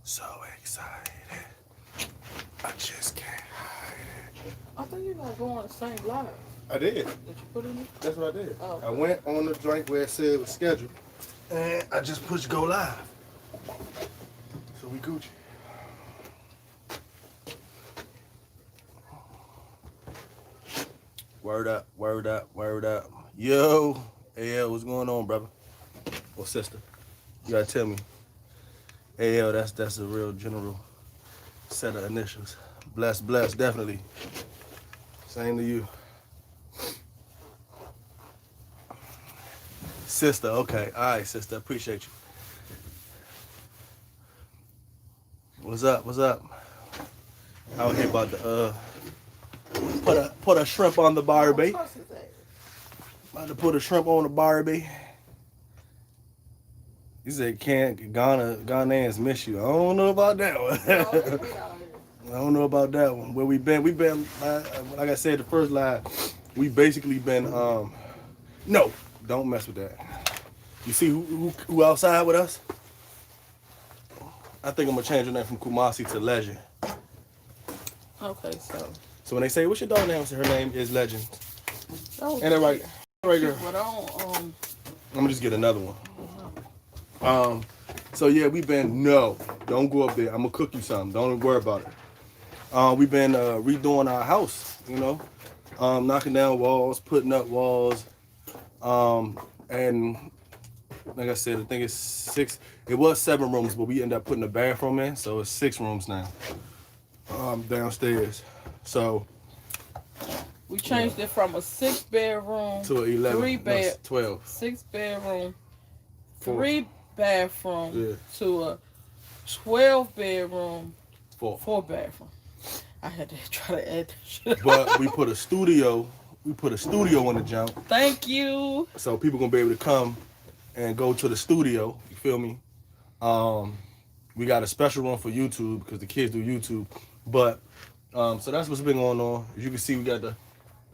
So excited. I just can't hide it. I think you're gonna go on the same live I did. that you put in it. That's what I did. Oh, I went on the drink where it said it was scheduled, and I just pushed go live. So we Gucci. Word up, word up, word up. Yo, AL, what's going on, brother? Or sister? You gotta tell me. AL, that's a real general set of initials. Bless, bless, definitely. Same to you. Sister, okay. All right, sister, appreciate you. What's up, what's up? Out here about to put a shrimp on the Barbie. About to put a shrimp on the Barbie. You said Ghanaians miss you. I don't know about that one. I don't know about that one. Where we been? We been like I said the first live. We basically been no, don't mess with that. You see who outside with us? I think I'm gonna change her name from Kumasi to Legend. Okay, so. So when they say what's your dog name, so her name is Legend. Oh, And right here. but I'm gonna just get another one. So yeah, we been don't go up there. I'm gonna cook you something. Don't worry about it. We've been redoing our house, knocking down walls, putting up walls, and like I said, I think it's 6. It was 7 rooms, but we ended up putting a bathroom in, so it's 6 rooms now. Downstairs. So we changed it from a 6-bedroom to 11, 3-bed, 12, 6-bedroom, 4. 3-bathroom to a 12-bedroom, 4-bathroom. I had to try to add that shit. But we put a studio. We put a studio on the jump. Thank you. So people gonna be able to come and go to the studio. You feel me? We got a special one for YouTube because the kids do YouTube. But so that's what's been going on. As you can see, we got the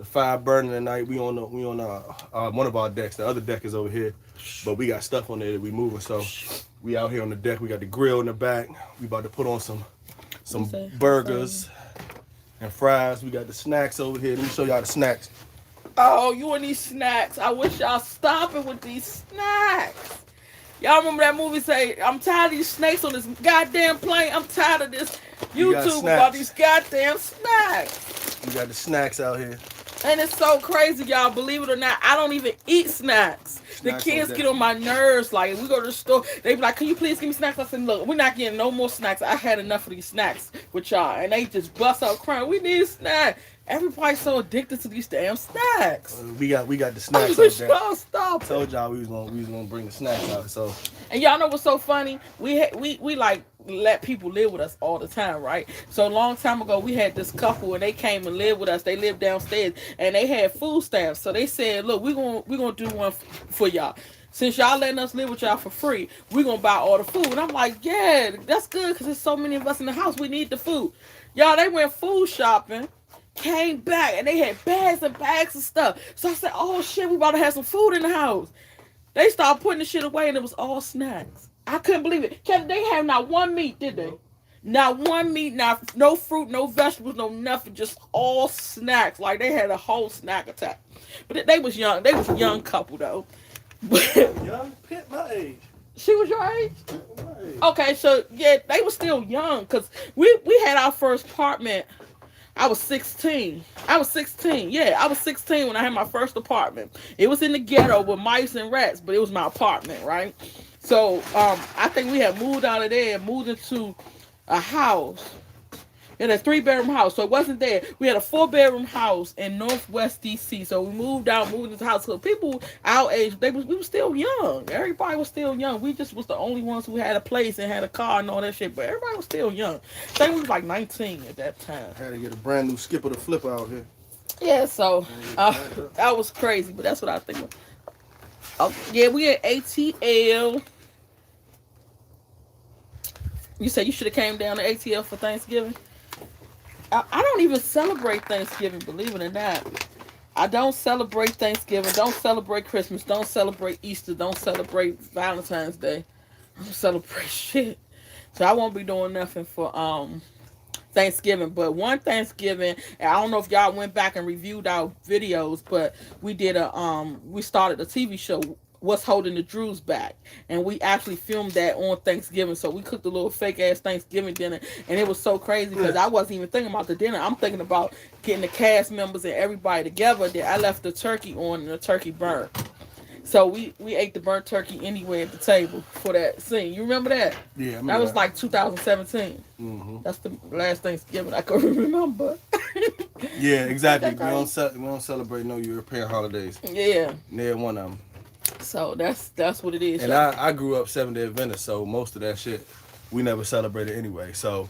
fire burning tonight. We on one of our decks. The other deck is over here, but we got stuff on there that we moving. So we out here on the deck. We got the grill in the back. We about to put on some burgers and fries. We got the snacks over here. Let me show y'all the snacks. Oh, you and these snacks. I wish y'all stopping with these snacks. Y'all remember that movie say, I'm tired of these snakes on this goddamn plane. I'm tired of this YouTube about these goddamn snacks. We got the snacks out here. And it's so crazy, y'all. Believe it or not, I don't even eat snacks. The kids get on my nerves. Like, we go to the store, they be like, can you please give me snacks? I said, look, we're not getting no more snacks. I had enough of these snacks with y'all. And they just bust out crying. We need a snack. Everybody's so addicted to these damn snacks. We got the snacks out there. Y'all stop. Told y'all we was gonna bring the snacks out. So. And y'all know what's so funny? We like let people live with us all the time, right? So a long time ago, we had this couple and they came and lived with us. They lived downstairs and they had food stamps. So they said, look, we're gonna do one for y'all. Since y'all letting us live with y'all for free, we're gonna buy all the food. And I'm like, yeah, that's good because there's so many of us in the house. We need the food. Y'all, they went food shopping. Came back and they had bags and bags of stuff. So I said, oh shit, we about to have some food in the house. They started putting the shit away and it was all snacks. I couldn't believe it. Kevin, they had not one meat, did they? Not one meat, no fruit, no vegetables, no nothing, just all snacks. Like they had a whole snack attack. But they was young. They was a young couple though. Young Pit, my age. She was your age? Okay, so yeah, they were still young because we had our first apartment. I was 16. Yeah, I was 16 when I had my first apartment. It was in the ghetto with mice and rats, but it was my apartment, right? So I think we had moved out of there and moved into a house. In a 3-bedroom house. So it wasn't there. We had a 4-bedroom house in Northwest DC. So we moved into the house. So people our age, we were still young. Everybody was still young. We just was the only ones who had a place and had a car and all that shit. But everybody was still young. I think we was like 19 at that time. Had to get a brand new skipper to flip out here. Yeah, so that was crazy. But that's what I think. Yeah, we had ATL. You said you should have came down to ATL for Thanksgiving? I don't even celebrate Thanksgiving, believe it or not. I don't celebrate Thanksgiving. Don't celebrate Christmas. Don't celebrate Easter. Don't celebrate Valentine's Day. celebrate shit. So I won't be doing nothing for Thanksgiving. But one Thanksgiving, and I don't know if y'all went back and reviewed our videos, but we started a TV show, What's Holding the Drews Back, and we actually filmed that on Thanksgiving. So we cooked a little fake ass Thanksgiving dinner, and it was so crazy because I wasn't even thinking about the dinner. I'm thinking about getting the cast members and everybody together. That I left the turkey on and the turkey burnt. So we ate the burnt turkey anyway at the table for that scene. You remember that? Yeah, I remember That was that. like 2017. Mm-hmm. That's the last Thanksgiving I can remember. Yeah, exactly. That We don't celebrate no European holidays. Yeah. Near one of them. So that's what it is. And I grew up 7-Day Adventist, so most of that shit we never celebrated anyway. So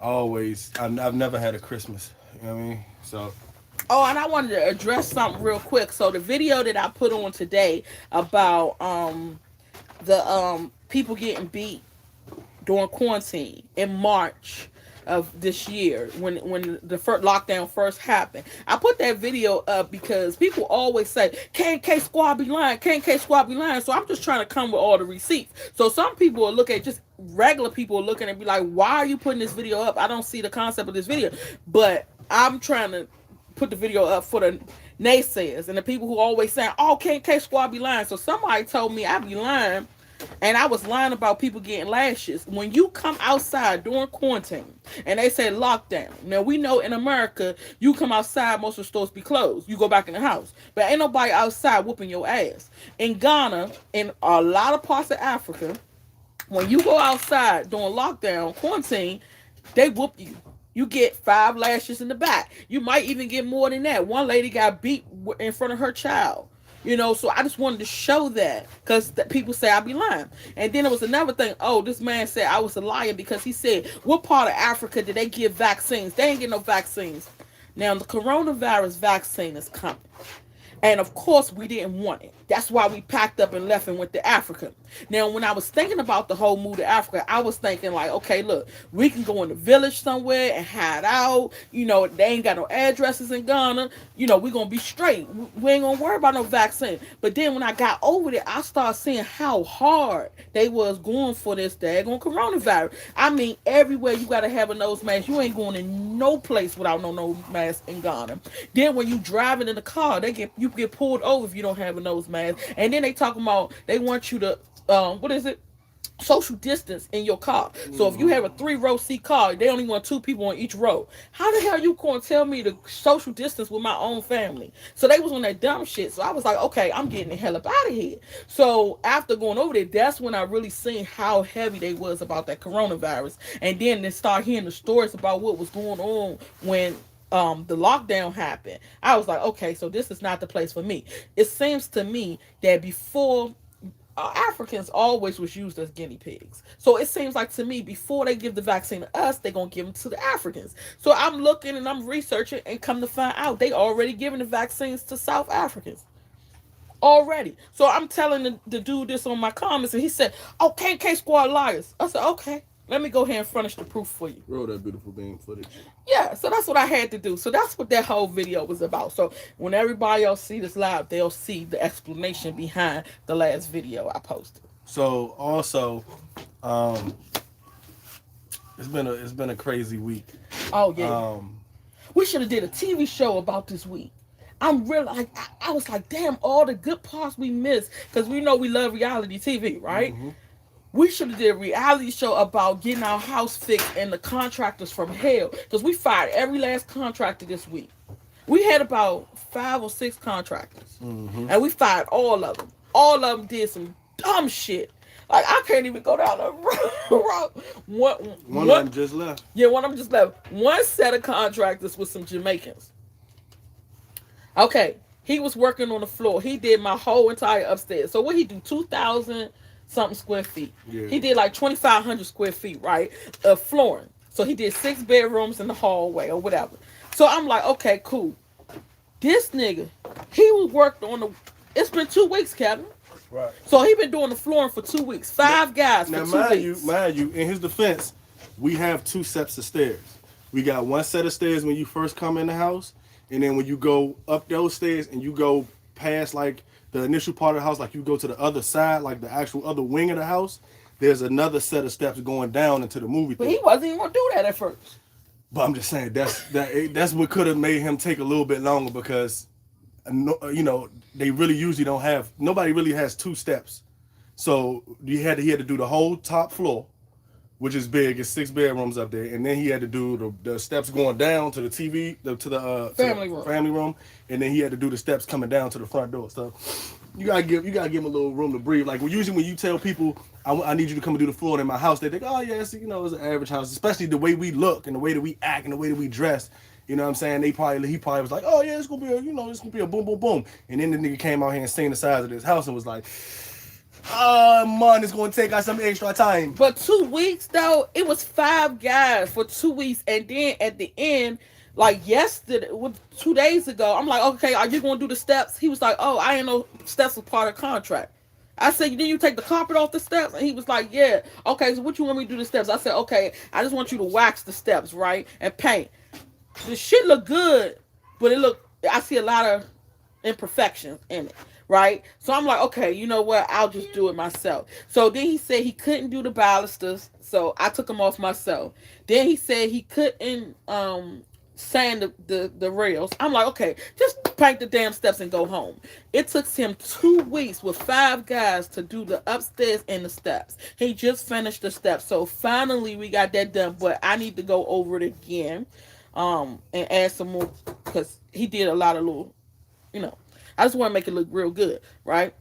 I've never had a Christmas. You know what I mean? So Oh, and I wanted to address something real quick. So the video that I put on today about the people getting beat during quarantine in March of this year when the first lockdown first happened. I put that video up because people always say, K Squad be lying, K Squad be lying. So I'm just trying to come with all the receipts. So some people will look at just regular people looking and be like, why are you putting this video up? I don't see the concept of this video. But I'm trying to put the video up for the naysayers and the people who always saying, oh, K Squad be lying. So somebody told me I be lying, and I was lying about people getting lashes. When you come outside during quarantine and they say lockdown, now we know in America, you come outside, most of the stores be closed. You go back in the house. But ain't nobody outside whooping your ass. In Ghana, in a lot of parts of Africa, when you go outside during lockdown, quarantine, they whoop you. You get 5 lashes in the back. You might even get more than that. One lady got beat in front of her child. So I just wanted to show that because people say I be lying. And then there was another thing. Oh, this man said I was a liar because he said, what part of Africa did they give vaccines? They ain't get no vaccines. Now, the coronavirus vaccine is coming. And of course, we didn't want it. That's why we packed up and left and went to Africa. Now, when I was thinking about the whole move to Africa, I was thinking like, okay, look, we can go in the village somewhere and hide out. They ain't got no addresses in Ghana. We're going to be straight. We ain't going to worry about no vaccine. But then when I got over there, I started seeing how hard they was going for this daggone coronavirus. I mean, everywhere you got to have a nose mask. You ain't going in no place without no nose mask in Ghana. Then when you driving in the car, you get pulled over if you don't have a nose mask. And then they talking about they want you to social distance in your car. So if you have a 3-row seat car, they only want 2 people on each row. How the hell you gonna tell me to social distance with my own family? So they was on that dumb shit. So I was like, okay, I'm getting the hell up out of here. So after going over there, that's when I really seen how heavy they was about that coronavirus. And then they start hearing the stories about what was going on when the lockdown happened. I was like, okay, so this is not the place for me. It seems to me that before Africans always was used as guinea pigs. So it seems like to me, before they give the vaccine to us, they're going to give them to the Africans. So I'm looking and I'm researching and come to find out they already giving the vaccines to South Africans. Already. So I'm telling the dude this on my comments and he said, oh, KK Squad liars. I said, okay. Let me go ahead and furnish the proof for you. roll that beautiful beam footage. Yeah, so that's what I had to do. So that's what that whole video was about. So when everybody else see this live, they'll see the explanation behind the last video I posted. So also, it's been a crazy week. Oh yeah. We should have did a TV show about this week. I'm really like I was like, damn, all the good parts we missed because we know we love reality TV, right? Mm-hmm. We should have did a reality show about getting our house fixed and the contractors from hell. Because we fired every last contractor this week. We had about 5 or 6 contractors. Mm-hmm. And we fired all of them. All of them did some dumb shit. Like, I can't even go down the road. One of them just left. Yeah, one of them just left. One set of contractors with some Jamaicans. Okay, he was working on the floor. He did my whole entire upstairs. So what he do? 2,000 something square feet. Yeah. He did like 2,500 square feet, right? Of flooring. So he did 6 bedrooms in the hallway or whatever. So I'm like, okay, cool. This nigga, he worked on the. It's been 2 weeks, Kevin. Right. So he been doing the flooring for 2 weeks. 5 guys for 2 weeks. Mind you, in his defense, we have 2 sets of stairs. We got one set of stairs when you first come in the house, and then when you go up those stairs and you go past like the initial part of the house, like you go to the other side, like the actual other wing of the house, there's another set of steps going down into the movie But theater. he wasn't even gonna do that at first. But I'm just saying that's what could have made him take a little bit longer because, you know, they really usually don't have nobody really has two steps, so he had to do the whole top floor, which is big. It's 6 bedrooms up there, and then he had to do the steps going down to the TV, family room, and then he had to do the steps coming down to the front door. So you gotta give him a little room to breathe. Like usually when you tell people I need you to come and do the floor in my house, they think, oh yeah, it's, you know, it's an average house. Especially the way we look and the way that we act and the way that we dress. You know what I'm saying? He probably was like, oh yeah, it's gonna be it's gonna be a boom boom boom. And then the nigga came out here and seen the size of this house and was like, man, it's gonna take us some extra time. But 2 weeks though, it was 5 guys for 2 weeks, and then at the end, like yesterday, 2 days ago, I'm like, okay, are you gonna do the steps? He was like, oh, I didn't know steps was part of the contract. I said, did you take the carpet off the steps? And he was like, yeah. Okay, so what you want me to do the steps? I said, okay, I just want you to wax the steps, right, and paint. The shit look good, but I see a lot of imperfections in it, right? So I'm like, okay, you know what? I'll just do it myself. So then he said he couldn't do the balusters, so I took them off myself. Then he said he couldn't sand the rails. I'm like, okay, just paint the damn steps and go home. It took him 2 weeks with 5 guys to do the upstairs and the steps. He just finished the steps, so finally we got that done. But I need to go over it again, and add some more because he did a lot of little, you know. I just want to make it look real good, right?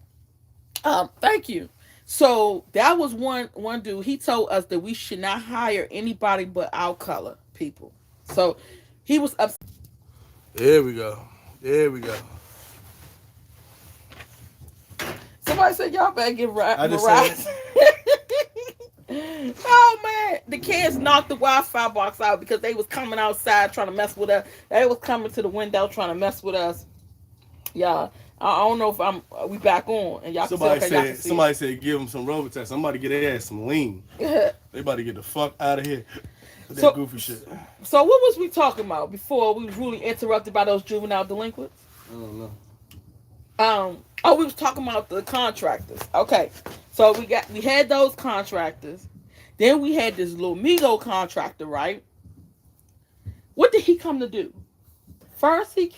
Thank you. So that was one dude. He told us that we should not hire anybody but our color people. So he was upset. There we go. There we go. Somebody said y'all better get I just Verizon. Oh man, the kids knocked the Wi-Fi box out because they was coming outside trying to mess with us. They was coming to the window trying to mess with us. Yeah, I don't know if we back on and y'all. Somebody said give them some Robitussin. Somebody get their ass some lean. They about to get the fuck out of here with that goofy shit. So what was we talking about before we was really interrupted by those juvenile delinquents? I don't know. We was talking about the contractors. Okay, so we had those contractors. Then we had this little Migo contractor, right? What did he come to do? First, he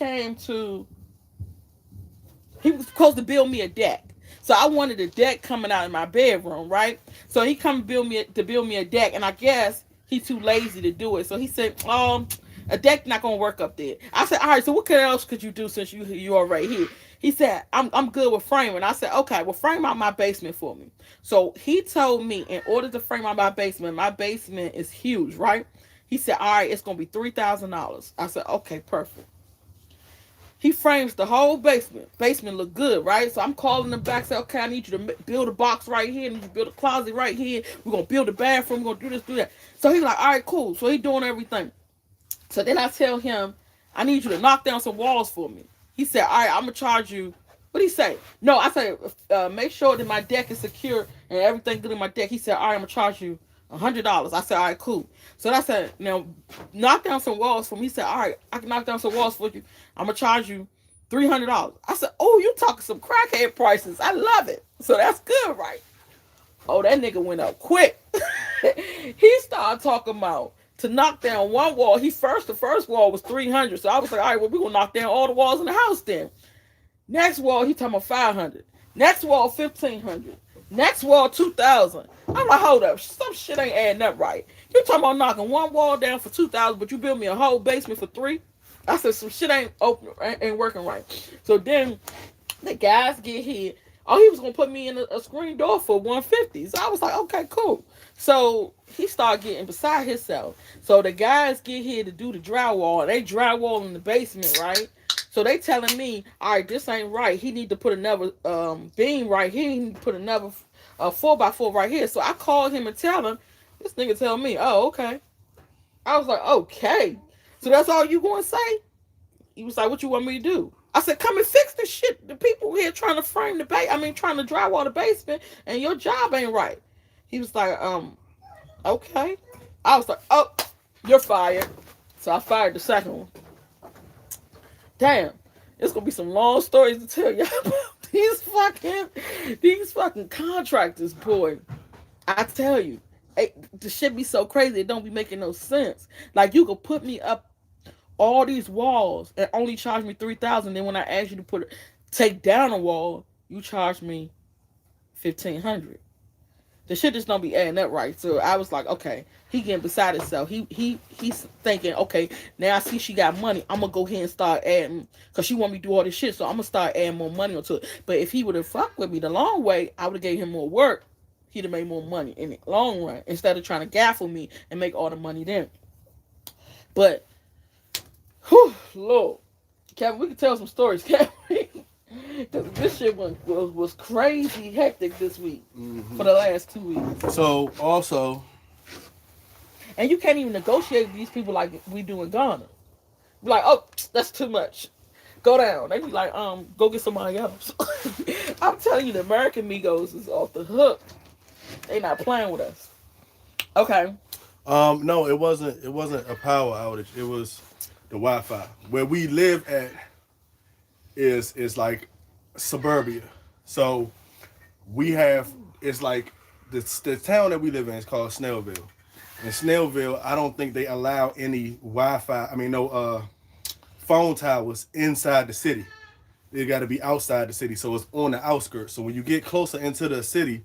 was supposed to build me a deck. So I wanted a deck coming out in my bedroom, right? So he come to build me a deck, and I guess he too lazy to do it. So he said, a deck not gonna work up there. I said, all right, so what else could you do since you are right here? He said, I'm good with framing. I said, okay, well, frame out my basement for me. So he told me in order to frame out my basement is huge, right? He said, all right, it's gonna be $3,000. I said, okay, perfect. He frames the whole basement. Basement look good, right? So I'm calling him back, say, okay, I need you to build a box right here. I need you to build a closet right here. We're going to build a bathroom. We're going to do this, do that. So he's like, all right, cool. So he's doing everything. So then I tell him, I need you to knock down some walls for me. He said, all right, I'm going to charge you. What did he say? No, I said, make sure that my deck is secure and everything good in my deck. He said, all right, I'm going to charge you $100. I said, all right, cool. So I said, now knock down some walls for me. He said, all right, I can knock down some walls for you. I'm gonna charge you $300. I said, oh, you talking some crackhead prices. I love it. So that's good, right? Oh, that nigga went up quick. He started talking about to knock down one wall. The first wall was $300. So I was like, all right, well, we're gonna knock down all the walls in the house then. Next wall, he talking about $500. Next wall, $1,500. Next wall, $2,000. I'm like, hold up, some shit ain't adding up right. You talking about knocking one wall down for $2,000, but you build me a whole basement for $3,000? I said some shit ain't working right. So then the guys get here. Oh, he was gonna put me in a screen door for $150. So I was like, okay, cool. So he started getting beside himself. So the guys get here to do the drywall. They drywall in the basement, right? So they telling me, all right, this ain't right. He need to put another beam right here. He need to put another 4x4 right here. So I called him and tell him. This nigga tell me, oh, okay. I was like, okay. So that's all you gonna say? He was like, what you want me to do? I said, come and fix the shit. The people here trying to frame trying to drywall the basement, and your job ain't right. He was like, okay. I was like, oh, you're fired. So I fired the second one. Damn, it's gonna be some long stories to tell y'all about these fucking contractors, boy. I tell you, the shit be so crazy. It don't be making no sense. Like you could put me up all these walls and only charge me 3,000. Then when I ask you to take down a wall, you charge me 1,500. The shit just don't be adding up right. So I was like, okay, he getting beside himself. He's thinking, okay, now I see she got money. I'm gonna go ahead and start adding because she want me to do all this shit. So I'm gonna start adding more money onto it. But if he would have fucked with me the long way, I would have gave him more work. He'd have made more money in the long run instead of trying to gaffle me and make all the money then. But, whew, Lord, Kevin, we can tell some stories, Kevin. This shit was crazy hectic this week for the last 2 weeks. So also, and you can't even negotiate with these people like we do in Ghana. Be like, oh, that's too much. Go down. They be like, go get somebody else. I'm telling you, the American Migos is off the hook. They not playing with us. Okay. no, it wasn't a power outage. It was the Wi-Fi. Where we live at is like suburbia. So we have, it's like the town that we live in is called Snellville. In Snellville, I don't think they allow any Wi-Fi. I mean, no phone towers inside the city. They got to be outside the city, so it's on the outskirts. So when you get closer into the city,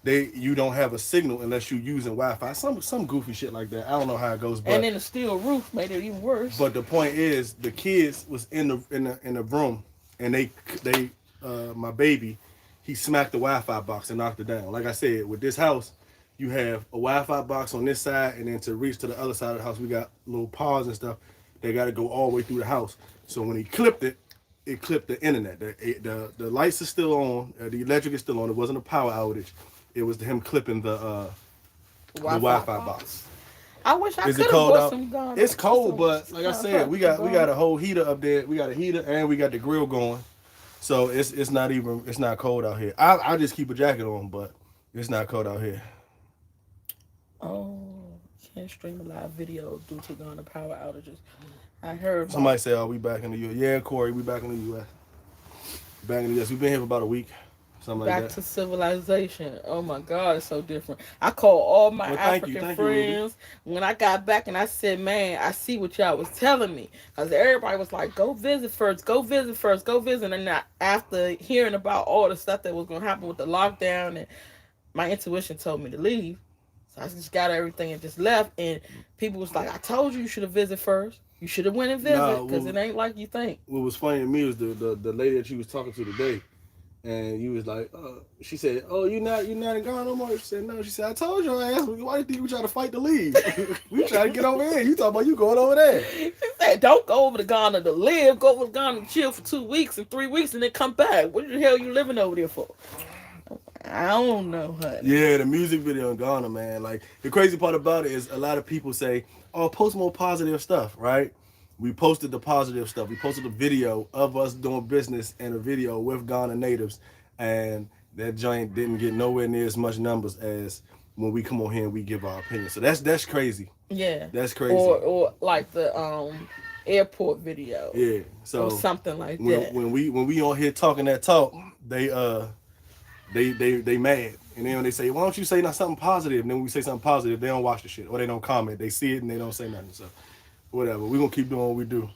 you don't have a signal unless you're using Wi-Fi. Some goofy shit like that. I don't know how it goes. But, and then the steel roof made it even worse. But the point is, the kids was in the room, and my baby, he smacked the Wi-Fi box and knocked it down. Like I said, with this house, you have a Wi-Fi box on this side, and then to reach to the other side of the house, we got little paws and stuff. They got to go all the way through the house. So when he clipped it, it clipped the internet. The lights are still on. The electric is still on. It wasn't a power outage. It was him clipping the Wi-Fi box. I wish I could have bought some guns. It's cold, but like I said, we got a whole heater up there. We got a heater and we got the grill going. So it's not cold out here. I just keep a jacket on, but it's not cold out here. Oh, can't stream a live video due to Ghana power outages. I heard. Somebody say, "Oh, we back in the U.S." Yeah, Corey, we back in the U.S. Back in the U.S. We've been here for about a week. Something like that. Back to civilization. Oh my God, it's so different. I called all my African friends when I got back, and I said, "Man, I see what y'all was telling me." Because everybody was like, "Go visit first. Go visit first. Go visit." And then after hearing about all the stuff that was going to happen with the lockdown, and my intuition told me to leave, so I just got everything and just left. And people was like, "I told you should have visited first. You should have went and visited because it ain't like you think." What was funny to me was the lady that you was talking to today. And you was like, she said, "Oh, you not in Ghana no more?" She said, "No." She said, "I told your ass. Why do you think we try to fight to leave? We try to get over here. You talking about you going over there?" She said, "Don't go over to Ghana to live. Go over to Ghana to chill for 2 weeks and 3 weeks and then come back. What the hell you living over there for?" I don't know, honey. Yeah, the music video in Ghana, man. Like, the crazy part about it is a lot of people say, "Oh, post more positive stuff," right? We posted the positive stuff. We posted a video of us doing business and a video with Ghana natives, and that joint didn't get nowhere near as much numbers as when we come on here and we give our opinion. So that's crazy. Yeah, that's crazy. Or like the airport video. Yeah, so or something like that. When we on here talking that talk, they mad, and then when they say, "Why don't you say something positive?" And then when we say something positive, they don't watch the shit or they don't comment. They see it and they don't say nothing. So. Whatever, we're gonna keep doing what we do.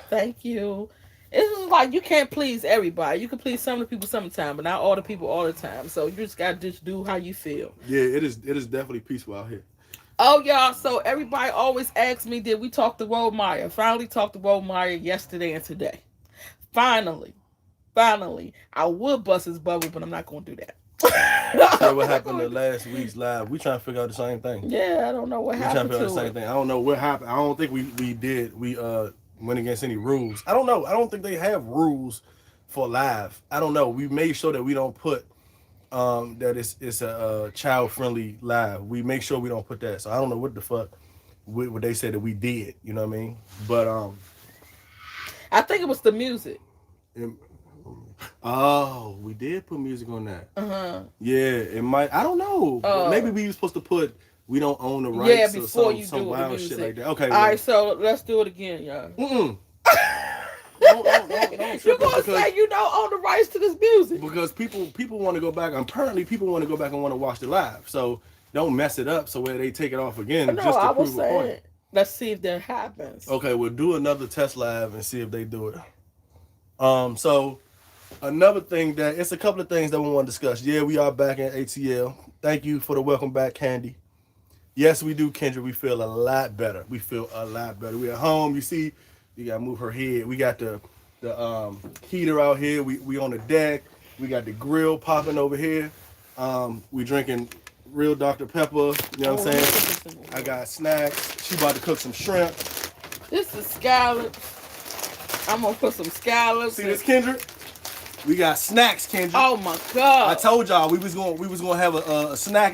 Thank you. It's like you can't please everybody. You can please some of the people sometimes, but not all the people all the time. So you just gotta just do how you feel. Yeah, it is definitely peaceful out here. Oh y'all, so everybody always asks me, did we talk to Romeyer? Finally talked to Romeyer yesterday and today. Finally. I would bust his bubble, but I'm not gonna do that. So what happened to last week's live? We trying to figure out the same thing. Yeah, I don't know what happened. We trying to figure out the same thing. I don't know what happened. I don't think we went against any rules. I don't know. I don't think they have rules for live. I don't know. We made sure that we don't put that it's a child friendly live. We make sure we don't put that. So I don't know what the fuck what they said that we did. You know what I mean? But I think it was the music. Oh, we did put music on that. Yeah, it might. I don't know. Maybe we were supposed to put "we don't own the rights." Yeah, before or some wild shit like that. Okay. All right, so let's do it again, y'all. don't You trip gonna because, say you don't own the rights to this music? because people want to go back. Apparently, people want to go back and want to watch the live. So don't mess it up. So where they take it off again No, just to I was prove a point. saying, let's see if that happens. Okay, we'll do another test live and see if they do it. So another thing that it's a couple of things that we want to discuss. Yeah, we are back in ATL. Thank you for the welcome back, Candy. Yes, we do, Kendra. We feel a lot better. We feel a lot better. We at home. You see, you gotta move her head. We got the heater out here. We on the deck. We got the grill popping over here. We drinking real Dr. Pepper. You know what I'm saying? I got snacks. She about to cook some shrimp. This is scallops. I'm gonna put some scallops. See this, Kendra? We got snacks, Kendra. Oh my god! I told y'all we was gonna have a snack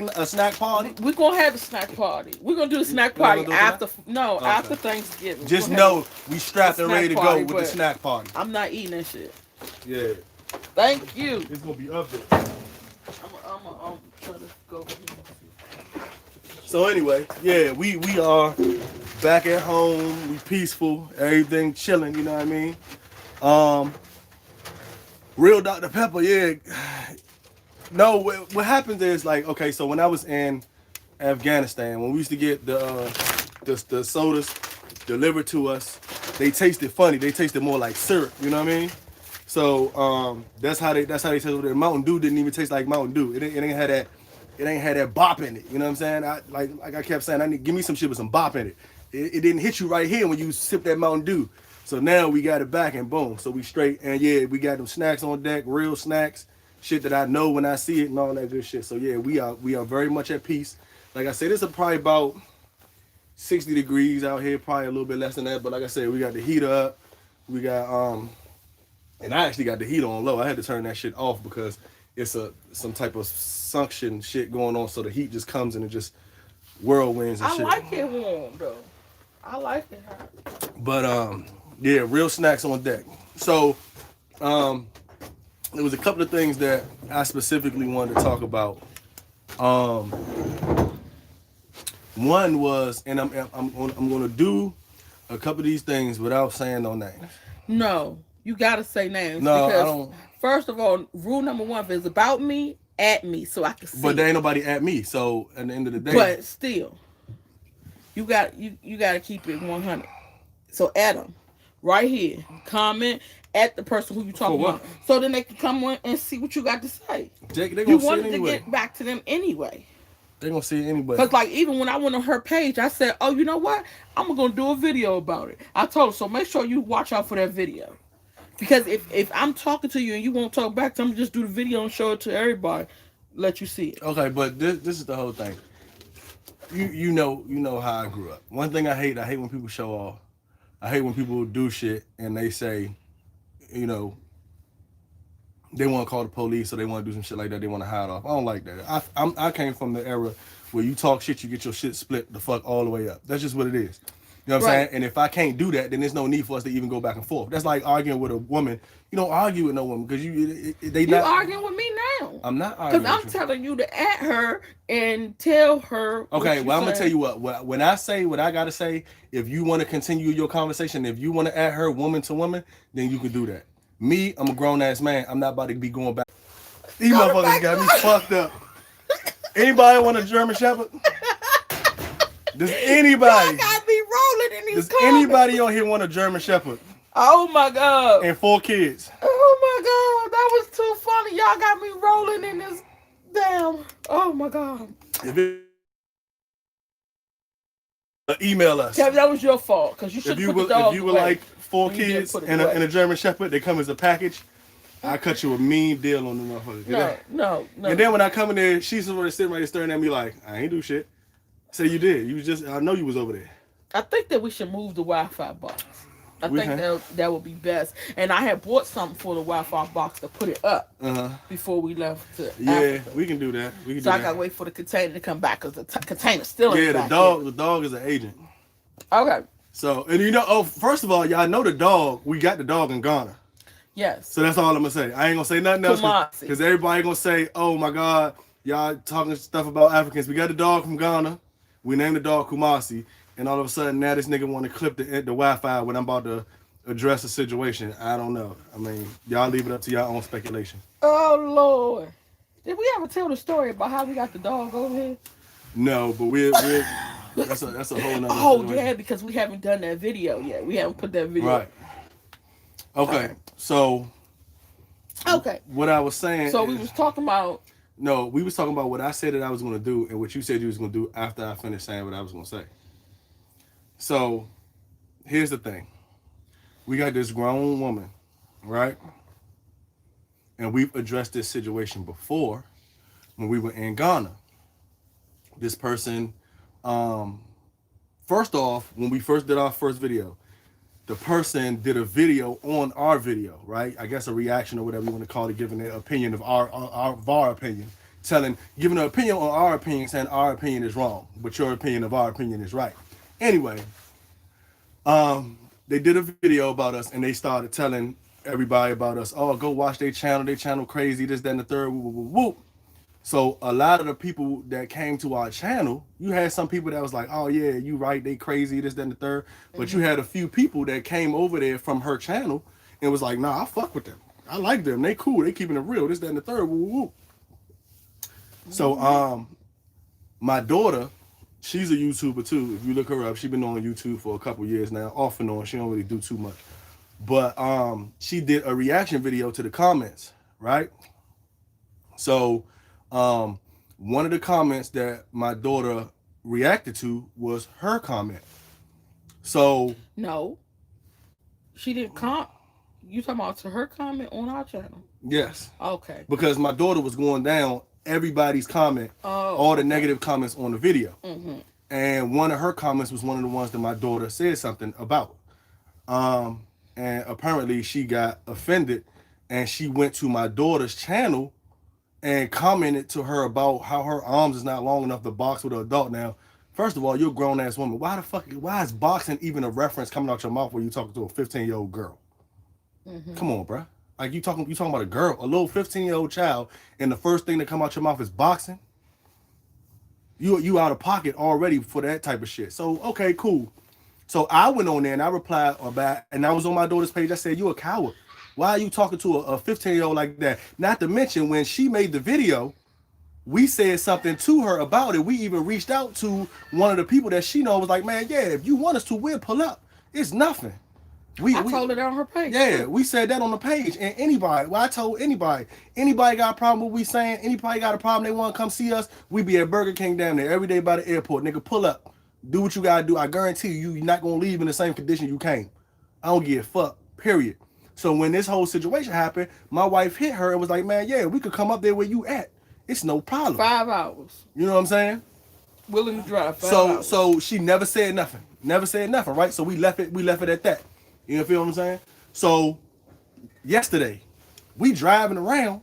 party. We're gonna have a snack party. We're gonna do a snack party do it after Okay. after Thanksgiving. Just We're know we strapped and snack ready to go party, with the but- snack party. I'm not eating that shit. Yeah, Thank you. it's gonna be up there. I'm trying to go over here. So anyway, yeah, we are back at home. We peaceful, everything chilling. You know what I mean? Real Dr. Pepper, yeah. No, what happens is like, okay, so when I was in Afghanistan, when we used to get the sodas delivered to us, they tasted funny. They tasted more like syrup. You know what I mean? So that's how they taste it. Mountain Dew didn't even taste like Mountain Dew. It ain't had that bop in it. You know what I'm saying? Like I kept saying, give me some shit with some bop in it. It didn't hit you right here when you sip that Mountain Dew. So now we got it back and boom. So we straight, and yeah, we got them snacks on deck, real snacks, shit that I know when I see it and all that good shit. So yeah, we are very much at peace. Like I said, this is probably about 60 degrees out here, probably a little bit less than that. But like I said, we got the heater up. We got and I actually got the heater on low. I had to turn that shit off because it's some type of suction shit going on. So the heat just comes and it just whirlwinds and I shit. like it warm though. I like it hot. But yeah, real snacks on deck. So there was a couple of things that I specifically wanted to talk about. One was, and I'm gonna do a couple of these things without saying no names. No, you gotta say names. No, because I don't. First of all, rule number one: if it's about me, at me, so I can see. But there it. ain't nobody at me. So at the end of the day, But still, you got to keep it 100. So Adam, right here, comment at the person who you talking what? about, so then they can come on and see what you got to say. they You gonna see it wanted to anyway. get back to them anyway. They gonna see it anyway. Because, like, even when I went on her page, I said, oh, you know what? I'm going to do a video about it. I told her, so make sure you watch out for that video. Because if I'm talking to you and you won't talk back, I'm going to just do the video and show it to everybody. Let you see it. Okay, but this is the whole thing. You know how I grew up. One thing I hate when people show off. I hate when people do shit and they say, you know, they want to call the police or they want to do some shit like that. They want to hide off. I don't like that. I came from the era where you talk shit, you get your shit split the fuck all the way up. That's just what it is. You know what I'm saying? And if I can't do that, then there's no need for us to even go back and forth. That's like arguing with a woman. You don't argue with no woman because you arguing with me now. I'm not arguing. Because I'm telling you to at her and tell her. Okay, well, I'm going to tell you what. When I say what I got to say, if you want to continue your conversation, if you want to add her woman to woman, then you can do that. Me, I'm a grown-ass man. I'm not about to be going back. These motherfuckers got me fucked up. Anybody want a German Shepherd? Does anybody? Y'all got me rolling in these Does comments. anybody on here want a German Shepherd? Oh, my God. And 4 kids? Oh, my God. That was too funny. Y'all got me rolling in this. Damn. Oh, my God. If it, email us. Kevin, that was your fault. Because you should If you put the dog would away. like 4 When you didn't kids put it and away. a German Shepherd, they come as a package. I cut you a mean deal on the motherfuckers. No. And then when I come in there, she's already sitting right there staring at me like, I ain't do shit. Say you did. You just, I know you was over there. I think that we should move the Wi-Fi box. I We think can. that would be best. And I had bought something for the Wi-Fi box to put it up Uh-huh. before we left to Yeah, Africa. we can do that. We can So do I that. gotta wait for the container to come back because the container's still in Yeah, back the dog is an agent. here. Okay. So, and first of all, y'all know the dog, we got the dog in Ghana. Yes. So that's all I'm gonna say. I ain't gonna say nothing else Kumasi. because everybody gonna say, oh my God, y'all talking stuff about Africans. We got the dog from Ghana. We named the dog Kumasi. And all of a sudden now this nigga want to clip the Wi-Fi when I'm about to address the situation. I don't know. I mean, y'all leave it up to your own speculation. Oh Lord. Did we ever tell the story about how we got the dog over here? No, but we're that's a whole nother Oh situation. yeah, because we haven't done that video yet. We haven't put that video. Right. Okay. Right. So Okay. what I was saying So is, we was talking about. no, we was talking about what I said that I was gonna do and what you said you was gonna do after I finished saying what I was gonna say. So here's the thing. We got this grown woman, right? And we've addressed this situation before when we were in Ghana. This person, first off, when we first did our first video, the person did a video on our video, right? I guess a reaction or whatever you want to call it, giving their opinion of our opinion, giving an opinion on our opinion, saying our opinion is wrong, but your opinion of our opinion is right. Anyway, they did a video about us and they started telling everybody about us. Oh, go watch their channel crazy, this, that, and the third, whoop, whoop, whoop. So a lot of the people that came to our channel, you had some people that was like, oh yeah, you right, they crazy, this, that, and the third. But you had a few people that came over there from her channel and was like, nah, I fuck with them. I like them. They cool. They keeping it real, this, that, and the third, whoop, whoop. So my daughter, she's a YouTuber too. If you look her up, she's been on YouTube for a couple years now, off and on. She don't really do too much. But she did a reaction video to the comments, right? So one of the comments that my daughter reacted to was her comment. So No, she didn't You talking about to her comment on our channel? yes, Okay. because my daughter was going down everybody's comment, all the negative comments on the video. And one of her comments was one of the ones that my daughter said something about. And apparently she got offended and she went to my daughter's channel and commented to her about how her arms is not long enough to box with an adult. Now, first of all, you're a grown ass woman. Why is boxing even a reference coming out your mouth when you talking to a 15-year-old girl? Come on, bruh. Like you talking about a girl, a little 15-year-old child, and the first thing that come out your mouth is boxing. You out of pocket already for that type of shit. So okay, cool. So I went on there and I replied about, and I was on my daughter's page. I said, "You a coward. Why are you talking to a 15-year-old like that?" Not to mention when she made the video, we said something to her about it. We even reached out to one of the people that she know, was like, "Man, yeah, if you want us to, we'll pull up. It's nothing." I told it on her page. Yeah, we said that on the page. And I told anybody got a problem with what we saying, anybody got a problem, they want to come see us, we be at Burger King down there every day by the airport. Nigga, pull up. Do what you got to do. I guarantee you're not going to leave in the same condition you came. I don't give a fuck, period. So when this whole situation happened, my wife hit her and was like, man, yeah, we could come up there where you at. It's no problem. 5 hours. You know what I'm saying? Willing to drive 5 hours. So she never said nothing. Never said nothing, right? So we left it at that. You feel what I'm saying? So yesterday, we driving around.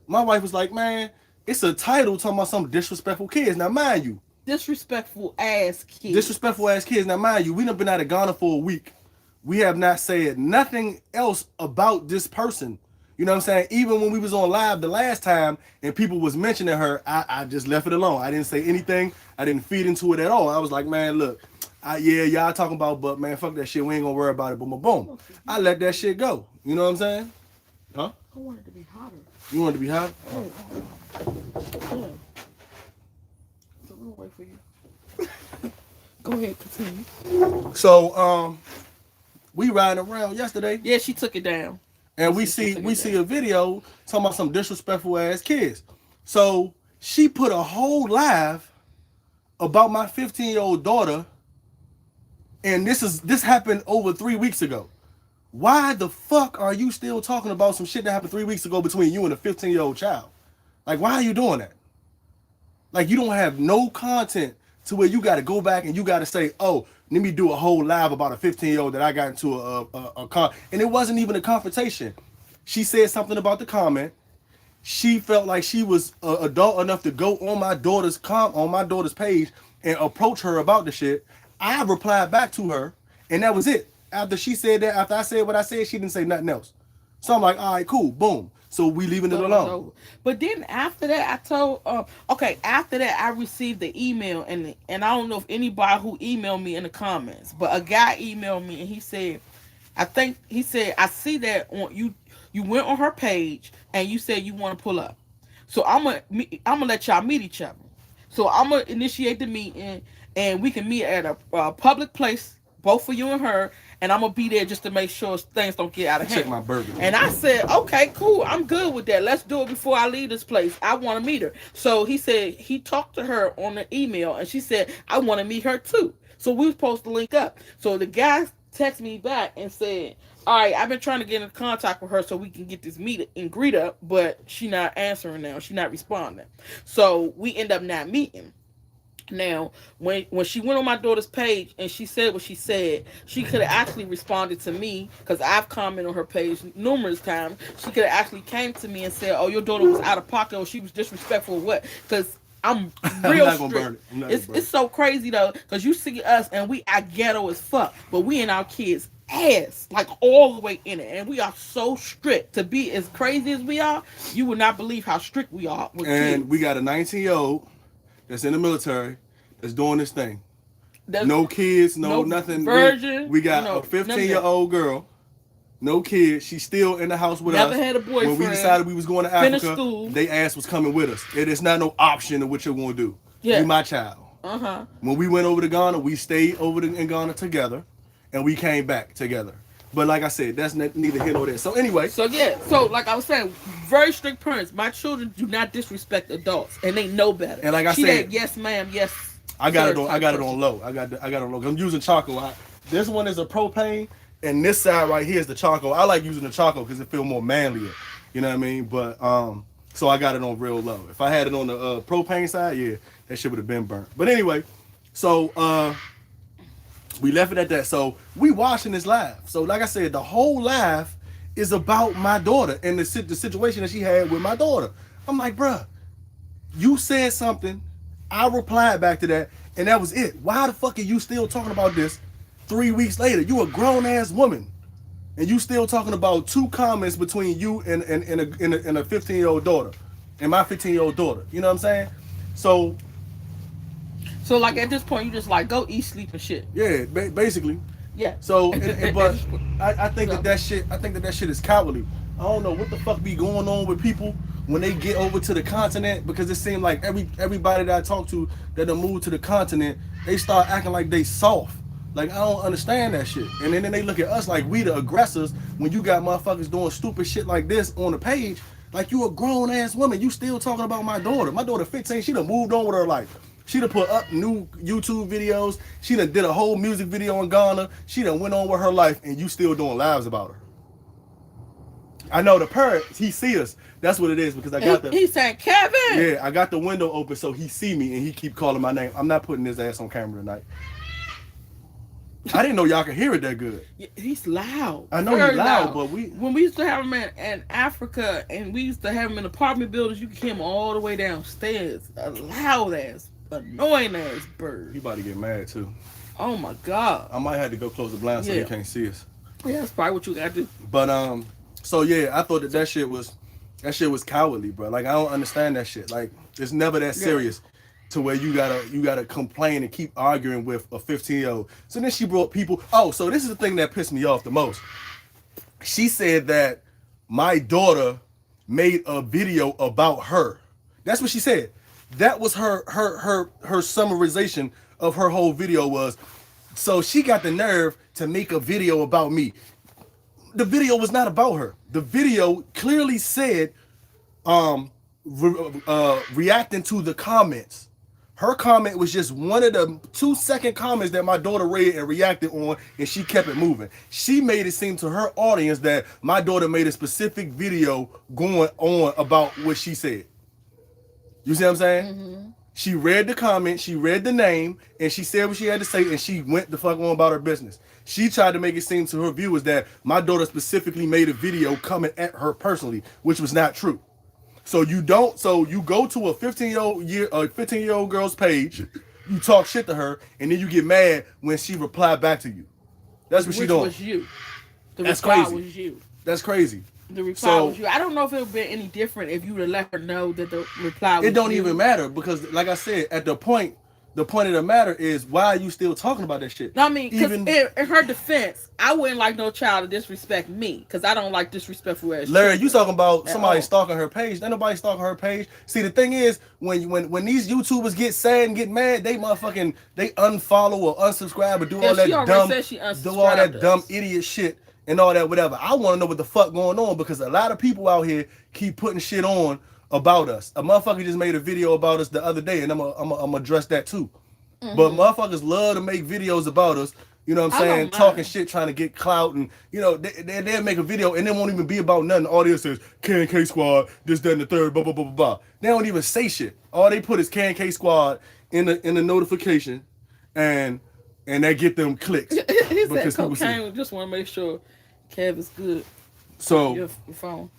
My wife was like, man, it's a title talking about some disrespectful kids. Now, mind you. Disrespectful ass kids. Disrespectful ass kids. Now, mind you, we done been out of Ghana for a week. We have not said nothing else about this person. You know what I'm saying? Even when we was on live the last time and people was mentioning her, I just left it alone. I didn't say anything. I didn't feed into it at all. I was like, man, look. Yeah, y'all talking about, but man, fuck that shit. We ain't gonna worry about it. Boom, boom, boom. I let that shit go. You know what I'm saying? Huh? I want it to be hotter. You want it to be hot? Yeah. So we'll wait for you. Go ahead, continue. So, we riding around yesterday. Yeah, she took it down. And we see a video talking about some disrespectful ass kids. So she put a whole live about my 15-year-old daughter. And this happened over 3 weeks ago. Why the fuck are you still talking about some shit that happened 3 weeks ago between you and a 15-year-old child? Like, why are you doing that? Like, you don't have no content to where you got to go back and you got to say, oh, let me do a whole live about a 15-year-old that I got into a and it wasn't even a confrontation. She said something about the comment. She felt like she was adult enough to go on my daughter's page and approach her about the shit. I replied back to her, and that was it. After she said that, after I said what I said, she didn't say nothing else. So I'm like, all right, cool, boom. So we leaving it alone. But then after that, I told, after that, I received the email, and I don't know if anybody who emailed me in the comments, but a guy emailed me, and he said, I think he said, I see that on you. You went on her page and you said you want to pull up. So I'm gonna let y'all meet each other. So I'm gonna initiate the meeting, and we can meet at a public place, both for you and her. And I'm gonna be there just to make sure things don't get out of hand. Check my burger. And I said, okay, cool, I'm good with that. Let's do it before I leave this place. I want to meet her. So he said he talked to her on the email, and she said I want to meet her too. So we were supposed to link up. So the guy texted me back and said, all right, I've been trying to get in contact with her so we can get this meet and greet up, but she not answering now. She not responding. So we end up not meeting. Now, when she went on my daughter's page and she said what she said, she could have actually responded to me because I've commented on her page numerous times. She could have actually came to me and said, "Oh, your daughter was out of pocket or she was disrespectful or what?" Because I'm real I'm not gonna strict. burn it. I'm not gonna burn It's so crazy though because you see us and we are ghetto as fuck, but we in our kids' ass like all the way in it, and we are so strict. To be as crazy as we are, you would not believe how strict we are with And kids. we got a 19-year-old that's in the military that's doing this thing. That's- No kids, no no nothing. virgin, We got no, a 15-year-old girl, no kids. She's still in the house with Never us. had a When we boyfriend, decided we was going to finished Africa, school. they ass was coming with us. It is not no option of what you're going to do. Yeah. You my child. Uh-huh. When we went over to Ghana, we stayed over in Ghana together, and we came back together. But like I said, that's neither here nor there. So anyway, So yeah, so like I was saying, very strict parents. My children do not disrespect adults, and they know better. And like I she said, that yes ma'am, yes. I got sir it on. I type got it person. on low. I got it on low. I'm using charcoal. This one is a propane, and this side right here is the charcoal. I like using the charcoal because it feels more manlier. You know what I mean? But so I got it on real low. If I had it on the propane side, yeah, that shit would have been burnt. But anyway, so we left it at that. So we watching this live. So like I said, the whole live is about my daughter and the situation that she had with my daughter. I'm like, bruh, you said something. I replied back to that, and that was it. Why the fuck are you still talking about this 3 weeks later? You a grown ass woman, and you still talking about two comments between you and a 15-year-old daughter, and my 15-year-old daughter. You know what I'm saying? So So like at this point, you just like go eat, sleep, and shit. yeah, basically. Yeah. So, but I think that shit. I think that shit is cowardly. I don't know what the fuck be going on with people when they get over to the continent, because it seems like everybody that I talk to that done moved to the continent, they start acting like they soft. Like I don't understand that shit. And then they look at us like we the aggressors when you got motherfuckers doing stupid shit like this on the page. Like you a grown ass woman, you still talking about my daughter. My daughter 15, she done moved on with her life. She done put up new YouTube videos. She done did a whole music video in Ghana. She done went on with her life, and you still doing lives about her. I know the parent, he see us. That's what it is, because I got the He's saying, Kevin. yeah, I got the window open so he see me and he keep calling my name. I'm not putting his ass on camera tonight. I didn't know y'all could hear it that good. Yeah, he's loud. I know Very he's loud, but we when we used to have him in Africa, and we used to have him in apartment buildings, you could hear him all the way downstairs. A loud ass, annoying ass bird. he about to get mad too. Oh my god. I might have to go close the blinds so Yeah. he can't see us. Yeah, that's probably what you got to do. But so yeah, I thought that shit was cowardly, bro. Like I don't understand that shit. Like it's never that serious to where you gotta complain and keep arguing with a 15-year-old. So then she brought people. Oh, so this is the thing that pissed me off the most. She said that my daughter made a video about her. That's what she said. That was her summarization of her whole video was. So she got the nerve to make a video about me. The video was not about her. The video clearly said reacting to the comments. Her comment was just one of the 2-second comments that my daughter read and reacted on, and she kept it moving. She made it seem to her audience that my daughter made a specific video going on about what she said. You see what I'm saying? Mm-hmm. She read the comment, she read the name, and she said what she had to say, and she went the fuck on about her business. She tried to make it seem to her viewers that my daughter specifically made a video coming at her personally, which was not true. So you go to a 15-year-old girl's page, you talk shit to her, and then you get mad when she replied back to you. That's what she doing. Which was you. The That's reply crazy. was you. That's crazy. The reply was you. I don't know if it would have been any different if you would have let her know that the reply was It don't you. even matter because, like I said, at the point the point of the matter is, why are you still talking about that shit? No, I mean, because Even in her defense, I wouldn't like no child to disrespect me, because I don't like disrespectful ass Larry, children you talking about at somebody all. stalking her page? Ain't nobody stalking her page. See, the thing is, when these YouTubers get sad and get mad, they motherfucking they unfollow or unsubscribe or do Yeah, all that she already dumb, said she do all unsubscribed that dumb us. idiot shit and all that whatever. I want to know what the fuck going on, because a lot of people out here keep putting shit on about us. A motherfucker just made a video about us the other day, and I'm address that too. But motherfuckers love to make videos about us. You know what I'm I saying? don't Talking mind. shit, trying to get clout, and you know they'll make a video and it won't even be about nothing. All they says K Squad, this, that, and the third, blah blah blah blah blah. They don't even say shit. All they put is K Squad in the notification, and they get them clicks He said because people see. cocaine. We just want to make sure Kev is good. So Your phone.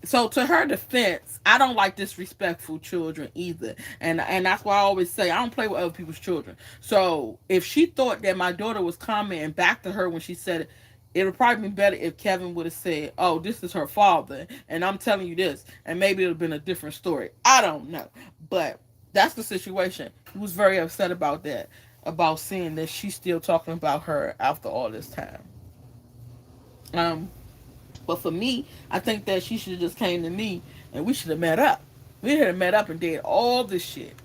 So to her defense, I don't like disrespectful children either, and that's why I always say I don't play with other people's children. So if she thought that my daughter was commenting back to her when she said it, it would probably be better if Kevin would have said, "Oh, this is her father, and I'm telling you this," and maybe it would have been a different story. I don't know, but that's the situation. He was very upset about that, about seeing that she's still talking about her after all this time. Um, but for me, I think that she should have just came to me and we should have met up. We should have met up and did all this shit.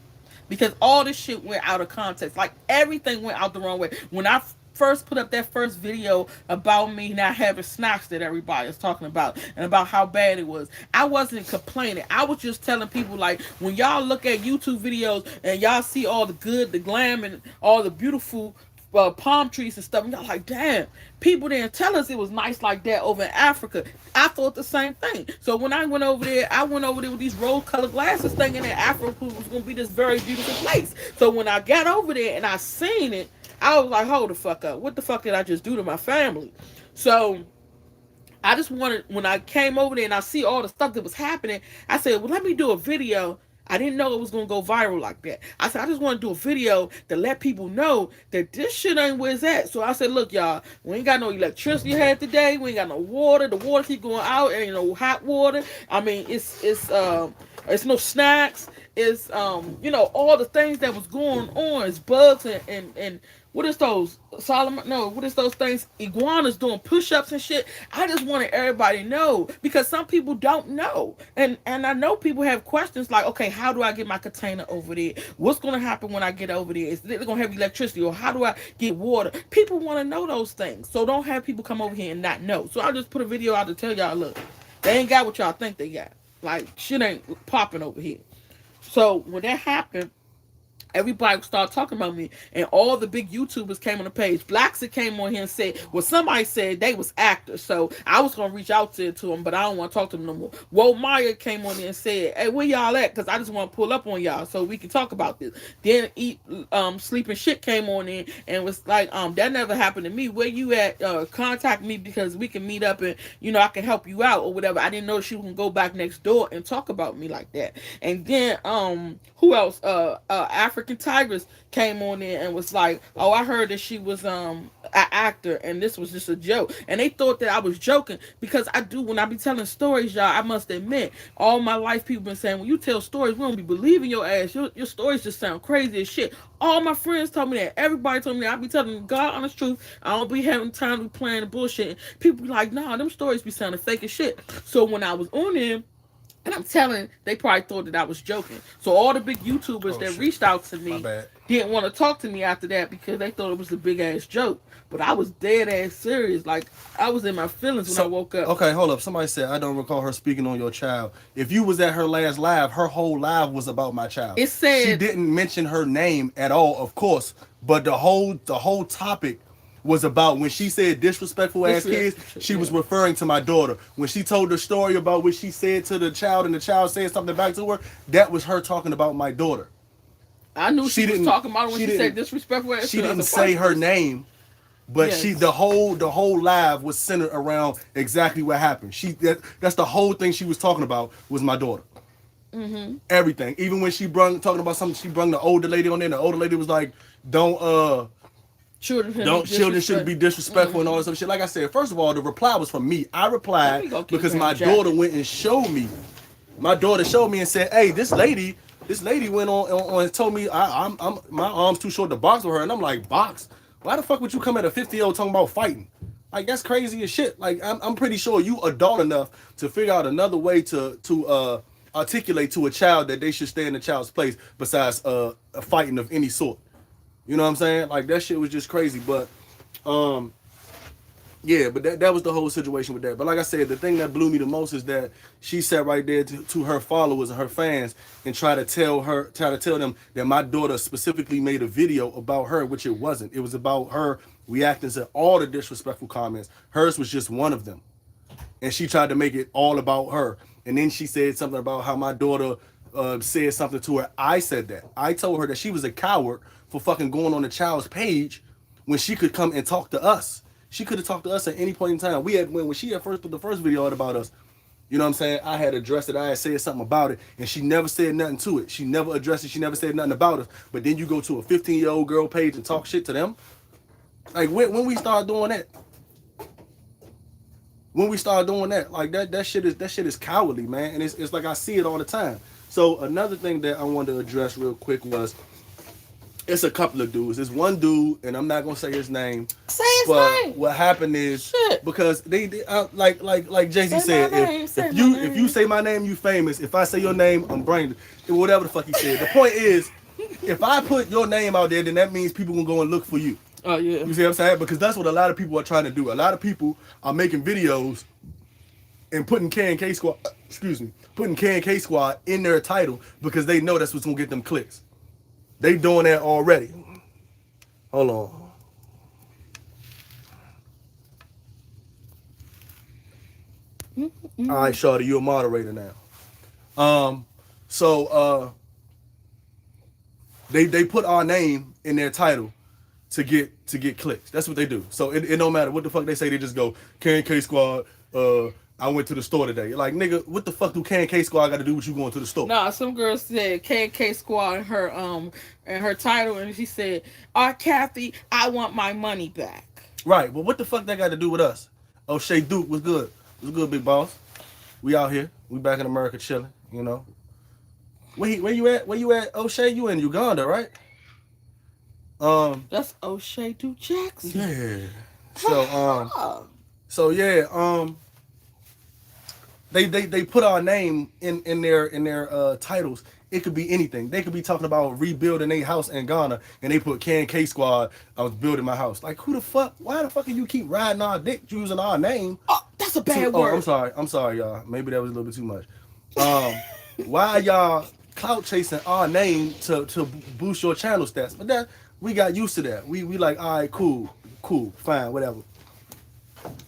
Because all this shit went out of context. Like everything went out the wrong way. When I first put up that first video about me not having snacks that everybody is talking about and about how bad it was, I wasn't complaining. I was just telling people, like, when y'all look at YouTube videos and y'all see all the good, the glam, and all the beautiful palm trees and stuff, and y'all like, damn, people didn't tell us it was nice like that over in Africa. I thought the same thing. So when I went over there with these rose-colored glasses, thinking that Africa was going to be this very beautiful place. So when I got over there and I seen it, I was like, hold the fuck up. What the fuck did I just do to my family? So I just wanted, when I came over there and I see all the stuff that was happening, I said, well, let me do a video. I didn't know it was going to go viral like that. I said, I just want to do a video to let people know that this shit ain't where it's at. So I said, look, y'all, we ain't got no electricity here today. We ain't got no water. The water keep going out. Ain't no hot water. I mean, it's no snacks. It's, all the things that was going on. It's bugs and what is those? Solomon? No, what is those things? Iguanas doing push-ups and shit. I just wanted everybody to know, because some people don't know, and I know people have questions like, okay, how do I get my container over there? What's gonna happen when I get over there? Is they gonna have electricity, or how do I get water? People want to know those things, so don't have people come over here and not know. So I just put a video out to tell y'all, look, they ain't got what y'all think they got. Like, shit ain't popping over here. So when that happened, everybody started talking about me, and all the big YouTubers came on the page. Blackson came on here and said, well, somebody said they was actors, so I was gonna reach out to them, but I don't want to talk to them no more. Woe Meyer came on there and said, hey, where y'all at? Because I just want to pull up on y'all so we can talk about this. Then Sleeping Shit came on in and was like, that never happened to me. Where you at? Contact me because we can meet up and I can help you out or whatever. I didn't know she can go back next door and talk about me like that. And then who else? African Tigress came on there and was like, oh, I heard that she was an actor and this was just a joke. And they thought that I was joking, because I do, when I be telling stories, y'all, I must admit, all my life people been saying, when you tell stories, we don't be believing your ass. Your stories just sound crazy as shit. All my friends told me that. Everybody told me that. I be telling them God honest truth. I don't be having time to be playing the bullshit. People be like, nah, them stories be sounding fake as shit. So when I was on them, and I'm telling, they probably thought that I was joking. So all the big YouTubers that reached out to me didn't want to talk to me after that, because they thought it was a big ass joke. But I was dead ass serious. Like, I was in my feelings when I woke up. Okay, hold up. Somebody said, I don't recall her speaking on your child. If you was at her last live, her whole live was about my child. It said she didn't mention her name at all, of course. But the whole topic was about, when she said disrespectful ass kids, she was referring to my daughter. When she told the story about what she said to the child and the child said something back to her, that was her talking about my daughter. I knew she was talking about it when she said disrespectful ass. She didn't say her name, but yes. the whole live was centered around exactly what happened. That's the whole thing she was talking about, was my daughter. Mm-hmm. Everything. Even when she talking about something, she brung the older lady on there, and the older lady was like, children shouldn't be disrespectful and all this other shit. Like I said, first of all, the reply was from me. I replied because my daughter went and showed me. My daughter showed me and said, hey, this lady This lady went on and told me I'm my arm's too short to box with her, and I'm like, box? Why the fuck would you come at a 50-year-old talking about fighting? Like that's crazy as shit. Like I'm pretty sure you adult enough to figure out another way to articulate to a child that they should stay in the child's place besides a fighting of any sort. You know what I'm saying? Like that shit was just crazy. But yeah, but that was the whole situation with that. But like I said, the thing that blew me the most is that she sat right there to her followers and her fans and try to tell them that my daughter specifically made a video about her, which it wasn't. It was about her reacting to all the disrespectful comments. Hers was just one of them. And she tried to make it all about her. And then she said something about how my daughter said something to her. I said that. I told her that she was a coward for fucking going on the child's page when she could come and talk to us. She could have talked to us at any point in time. We had when she had first put the first video out about us. You know what I'm saying? I had addressed it. I had said something about it, and she never said nothing to it. She never addressed it. She never said nothing about us. But then you go to a 15-year-old girl page and talk shit to them. Like when we start doing that, like that shit is cowardly, man. And it's like I see it all the time. So another thing that I wanted to address real quick was it's a couple of dudes. There's one dude, and I'm not gonna say his name. Say his but name. What happened is Shit. Because they like Jay-Z said, if you say my name, you famous. If I say your name, I'm brain. Whatever the fuck he said. The point is, if I put your name out there, then that means people gonna go and look for you. Oh yeah. You see what I'm saying? Because that's what a lot of people are trying to do. A lot of people are making videos and putting K&K Squad, putting K&K Squad in their title because they know that's what's gonna get them clicks. They doing that already. Hold on. All right, Shawty, you're a moderator now. They put our name in their title to get clicks. That's what they do. So it don't matter what the fuck they say. They just go K&K Squad. I went to the store today. Like nigga, what the fuck do K&K Squad got to do with you going to the store? Nah, some girl said K&K Squad in her title, and she said, Kathy, I want my money back. Right, but what the fuck that got to do with us? O'Shea Duke was good. What's good, big boss? We out here. We back in America chilling. You know. Where you at? Where you at, O'Shea? You in Uganda, right? That's O'Shea Duke Jackson. Yeah. So yeah. They put our name in their titles. It could be anything. They could be talking about rebuilding a house in Ghana, and they put K&K Squad. I was building my house. Like who the fuck? Why the fuck do you keep riding our dick using our name? Oh, that's a bad word. I'm sorry, y'all. Maybe that was a little bit too much. Why y'all clout chasing our name to boost your channel stats? But that we got used to that. We like, all right, cool, fine, whatever.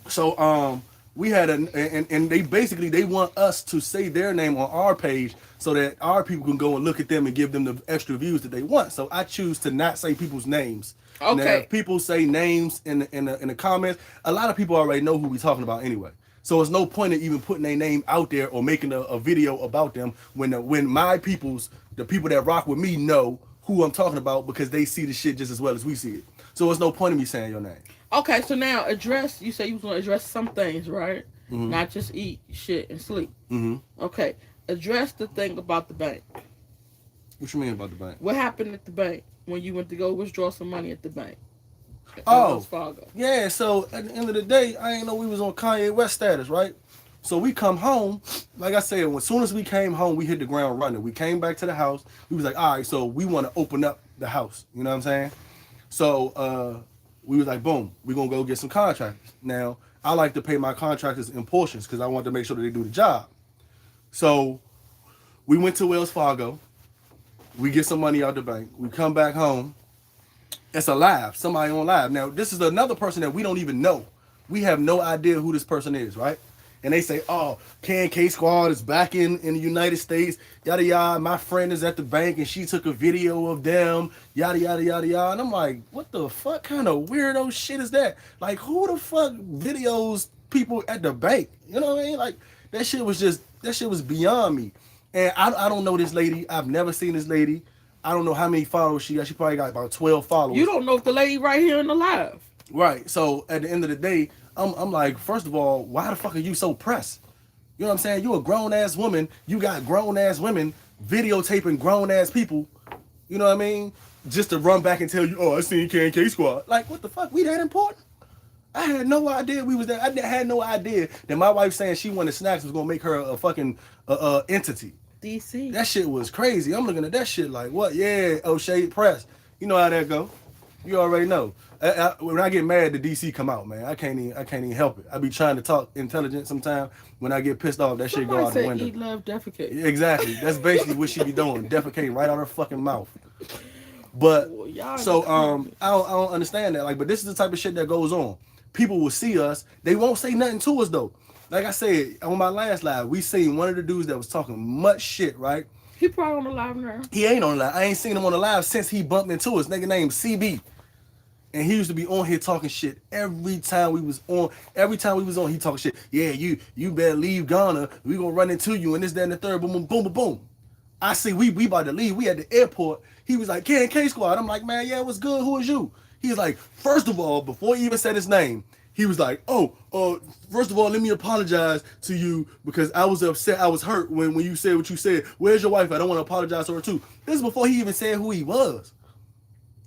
So we had and they want us to say their name on our page so that our people can go and look at them and give them the extra views that they want. So I choose to not say people's names. Okay. Now, if people say names in the comments, a lot of people already know who we're talking about anyway. So there's no point in even putting their name out there or making a video about them when my peoples, the people that rock with me, know who I'm talking about because they see the shit just as well as we see it. So there's no point in me saying your name. Okay, so now you say you was going to address some things, right? Mm-hmm. Not just eat, shit, and sleep. Mm-hmm. Okay, address the thing about the bank. What you mean about the bank? What happened at the bank when you went to go withdraw some money at the bank? Oh, yeah, so at the end of the day, I ain't know we was on Kanye West status, right? So we come home, like I said, as soon as we came home, we hit the ground running. We came back to the house. We was like, all right, so we want to open up the house. You know what I'm saying? So we was like, boom, we're going to go get some contractors. Now, I like to pay my contractors in portions because I want to make sure that they do the job. So we went to Wells Fargo. We get some money out the bank. We come back home. It's a live. Somebody on live. Now, this is another person that we don't even know. We have no idea who this person is, right? And they say, oh, K&K Squad is back in the United States, yada, yada. My friend is at the bank and she took a video of them, yada, yada, yada, yada. And I'm like, what the fuck kind of weirdo shit is that? Like, who the fuck videos people at the bank? You know what I mean? Like, that shit was beyond me. And I don't know this lady. I've never seen this lady. I don't know how many followers she got. She probably got about 12 followers. You don't know if the lady right here in the live. Right. So at the end of the day, I'm like, first of all, why the fuck are you so pressed? You know what I'm saying? You a grown ass woman. You got grown ass women videotaping grown ass people, you know what I mean? Just to run back and tell you, oh, I seen K Squad. Like, what the fuck? We that important? I had no idea we was there. I had no idea that my wife saying she wanted snacks was gonna make her a fucking entity. DC. That shit was crazy. I'm looking at that shit like, what? Yeah, O'Shea Press. You know how that go. You already know. When I get mad, the DC come out, man. I can't even help it. I be trying to talk intelligent sometimes. When I get pissed off, that shit go out the window. Eat, love, defecate. Exactly. That's basically what she be doing, defecating right out her fucking mouth. But so I don't understand that. Like, but this is the type of shit that goes on. People will see us. They won't say nothing to us though. Like I said on my last live, we seen one of the dudes that was talking much shit, right? He probably on the live now. He ain't on the live. I ain't seen him on the live since he bumped into us. Nigga named CB. And he used to be on here talking shit every time we was on. Every time we was on, he talking shit. Yeah, you better leave Ghana. We gonna run into you and this, that, and the third. Boom, boom, boom, boom, boom. I see we about to leave. We at the airport. He was like, K Squad. I'm like, man, yeah, what's good? Who is you? He's like, first of all, before he even said his name, he was like, first of all, let me apologize to you because I was upset. I was hurt when you said what you said. Where's your wife? I don't want to apologize to her too. This is before he even said who he was.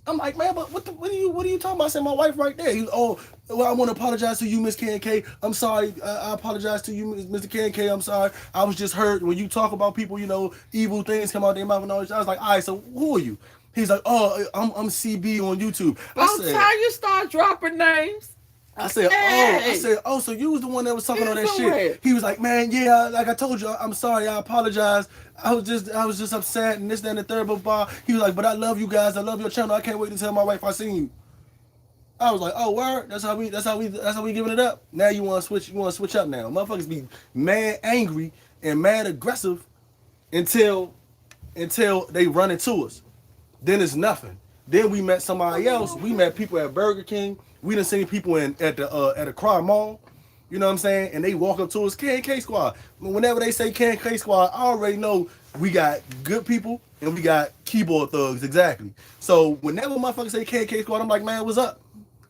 I'm like, man, but what are you talking about? I said, my wife right there. He's, well, I want to apologize to you, Miss K. I'm sorry. I apologize to you, Mr. K. I'm sorry. I was just hurt when you talk about people, evil things come out their mouth and all this. I was like, all right, so who are you? He's like, oh, I'm CB on YouTube. About time you start dropping names. I said, so you was the one that was talking all that shit. He was like, man, yeah, like I told you, I'm sorry, I apologize. I was just upset and this, that, and the third, blah. He was like, but I love you guys. I love your channel. I can't wait to tell my wife I seen you. I was like, oh, word. That's how we giving it up. Now you want to switch up now. Motherfuckers be mad, angry, and mad aggressive until they run into us. Then it's nothing. Then we met somebody else. We met people at Burger King. We done seen people at the Cry Mall. You know what I'm saying? And they walk up to us, K Squad. Whenever they say K Squad, I already know we got good people and we got keyboard thugs, exactly. So whenever motherfuckers say K Squad, I'm like, man, what's up?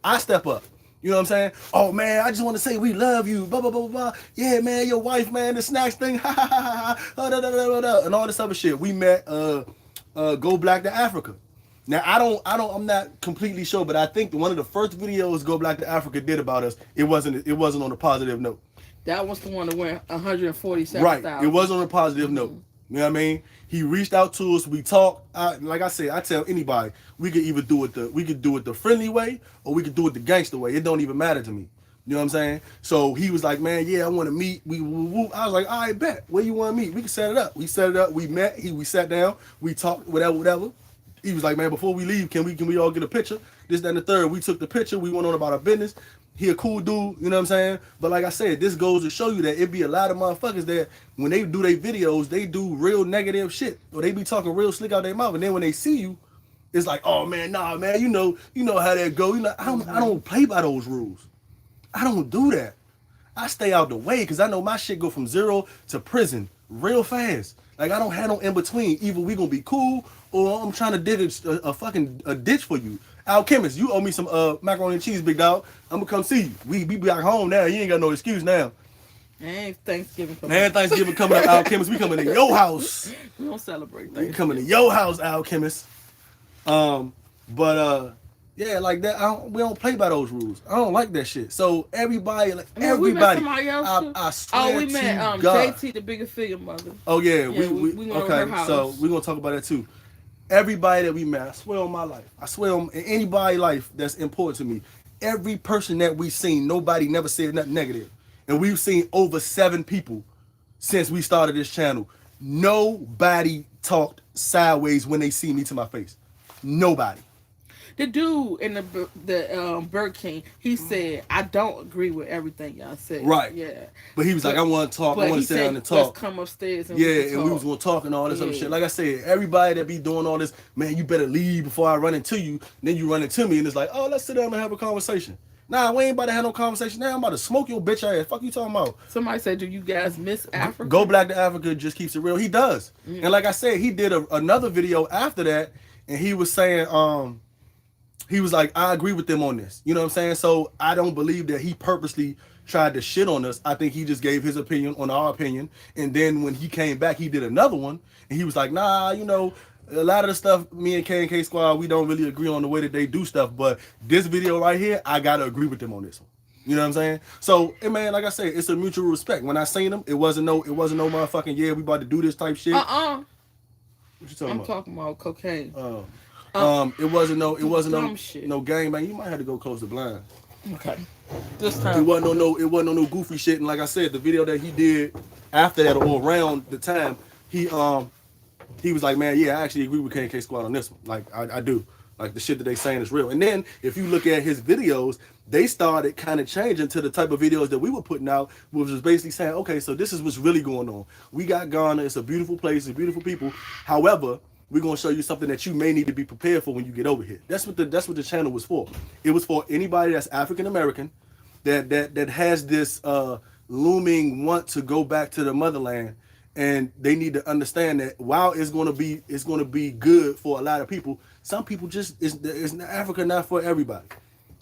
I step up. You know what I'm saying? Oh, man, I just want to say we love you, blah, blah, blah, blah. Yeah, man, your wife, man, the snacks thing, ha, ha, ha, ha, da, da, da, da, and all this other shit. We met Go Black to Africa. Now I'm not completely sure, but I think one of the first videos Go Black to Africa did about us, it wasn't on a positive note. That was the one that went 147,000. Right, it was on a positive note. You know what I mean? He reached out to us. We talked. Like I said, I tell anybody we could either do it the friendly way or we could do it the gangster way. It don't even matter to me. You know what I'm saying? So he was like, man, yeah, I want to meet. I was like, all right, bet. Where you want to meet? We can set it up. We set it up. We met. We sat down. We talked. Whatever. He was like, man, before we leave, can we all get a picture? This, that, and the third. We took the picture. We went on about our business. He a cool dude, you know what I'm saying? But like I said, this goes to show you that it be a lot of motherfuckers that when they do their videos, they do real negative shit. Or they be talking real slick out their mouth. And then when they see you, it's like, oh man, nah, man, you know how that go. I don't play by those rules. I don't do that. I stay out the way because I know my shit go from 0 to prison real fast. Like I don't have no in between. Either we gonna be cool or I'm trying to dig a fucking ditch for you. Alchemist, you owe me some macaroni and cheese, big dog. I'm gonna come see you. We be back home now. You ain't got no excuse now. And Thanksgiving coming up, Alchemist. We coming to your house. We don't celebrate Thanksgiving. We coming to your house, Alchemist. Yeah, like that. We don't play by those rules. I don't like that shit. So everybody, we met somebody else too. I swear we met God. JT, the bigger figure mother. Oh yeah, we went over her house. So we're gonna talk about that too. Everybody that we met, I swear on my life, I swear on anybody's life that's important to me. Every person that we seen, nobody never said nothing negative, and we've seen over 7 people since we started this channel. Nobody talked sideways when they see me to my face. Nobody. The dude in the Burger King, he said, I don't agree with everything y'all said. Right. Yeah. But he was like, I want to talk. I want to sit down and talk. Let's come upstairs and we was going to talk and all this other shit. Like I said, everybody that be doing all this, man, you better leave before I run into you. And then you run into me and it's like, oh, let's sit down and have a conversation. Nah, we ain't about to have no conversation now. I'm about to smoke your bitch ass. Fuck you talking about? Somebody said, do you guys miss Africa? Go Black to Africa just keeps it real. He does. Mm. And like I said, he did another video after that and he was saying, he was like, I agree with them on this. You know what I'm saying? So I don't believe that he purposely tried to shit on us. I think he just gave his opinion on our opinion. And then when he came back, he did another one. And he was like, nah, you know, a lot of the stuff, me and K Squad, we don't really agree on the way that they do stuff. But this video right here, I got to agree with them on this one. You know what I'm saying? So, and man, like I said, it's a mutual respect. When I seen him, it wasn't no motherfucking, yeah, we about to do this type shit. What you talking I'm about? talking about cocaine. It wasn't no shit. no gang bang. You might have to go close the blind. Okay. This time. It wasn't on no goofy shit. And like I said, the video that he did after that or around the time, he was like, man, yeah, I actually agree with KK Squad on this one. Like I do. Like the shit that they saying is real. And then if you look at his videos, they started kind of changing to the type of videos that we were putting out, which was basically saying, okay, so this is what's really going on. We got Ghana. It's a beautiful place. It's beautiful people. However, we're gonna show you something that you may need to be prepared for when you get over here. That's what the channel was for. It was for anybody that's African American that has this looming want to go back to the motherland, and they need to understand that while it's gonna be good for a lot of people, some people just is Africa not for everybody.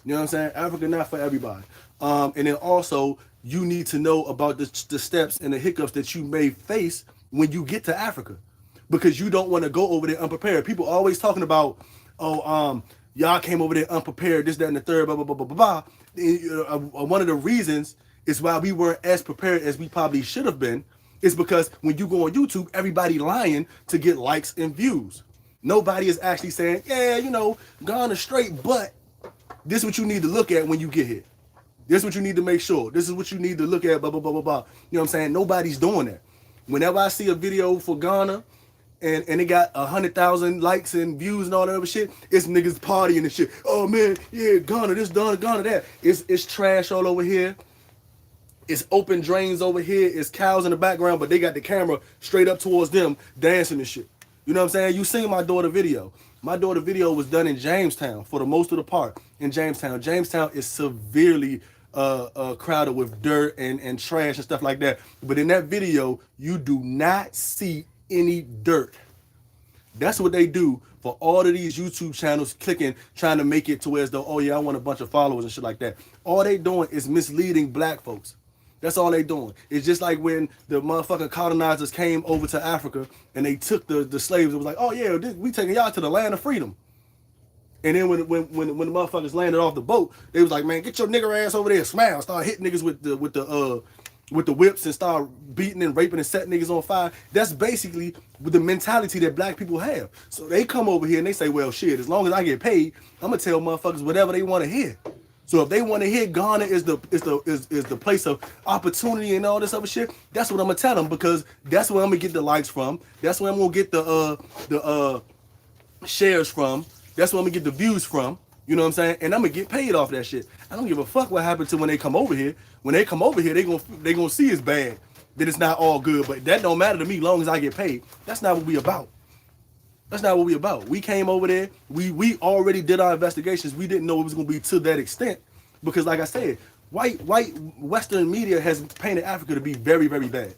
You know what I'm saying? Africa not for everybody. And then also you need to know about the steps and the hiccups that you may face when you get to Africa, because you don't want to go over there unprepared. People always talking about, y'all came over there unprepared, this, that, and the third, blah, blah, blah, blah, blah, blah. One of the reasons is why we weren't as prepared as we probably should have been is because when you go on YouTube, everybody lying to get likes and views. Nobody is actually saying, yeah, you know, Ghana straight, but this is what you need to look at when you get here. This is what you need to make sure. This is what you need to look at, blah, blah, blah, blah, blah. You know what I'm saying? Nobody's doing that. Whenever I see a video for Ghana and it got 100,000 likes and views and all that other shit, it's niggas partying and shit. Oh man, yeah, Ghana this, Ghana that. It's trash all over here. It's open drains over here. It's cows in the background, but they got the camera straight up towards them dancing and shit. You know what I'm saying? You seen my daughter video. My daughter video was done in Jamestown for the most of the part in Jamestown. Jamestown is severely crowded with dirt and trash and stuff like that. But in that video, you do not see any dirt. That's what they do for all of these YouTube channels clicking, trying to make it to where as though, oh yeah, I want a bunch of followers and shit like that. All they doing is misleading black folks. That's all they doing. It's just like when the motherfucking colonizers came over to Africa and they took the slaves. It was like, oh yeah, we taking y'all to the land of freedom. And then when the motherfuckers landed off the boat, they was like, man, get your nigger ass over there, smash, start hitting niggas with the whips and start beating and raping and setting niggas on fire. That's basically the mentality that black people have. So they come over here and they say, well, shit, as long as I get paid, I'm gonna tell motherfuckers whatever they want to hear. So if they want to hear Ghana is the place of opportunity and all this other shit, that's what I'm gonna tell them, because that's where I'm gonna get the likes from. That's where I'm gonna get the shares from. That's where I'm gonna get the views from. You know what I'm saying? And I'm gonna get paid off that shit. I don't give a fuck what happened to when they come over here. When they come over here, they gonna see it's bad, that it's not all good. But that don't matter to me, long as I get paid. That's not what we about. That's not what we about. We came over there. We already did our investigations. We didn't know it was gonna be to that extent, because like I said, white Western media has painted Africa to be very, very bad.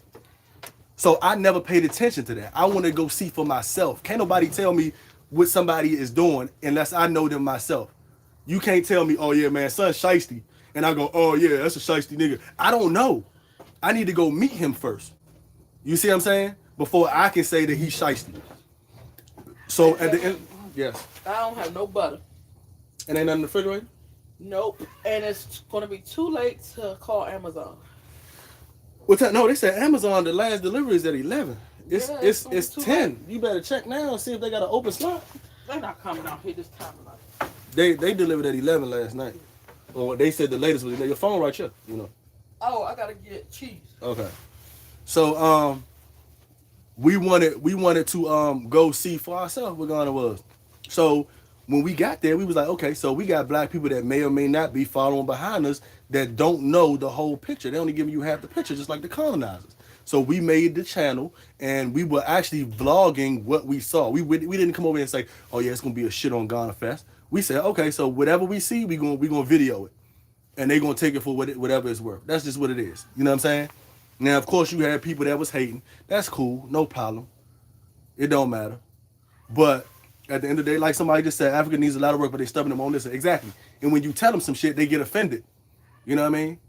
So I never paid attention to that. I want to go see for myself. Can't nobody tell me what somebody is doing unless I know them myself. You can't tell me, oh yeah, man, son shiesty, and I go, oh yeah, that's a shiesty nigga. I don't know. I need to go meet him first. You see what I'm saying? Before I can say that he's shiesty. So at the end, yes. I don't have no butter. And ain't nothing in the refrigerator? Nope. And it's gonna be too late to call Amazon. What time? No, they said Amazon, the last delivery is at 11. It's 10. Late. You better check now and see if they got an open slot. They're not coming out here this time of night. They delivered at 11 last night. Or they said the latest was your phone right here, you know. Oh, I gotta get cheese. Okay. So we wanted to go see for ourselves what Ghana was. So when we got there, we was like, okay, so we got black people that may or may not be following behind us that don't know the whole picture. They only giving you half the picture, just like the colonizers. So we made the channel and we were actually vlogging what we saw. We didn't come over here and say, oh yeah, it's gonna be a shit on Ghana Fest. We said, okay, so whatever we see, we gonna video it, and they gonna take it for whatever it's worth. That's just what it is. You know what I'm saying? Now, of course, you had people that was hating. That's cool, no problem. It don't matter. But at the end of the day, like somebody just said, Africa needs a lot of work, but they stubborn them on this. Exactly. And when you tell them some shit, they get offended. You know what I mean?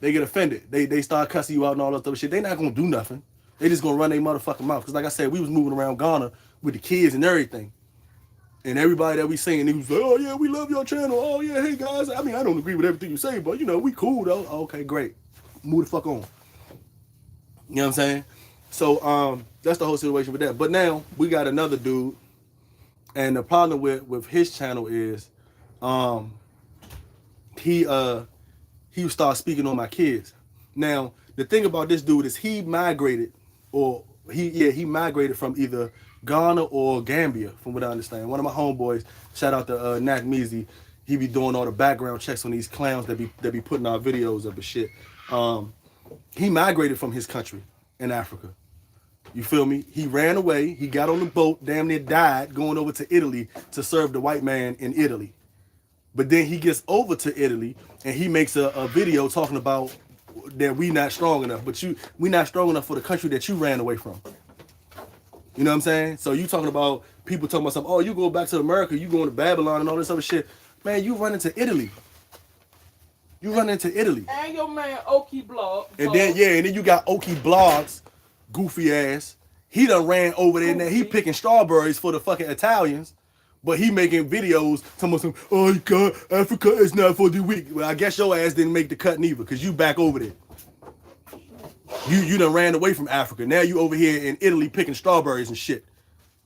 they get offended. They start cussing you out and all that other shit. They not gonna do nothing. They just gonna run their motherfucking mouth. Cause like I said, we was moving around Ghana with the kids and everything. And everybody that we seen, they was like, oh yeah, we love your channel. Oh yeah, hey guys. I mean, I don't agree with everything you say, but you know, we cool though. Okay, great. Move the fuck on. You know what I'm saying? So that's the whole situation with that. But now we got another dude, and the problem with his channel is he would start speaking on my kids. Now, the thing about this dude is he migrated from either Ghana or Gambia, from what I understand. One of my homeboys, shout out to Nak Meezy, he be doing all the background checks on these clowns that be putting our videos up and shit. He migrated from his country in Africa. You feel me? He ran away. He got on the boat, damn near died, going over to Italy to serve the white man in Italy. But then he gets over to Italy and he makes a video talking about that we not strong enough. But we not strong enough for the country that you ran away from. You know what I'm saying? So you talking about people talking about something, oh, you go back to America, you going to Babylon and all this other shit. Man, you run into Italy. You run into Italy. And your man Oki Blog. And then you got Oki Blogs, goofy ass. He done ran over there and he picking strawberries for the fucking Italians. But he making videos talking about oh God, Africa is not for the weak. Well, I guess your ass didn't make the cut neither, because you back over there. You done ran away from Africa. Now you over here in Italy picking strawberries and shit.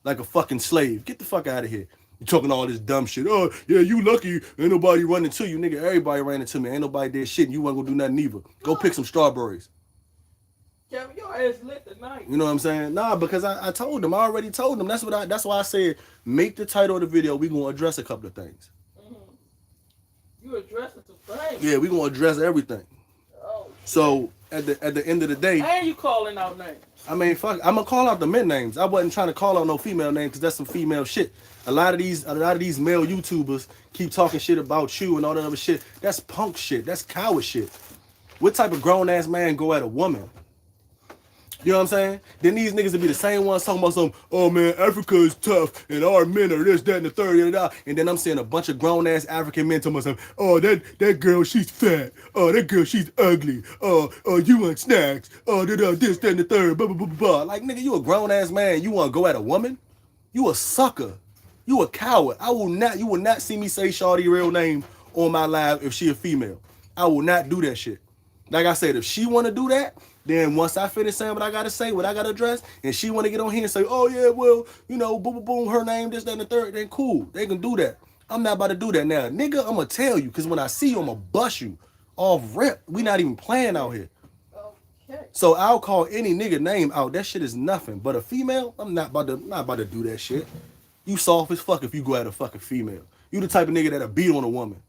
Like a fucking slave. Get the fuck out of here. You talking all this dumb shit. Oh, yeah, you lucky. Ain't nobody running to you, nigga. Everybody ran into me. Ain't nobody did shit and you wasn't gonna do nothing either. Go pick some strawberries. Kevin, your ass lit tonight. You know what I'm saying? Nah, because I told them. I already told them. That's why I said make the title of the video. We gonna address a couple of things. Mm-hmm. You addressing some things. Yeah, we gonna address everything. Oh. So at the end of the day, and you calling out names. I mean, fuck. I'm gonna call out the men names. I wasn't trying to call out no female names because that's some female shit. A lot of these male YouTubers keep talking shit about you and all that other shit. That's punk shit. That's coward shit. What type of grown ass man go at a woman? You know what I'm saying? Then these niggas will be the same ones talking about some, oh man, Africa is tough and our men are this, that, and the third, and then I'm seeing a bunch of grown ass African men talking about some, oh that girl, she's fat. Oh, that girl, she's ugly. Oh, you want snacks. Oh, this, that, and the third, blah, blah, blah, blah. Like, nigga, you a grown ass man. You want to go at a woman? You a sucker. You a coward. You will not see me say Shawty's real name on my live if she a female. I will not do that shit. Like I said, if she want to do that, then once I finish saying what I got to say, what I got to address, and she want to get on here and say, oh, yeah, well, you know, boom, boom, boom, her name, this, that, and the third, then cool. They can do that. I'm not about to do that now. Nigga, I'm going to tell you, because when I see you, I'm going to bust you off rip. We not even playing out here. Okay. So I'll call any nigga name out. That shit is nothing. But a female, I'm not about to do that shit. You soft as fuck if you go at a fucking female. You the type of nigga that'll beat on a woman.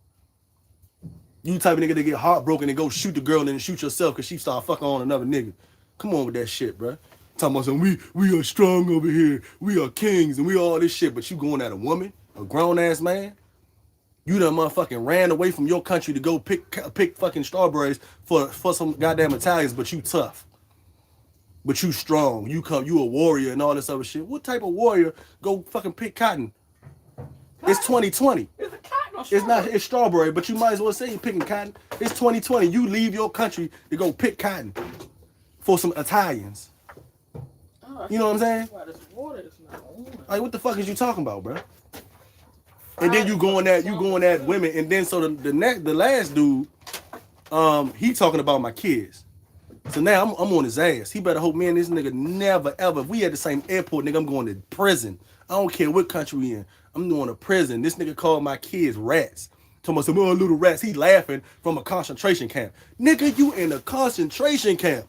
You the type of nigga that get heartbroken and go shoot the girl and then shoot yourself because she start fucking on another nigga. Come on with that shit, bro. Talking about some, we are strong over here. We are kings and we all this shit. But you going at a woman, a grown ass man. You done motherfucking ran away from your country to go pick fucking strawberries for some goddamn Italians, but you tough. But you strong. You a warrior and all this other shit. What type of warrior go fucking pick cotton? It's 2020. It's a cotton or strawberry. It's strawberry, but you might as well say you're picking cotton. It's 2020. You leave your country to go pick cotton for some Italians. You know what I'm saying? Like, what the fuck is you talking about, bro? And then you going at women, and then so the last dude, he talking about my kids. So now I'm on his ass. He better hope me and this nigga never ever. If we at the same airport, nigga, I'm going to prison. I don't care what country we in. I'm going to prison. This nigga called my kids rats. Talking about some little rats. He laughing from a concentration camp. Nigga, you in a concentration camp.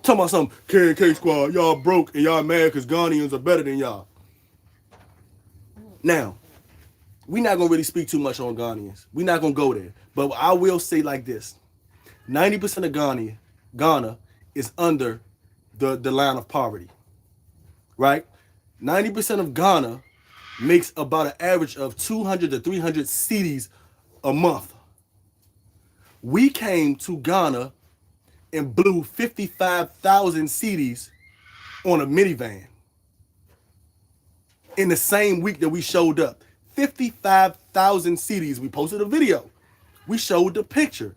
Talking about some K&K squad. Y'all broke and y'all mad because Ghanaians are better than y'all. Now, we not going to really speak too much on Ghanaians. We not going to go there. But I will say like this. 90% of Ghana is under the line of poverty. Right? 90% of Ghana makes about an average of 200 to 300 cedis a month. We came to Ghana and blew 55,000 cedis on a minivan. In the same week that we showed up. 55,000 cedis. We posted a video. We showed the picture.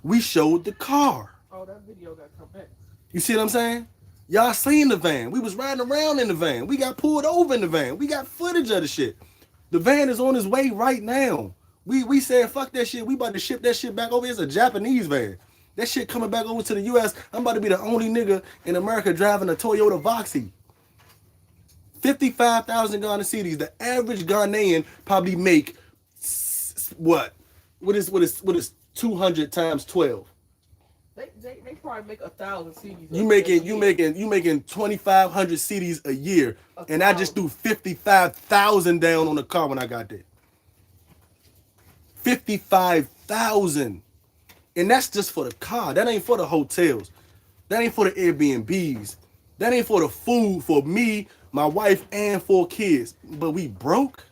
We showed the car. Oh, that video got come back. You see what I'm saying? Y'all seen the van. We was riding around in the van. We got pulled over in the van. We got footage of the shit. The van is on its way right now. We said, fuck that shit. We about to ship that shit back over. It's a Japanese van. That shit coming back over to the U.S. I'm about to be the only nigga in America driving a Toyota Voxy. 55,000 Ghana cedis. The average Ghanaian probably make what? What is 200 times 12? They probably make 1,000 CDs. You making 2,500 CDs a year, and I just threw 55,000 down on the car when I got there. 55,000, and that's just for the car. That ain't for the hotels. That ain't for the Airbnbs. That ain't for the food for me, my wife, and 4 kids. But we broke.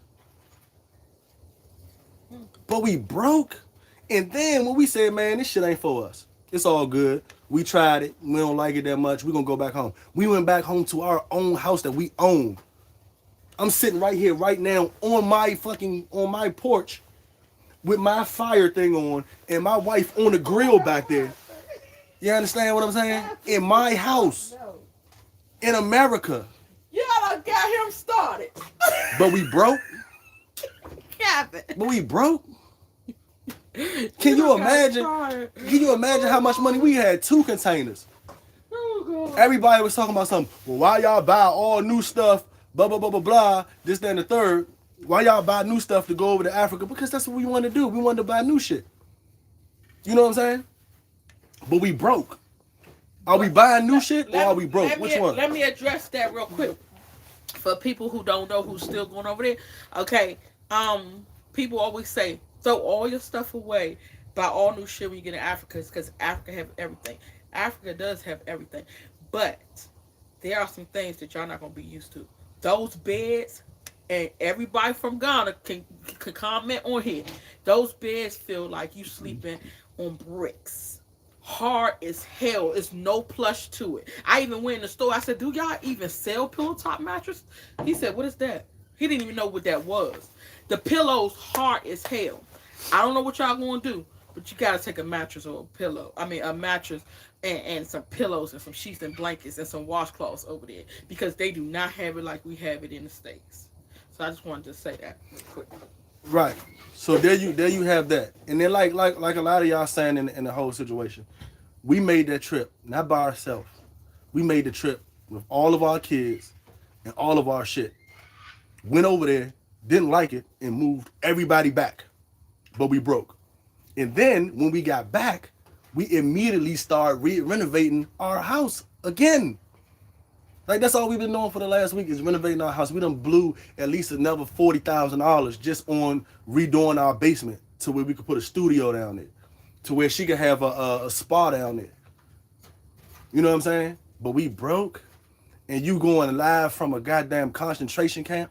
And then when we said, man, this shit ain't for us. It's all good. We tried it. We don't like it that much. We're going to go back home. We went back home to our own house that we own. I'm sitting right here, right now, on my porch with my fire thing on and my wife on the grill back there. You understand what I'm saying? In my house. In America. Yeah, I got him started. But we broke. Captain. But we broke. Can you imagine how much money we had? 2 containers. Oh, God. Everybody was talking about something. Well, why y'all buy all new stuff? Blah, blah, blah, blah, blah. This, that, and the third. Why y'all buy new stuff to go over to Africa? Because that's what we wanted to do. We wanted to buy new shit. You know what I'm saying? But we broke. Are we buying new shit or are we broke? Which one? Let me address that real quick. For people who don't know who's still going over there. Okay. People always say, throw all your stuff away, buy all new shit when you get in Africa, because Africa have everything. Africa does have everything, but there are some things that y'all not gonna be used to. Those beds, and everybody from Ghana can comment on here. Those beds feel like you sleeping on bricks. Hard as hell. It's no plush to it. I even went in the store. I said, "Do y'all even sell pillow top mattress?" He said, "What is that?" He didn't even know what that was. The pillow's hard as hell. I don't know what y'all gonna do, but you gotta take a mattress or a pillow. I mean, a mattress and some pillows and some sheets and blankets and some washcloths over there, because they do not have it like we have it in the States. So I just wanted to say that real quick. Right. So there you have that. And then like a lot of y'all saying in the whole situation, we made that trip not by ourselves. We made the trip with all of our kids and all of our shit. Went over there, didn't like it, and moved everybody back. But we broke. And then when we got back, we immediately started renovating our house again. Like, that's all we've been doing for the last week is renovating our house. We done blew at least another $40,000 just on redoing our basement to where we could put a studio down there, to where she could have a spa down there. You know what I'm saying? But we broke, and you going live from a goddamn concentration camp?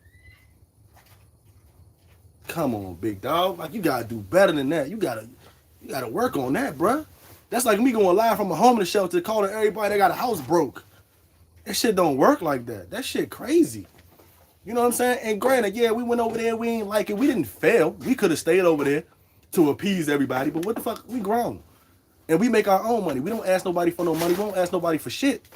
Come on, big dog. Like, you gotta do better than that. You gotta work on that, bruh. That's like me going live from a homeless shelter calling everybody that got a house broke. That shit don't work like that. That shit crazy. You know what I'm saying? And granted, yeah, we went over there. We ain't like it. We didn't fail. We could have stayed over there to appease everybody. But what the fuck? We grown. And we make our own money. We don't ask nobody for no money. We don't ask nobody for shit.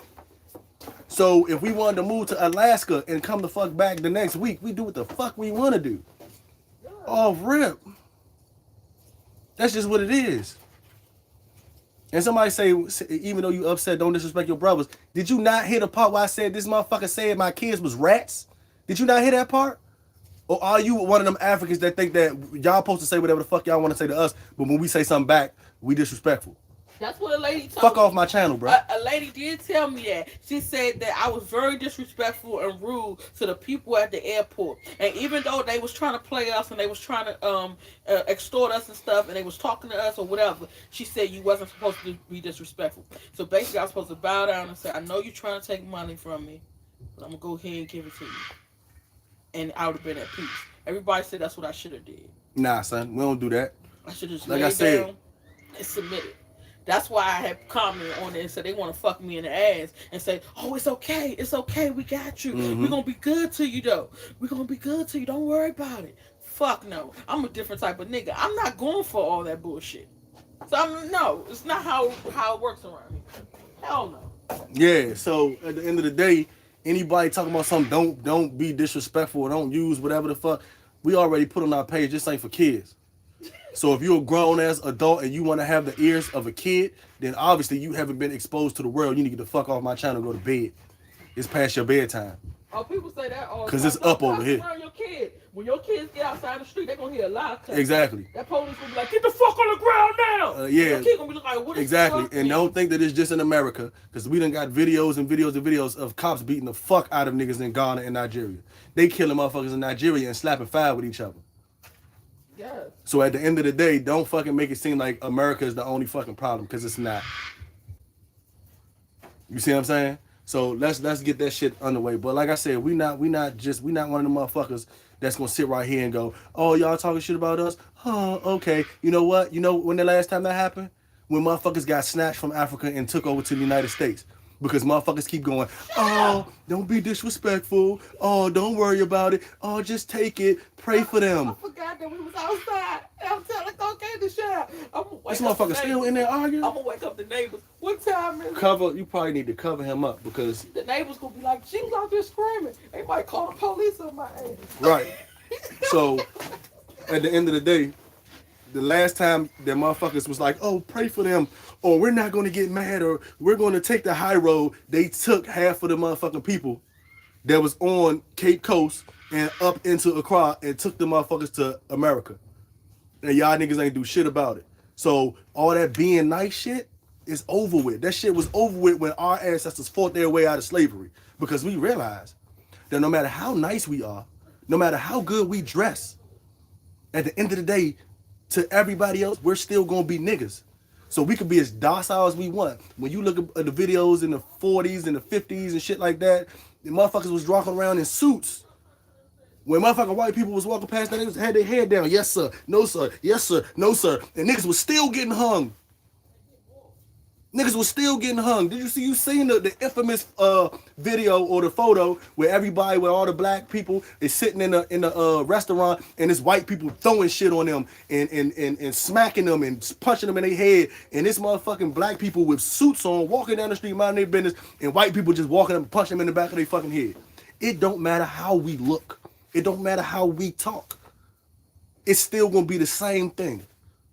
So if we wanted to move to Alaska and come the fuck back the next week, we do what the fuck we want to do. Off rip. That's just what it is. And somebody say, even though you upset, don't disrespect your brothers. Did you not hear the part where I said this motherfucker said my kids was rats? Did you not hear that part? Or are you one of them Africans that think that y'all supposed to say whatever the fuck y'all want to say to us, but when we say something back, we disrespectful? That's what a lady told me. Fuck off my channel, bro. A lady did tell me that. She said that I was very disrespectful and rude to the people at the airport. And even though they was trying to play us and they was trying to extort us and stuff, and they was talking to us or whatever, she said you wasn't supposed to be disrespectful. So basically I was supposed to bow down and say, I know you're trying to take money from me, but I'm going to go ahead and give it to you. And I would have been at peace. Everybody said that's what I should have did. Nah, son, we don't do that. I should have just like laid I said, down and submitted. That's why I had commented on it and said they want to fuck me in the ass and say, oh, it's okay, we got you. Mm-hmm. We're going to be good to you, though. We're going to be good to you. Don't worry about it. Fuck no. I'm a different type of nigga. I'm not going for all that bullshit. So no, it's not how it works around here. Hell no. Yeah. So at the end of the day, anybody talking about something, don't be disrespectful or don't use whatever the fuck. We already put on our page. This ain't for kids. So if you're a grown ass adult and you want to have the ears of a kid, then obviously you haven't been exposed to the world. You need to get the fuck off my channel and go to bed. It's past your bedtime. Oh, people say that all the time. Cause it's up over here. Around your kid. When your kids get outside the street, they're gonna hear a lot of cussing. Exactly. That police will be like, "Get the fuck on the ground now!" Yeah. Your kid gonna be like, "What is exactly. fuck And don't think that it's just in America, because we done got videos and videos and videos of cops beating the fuck out of niggas in Ghana and Nigeria. They killing motherfuckers in Nigeria and slapping fire with each other. Yes. So at the end of the day, don't fucking make it seem like America is the only fucking problem, because it's not. You see what I'm saying? So let's get that shit underway. But like I said, we not one of them motherfuckers that's gonna sit right here and go, oh, y'all talking shit about us? Huh, okay. You know what? You know when the last time that happened? When motherfuckers got snatched from Africa and took over to the United States. Because motherfuckers keep going, oh, don't be disrespectful. Oh, don't worry about it. Oh, just take it. Pray for them. I forgot that we was outside. I'm telling cocaine to shut up. This motherfucker still in there arguing? I'm gonna wake up the neighbors. What time is it? You probably need to cover him up because the neighbors gonna be like, she was out there screaming. They might call the police on my ass. Right. So at the end of the day, the last time that motherfuckers was like, oh, pray for them, or we're not gonna get mad, or we're gonna take the high road, they took half of the motherfucking people that was on Cape Coast and up into Accra and took the motherfuckers to America. And y'all niggas ain't do shit about it. So all that being nice shit is over with. That shit was over with when our ancestors fought their way out of slavery. Because we realized that no matter how nice we are, no matter how good we dress, at the end of the day, to everybody else, we're still gonna be niggas. So we could be as docile as we want. When you look at the videos in the 40s and the 50s and shit like that, the motherfuckers was walking around in suits. When motherfucking white people was walking past, they had their head down. Yes, sir. No, sir. Yes, sir. No, sir. And niggas was still getting hung. Niggas was still getting hung. Did you seen the infamous video or the photo where everybody with all the black people is sitting in the restaurant and it's white people throwing shit on them and smacking them and punching them in their head, and this motherfucking black people with suits on walking down the street minding their business, and white people just walking up and punching them in the back of their fucking head. It don't matter how we look. It don't matter how we talk. It's still gonna be the same thing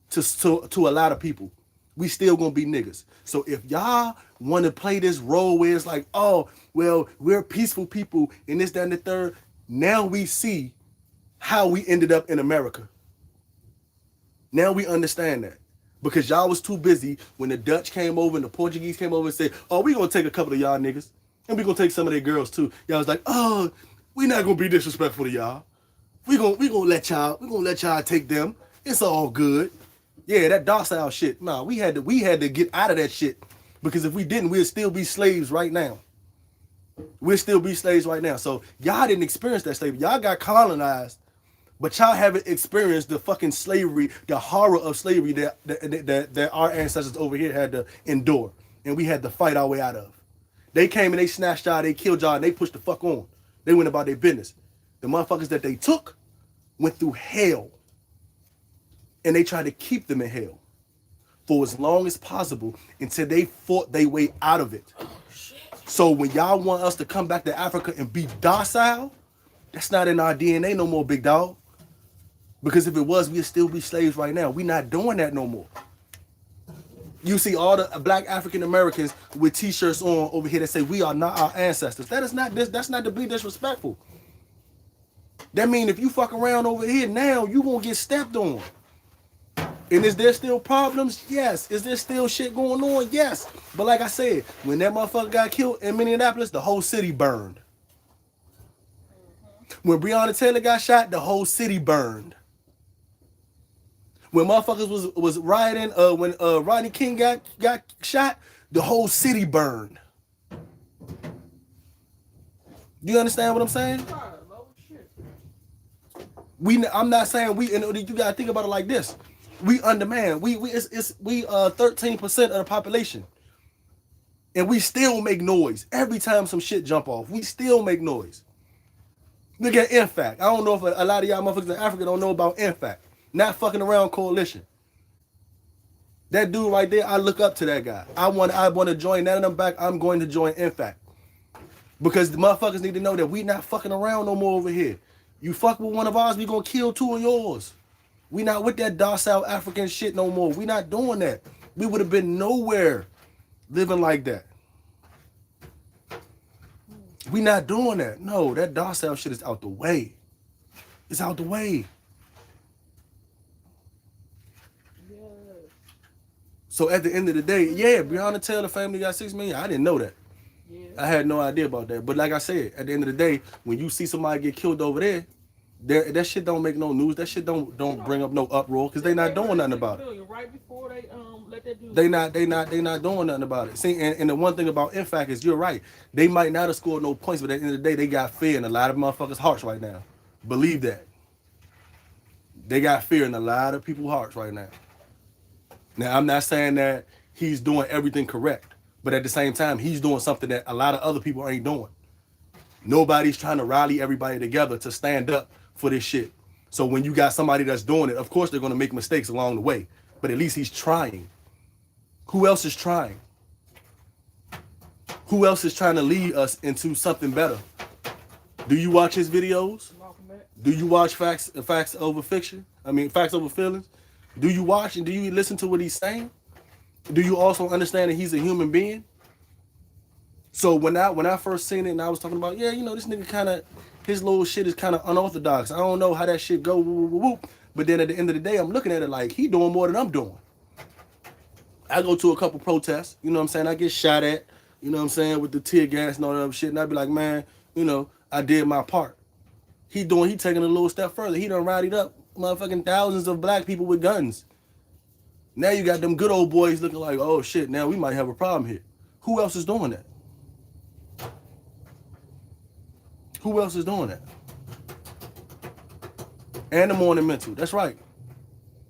to a lot of people. We still gonna be niggas. So if y'all want to play this role where it's like, oh, well, we're peaceful people and this, that, and the third, now we see how we ended up in America. Now we understand that. Because y'all was too busy when the Dutch came over and the Portuguese came over and said, oh, we gonna take a couple of y'all niggas. And we gonna take some of their girls too. Y'all was like, oh, we not gonna be disrespectful to y'all. We gonna let y'all take them. It's all good. Yeah, that docile shit. Nah, we had to get out of that shit. Because if we didn't, we'd still be slaves right now. We'd still be slaves right now. So y'all didn't experience that slavery. Y'all got colonized, but y'all haven't experienced the fucking slavery, the horror of slavery that our ancestors over here had to endure. And we had to fight our way out of. They came and they snatched y'all, they killed y'all, and they pushed the fuck on. They went about their business. The motherfuckers that they took went through hell. And they tried to keep them in hell for as long as possible until they fought their way out of it. So when y'all want us to come back to Africa and be docile, that's not in our DNA no more, big dog. Because if it was, we'd still be slaves right now. We're not doing that no more. You see all the black African Americans with t-shirts on over here that say we are not our ancestors. That's not to be disrespectful. That means if you fuck around over here now, you gonna get stepped on. And is there still problems? Yes. Is there still shit going on? Yes. But like I said, when that motherfucker got killed in Minneapolis, the whole city burned. When Breonna Taylor got shot, the whole city burned. When motherfuckers was rioting, when Rodney King got shot, the whole city burned. Do you understand what I'm saying? I'm not saying we. And you gotta think about it like this. We undermanned. We 13% of the population, and we still make noise every time some shit jump off. We still make noise. Look at INFAC. I don't know if a lot of y'all motherfuckers in Africa don't know about INFAC. Not fucking around coalition. That dude right there, I look up to that guy. I want to join that of them back. I'm going to join Impact. Because the motherfuckers need to know that we not fucking around no more over here. You fuck with one of ours, we gonna kill two of yours. We not with that docile African shit no more. We not doing that. We would have been nowhere living like that. We not doing that. No, that docile shit is out the way. It's out the way. Yeah. So at the end of the day, yeah, Breonna Taylor family got 6 million. I didn't know that. Yeah. I had no idea about that. But like I said, at the end of the day, when you see somebody get killed over there, that shit don't make no news. That shit don't bring up no uproar because they not doing nothing about it. Right before they let that dude. They not doing nothing about it. See, and the one thing about Impact is you're right. They might not have scored no points, but at the end of the day, they got fear in a lot of motherfuckers' hearts right now. Believe that. They got fear in a lot of people's hearts right now. Now, I'm not saying that he's doing everything correct, but at the same time, he's doing something that a lot of other people ain't doing. Nobody's trying to rally everybody together to stand up for this shit. So when you got somebody that's doing it, of course they're going to make mistakes along the way, but at least he's trying. Who else is trying? Who else is trying to lead us into something better? Do you watch his videos? Do you watch facts over fiction? I mean, facts over feelings? Do you watch and do you listen to what he's saying? Do you also understand that he's a human being? So when I first seen it and I was talking about, yeah, you know, this nigga kind of, his little shit is kind of unorthodox. I don't know how that shit go, whoop, whoop, whoop. But then at the end of the day, I'm looking at it like he doing more than I'm doing. I go to a couple protests, you know what I'm saying? I get shot at, you know what I'm saying, with the tear gas and all that other shit. And I'd be like, man, you know, I did my part. He taking a little step further. He done rallied up motherfucking thousands of black people with guns. Now you got them good old boys looking like, oh shit, now we might have a problem here. Who else is doing that? Who else is doing that? And the morning mental. That's right.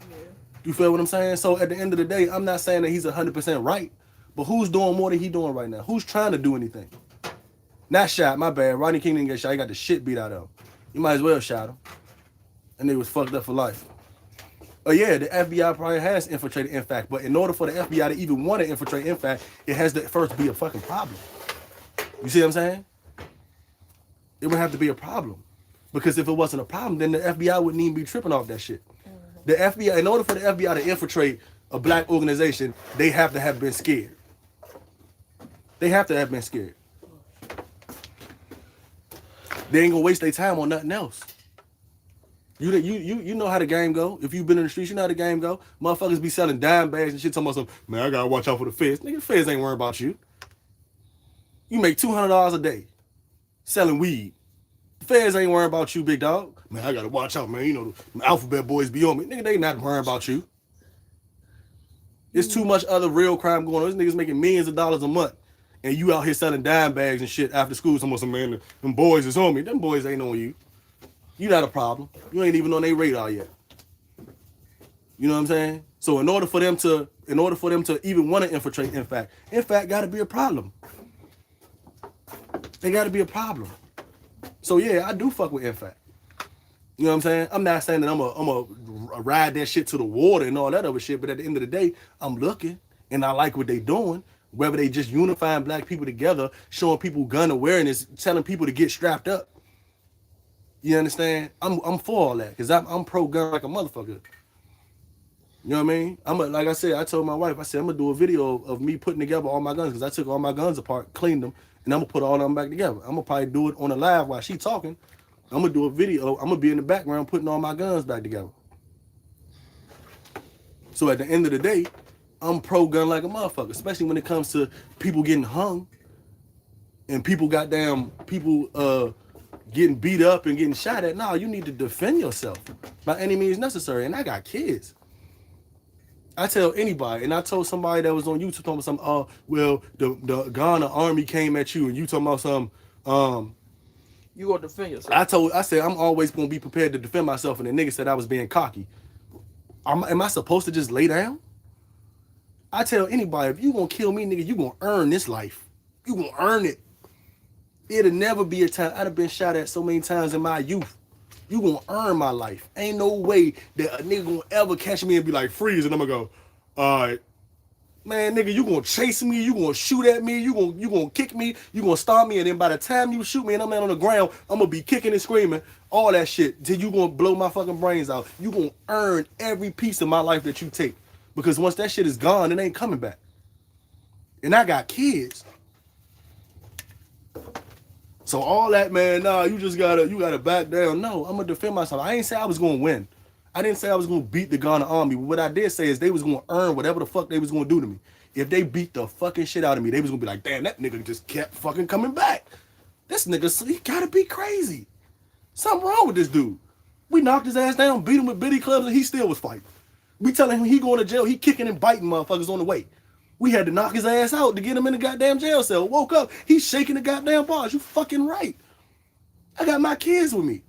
Yeah. You feel what I'm saying? So at the end of the day, I'm not saying that he's 100% right, but who's doing more than he doing right now? Who's trying to do anything? Not shot, my bad. Rodney King didn't get shot. He got the shit beat out of him. You might as well shot him. And they was fucked up for life. Oh yeah, the FBI probably has infiltrated Impact, but in order for the FBI to even want to infiltrate Impact, it has to first be a fucking problem. You see what I'm saying? It would have to be a problem. Because if it wasn't a problem, then the FBI wouldn't even be tripping off that shit. The FBI, in order for the FBI to infiltrate a black organization, they have to have been scared. They have to have been scared. They ain't gonna waste their time on nothing else. You know how the game go. If you've been in the streets, you know how the game go. Motherfuckers be selling dime bags and shit, talking about some, man, I gotta watch out for the feds. Nigga, the feds ain't worried about you. You make $200 a day selling weed. The feds ain't worried about you, big dog. Man, I gotta watch out, man. You know, the alphabet boys be on me. Nigga, they not worrying about you. There's too much other real crime going on. This nigga's making millions of dollars a month. And you out here selling dime bags and shit after school. Some man, them boys is on me. Them boys ain't on you. You not a problem. You ain't even on their radar yet. You know what I'm saying? So in order for them to even want to infiltrate Impact gotta be a problem. They gotta be a problem. So yeah, I do fuck with Impact. You know what I'm saying? I'm not saying that I'm a ride that shit to the water and all that other shit, but at the end of the day, I'm looking and I like what they doing. Whether they just unifying black people together, showing people gun awareness, telling people to get strapped up. You understand? I'm for all that because I'm pro gun like a motherfucker. You know what I mean? Like I said, I told my wife, I said I'm gonna do a video of me putting together all my guns because I took all my guns apart, cleaned them, and I'm gonna put all of them back together. I'm gonna probably do it on a live while she talking. I'm gonna do a video. I'm gonna be in the background putting all my guns back together. So at the end of the day, I'm pro gun like a motherfucker, especially when it comes to people getting hung and people getting beat up and getting shot at. No, you need to defend yourself by any means necessary. And I got kids. I tell anybody, and I told somebody that was on YouTube talking about something, well, the Ghana army came at you and you talking about some, you gonna defend yourself. I said, I'm always gonna be prepared to defend myself, and the nigga said I was being cocky. Am I supposed to just lay down? I tell anybody, if you gonna kill me, nigga, you gonna earn this life. You gonna earn it. It'll never be a time. I'd have been shot at so many times in my youth. You gonna earn my life. Ain't no way that a nigga gonna ever catch me and be like, freeze, and I'm gonna go, all right, man, nigga, you gonna chase me, you gonna shoot at me, you gonna kick me, you gonna stomp me, and then by the time you shoot me and I'm laying on the ground, I'm gonna be kicking and screaming, all that shit, till you gonna blow my fucking brains out. You gonna earn every piece of my life that you take. Because once that shit is gone, it ain't coming back. And I got kids. So all that, man, nah, you gotta back down. No, I'm gonna defend myself. I ain't say I was gonna win. I didn't say I was gonna beat the Ghana army. What I did say is they was gonna earn whatever the fuck they was gonna do to me. If they beat the fucking shit out of me, they was gonna be like, damn, that nigga just kept fucking coming back. This nigga, he gotta be crazy. Something wrong with this dude. We knocked his ass down, beat him with bitty clubs, and he still was fighting. We telling him he going to jail, he kicking and biting motherfuckers on the way. We had to knock his ass out to get him in the goddamn jail cell. Woke up, he's shaking the goddamn bars. You fucking right. I got my kids with me.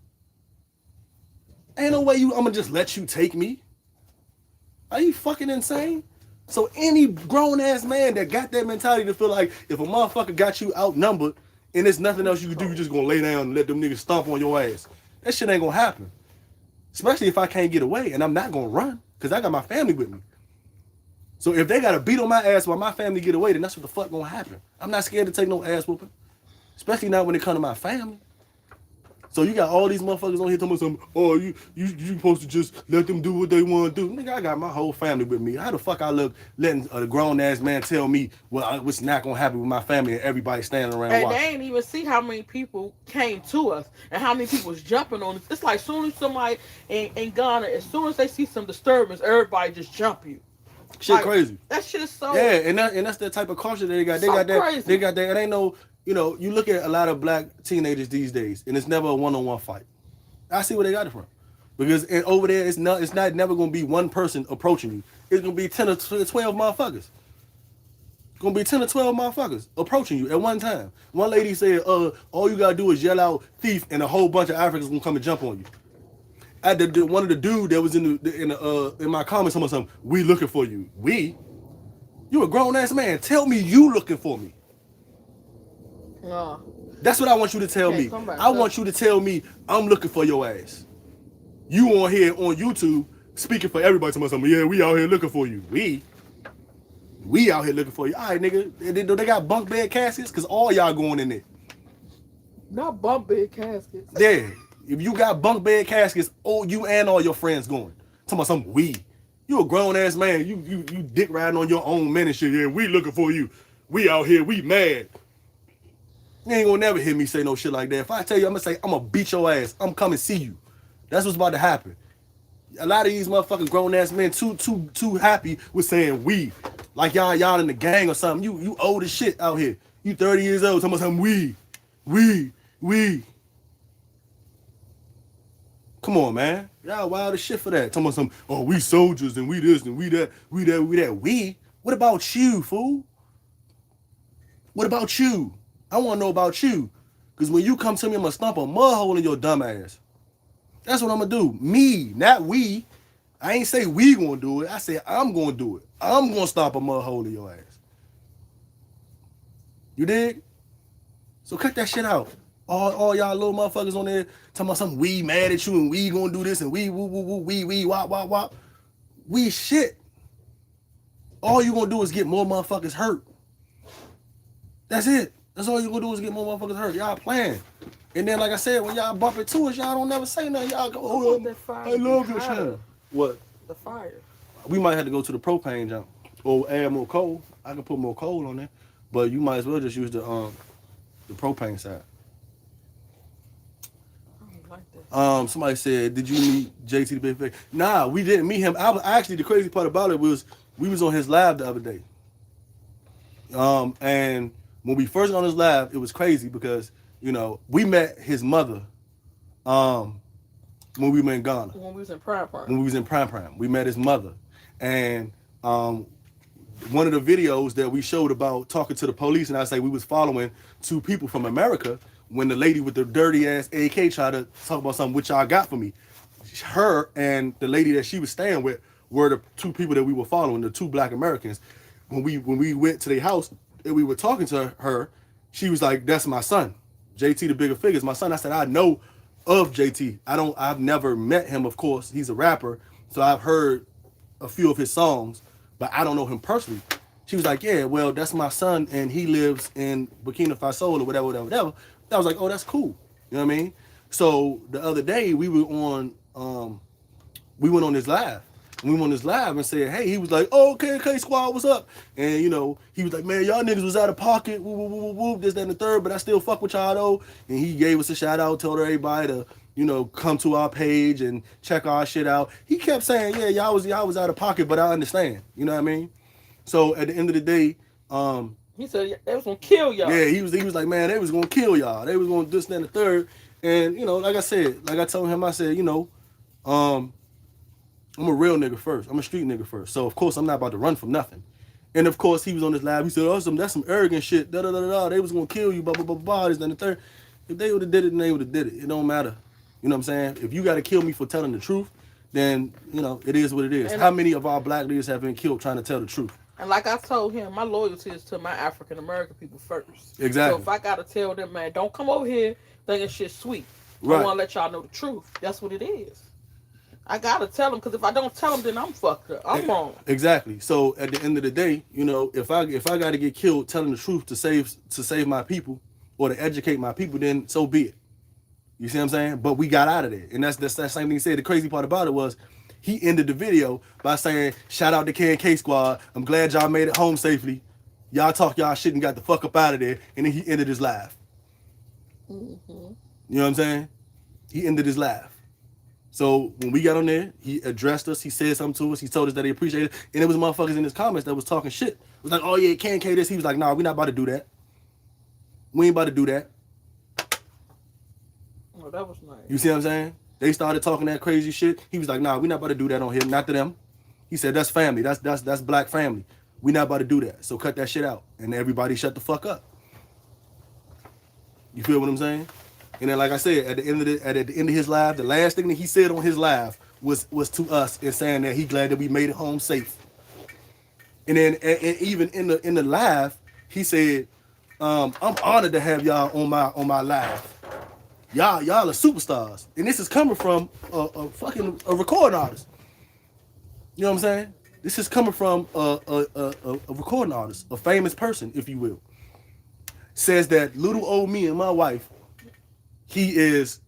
Ain't no way I'm gonna just let you take me. Are you fucking insane? So any grown ass man that got that mentality to feel like if a motherfucker got you outnumbered and there's nothing else you can do, you just gonna lay down and let them niggas stomp on your ass. That shit ain't gonna happen. Especially if I can't get away and I'm not gonna run. Because I got my family with me. So if they got to beat on my ass while my family get away, then that's what the fuck gonna happen. I'm not scared to take no ass whooping. Especially not when it come to my family. So you got all these motherfuckers on here talking about something, oh, you supposed to just let them do what they want to do. Nigga, I got my whole family with me. How the fuck I look letting a grown-ass man tell me what's not going to happen with my family and everybody standing around watching? And they ain't even see how many people came to us and how many people was jumping on us. It's like soon as somebody in Ghana, as soon as they see some disturbance, everybody just jump you. Shit like, crazy. That shit is so... Yeah, and that's the type of culture that they got. They got that. Crazy. They got that. It ain't no... You know, you look at a lot of black teenagers these days, and it's never a one-on-one fight. I see where they got it from, because over there it's not never gonna be one person approaching you. It's gonna be 10 or 12 motherfuckers. It's gonna be 10 or 12 motherfuckers approaching you at one time. One lady said, all you gotta do is yell out thief, and a whole bunch of Africans gonna come and jump on you. One of the dude that was in my comments something, we looking for you. You a grown ass man. Tell me you looking for me. That's what I want you to tell me. I want you to tell me I'm looking for your ass. You on here on YouTube speaking for everybody to myself. Yeah, we out here looking for you. We out here looking for you. All right, nigga. They got bunk bed caskets? Because all y'all going in there. Not bunk bed caskets. Yeah. If you got bunk bed caskets, you and all your friends going. Talking about some we. You a grown ass man. You dick riding on your own men and shit. Yeah, we looking for you. We out here. We mad. You ain't gonna never hear me say no shit like that. If I tell you, I'm gonna say, I'm gonna beat your ass. I'm coming see you. That's what's about to happen. A lot of these motherfucking grown ass men too happy with saying we. Like y'all in the gang or something. You old as shit out here. You 30 years old. Talking about something we. Come on, man. Y'all wild as shit for that. Talking about some, we soldiers and we this and we that. We? What about you, fool? What about you? I want to know about you. Because when you come to me, I'm going to stomp a mud hole in your dumb ass. That's what I'm going to do. Me, not we. I ain't say we going to do it. I say I'm going to do it. I'm going to stomp a mud hole in your ass. You dig? So cut that shit out. All y'all little motherfuckers on there talking about something, we mad at you and we going to do this and we wop, wop, wop. We shit. All you going to do is get more motherfuckers hurt. That's it. That's all you gonna do is get more motherfuckers hurt. Y'all playing. And then, like I said, when y'all bump into us, y'all don't never say nothing. Y'all go, I love your channel. What? The fire. We might have to go to the propane jump or add more coal. I can put more coal on there, but you might as well just use the propane side. I don't like that. Somebody said, did you meet JT the Big Fake? Nah, we didn't meet him. Actually, the crazy part about it was we was on his live the other day. And when we first got on his live, it was crazy because, we met his mother when we were in Ghana. When we was in Prime. When we was in Prime. We met his mother. And one of the videos that we showed about talking to the police, and I say we was following two people from America when the lady with the dirty ass AK tried to talk about something, which y'all got for me. Her and the lady that she was staying with were the two people that we were following, the two black Americans. When we went to their house and we were talking to her, she was like, that's my son. JT the Bigger Figures, my son. I said, I know of JT. I've never met him, of course. He's a rapper, so I've heard a few of his songs, but I don't know him personally. She was like, yeah, well, that's my son, and he lives in Burkina Faso or whatever. I was like, oh, that's cool. You know what I mean? So the other day we went on this live. And we went on this live and said, hey, he was like, oh, okay, squad, what's up? And, you know, he was like, man, y'all niggas was out of pocket, woo, this, that, and the third, but I still fuck with y'all, though. And he gave us a shout out, told everybody to, you know, come to our page and check our shit out. He kept saying, yeah, y'all was out of pocket, but I understand. You know what I mean? So at the end of the day, he said they was gonna kill y'all. yeah, he was like, man, they was gonna kill y'all. They was gonna do this, that, and the third. And, you know, like I said, like I told him, I said, you know, I'm a real nigga first. I'm a street nigga first. So, of course, I'm not about to run from nothing. And, of course, he was on this live. He said, oh, that's some arrogant shit. Da-da-da-da-da. They was going to kill you, blah, blah, blah, blah, this, and the third. If they would have did it, then they would have did it. It don't matter. You know what I'm saying? If you got to kill me for telling the truth, then, you know, it is what it is. And how many of our black leaders have been killed trying to tell the truth? And like I told him, my loyalty is to my African-American people first. Exactly. So if I got to tell them, man, don't come over here thinking shit sweet. Right. I want to let y'all know the truth. That's what it is. I gotta tell them, because if I don't tell them, then I'm fucked up. I'm wrong. Exactly. So at the end of the day, you know, if I got to get killed telling the truth to save my people or to educate my people, then so be it. You see what I'm saying? But we got out of there, and that's that same thing he said. The crazy part about it was he ended the video by saying, "Shout out to K&K Squad. I'm glad y'all made it home safely. Y'all talk y'all shit and got the fuck up out of there." And then he ended his live. You know what I'm saying? He ended his live. So when we got on there, he addressed us. He said something to us. He told us that he appreciated it. And it was motherfuckers in his comments that was talking shit. It was like, oh yeah, K&K this. He was like, nah, we not about to do that. We ain't about to do that. Oh, that was nice. You see what I'm saying? They started talking that crazy shit. He was like, nah, we not about to do that on here. Not to them. He said, that's family. That's black family. We not about to do that. So cut that shit out. And everybody shut the fuck up. You feel what I'm saying? And then, like I said, at the end of his live, the last thing that he said on his live was to us and saying that he glad that we made it home safe. And then, and even in the live, he said, "I'm honored to have y'all on my live. Y'all are superstars." And this is coming from a recording artist. You know what I'm saying? This is coming from a recording artist, a famous person, if you will. Says that little old me and my wife, he is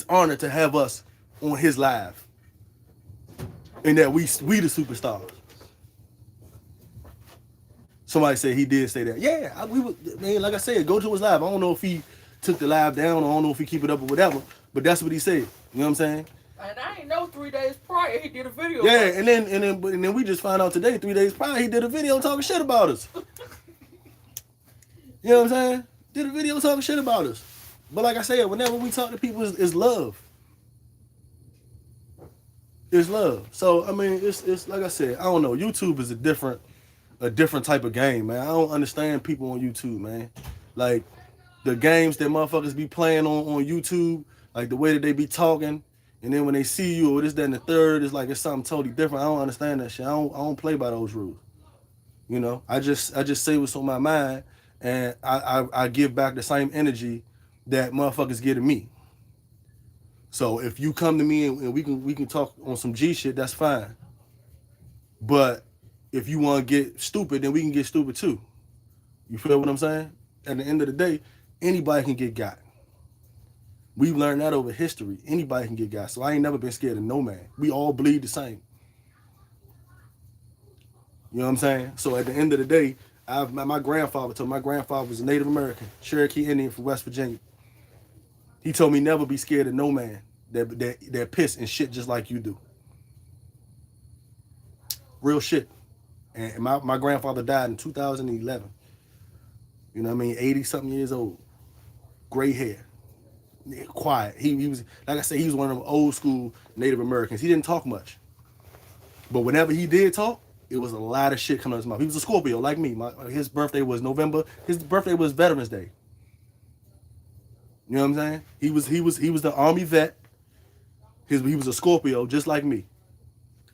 honored to have us on his live, and that we the superstars. Somebody said he did say that. Yeah, man. Like I said, go to his live. I don't know if he took the live down. I don't know if he keep it up or whatever. But that's what he said. You know what I'm saying? And I ain't know 3 days prior he did a video. Yeah, and then we just found out today, 3 days prior, he did a video talking shit about us. You know what I'm saying? Did a video talking shit about us. But like I said, whenever we talk to people, it's love. It's love. So I mean, it's like I said, I don't know. YouTube is a different type of game, man. I don't understand people on YouTube, man. Like the games that motherfuckers be playing on YouTube, like the way that they be talking, and then when they see you or this, that, and the third, it's like it's something totally different. I don't understand that shit. I don't play by those rules. You know, I just say what's on my mind, and I give back the same energy that motherfuckers give to me. So if you come to me and we can talk on some G shit, that's fine. But if you want to get stupid, then we can get stupid too. You feel what I'm saying? At the end of the day, anybody can get got. We've learned that over history. Anybody can get got. So I ain't never been scared of no man. We all bleed the same. You know what I'm saying? So at the end of the day, my grandfather told me, my grandfather was a Native American, Cherokee Indian from West Virginia. He told me never be scared of no man that piss and shit just like you do. Real shit. And my grandfather died in 2011. You know what I mean? 80-something years old. Gray hair. Quiet. He was, like I said, he was one of them old school Native Americans. He didn't talk much. But whenever he did talk, it was a lot of shit coming out of his mouth. He was a Scorpio, like me. His birthday was November. His birthday was Veterans Day. You know what I'm saying? He was the Army vet. He was a Scorpio, just like me.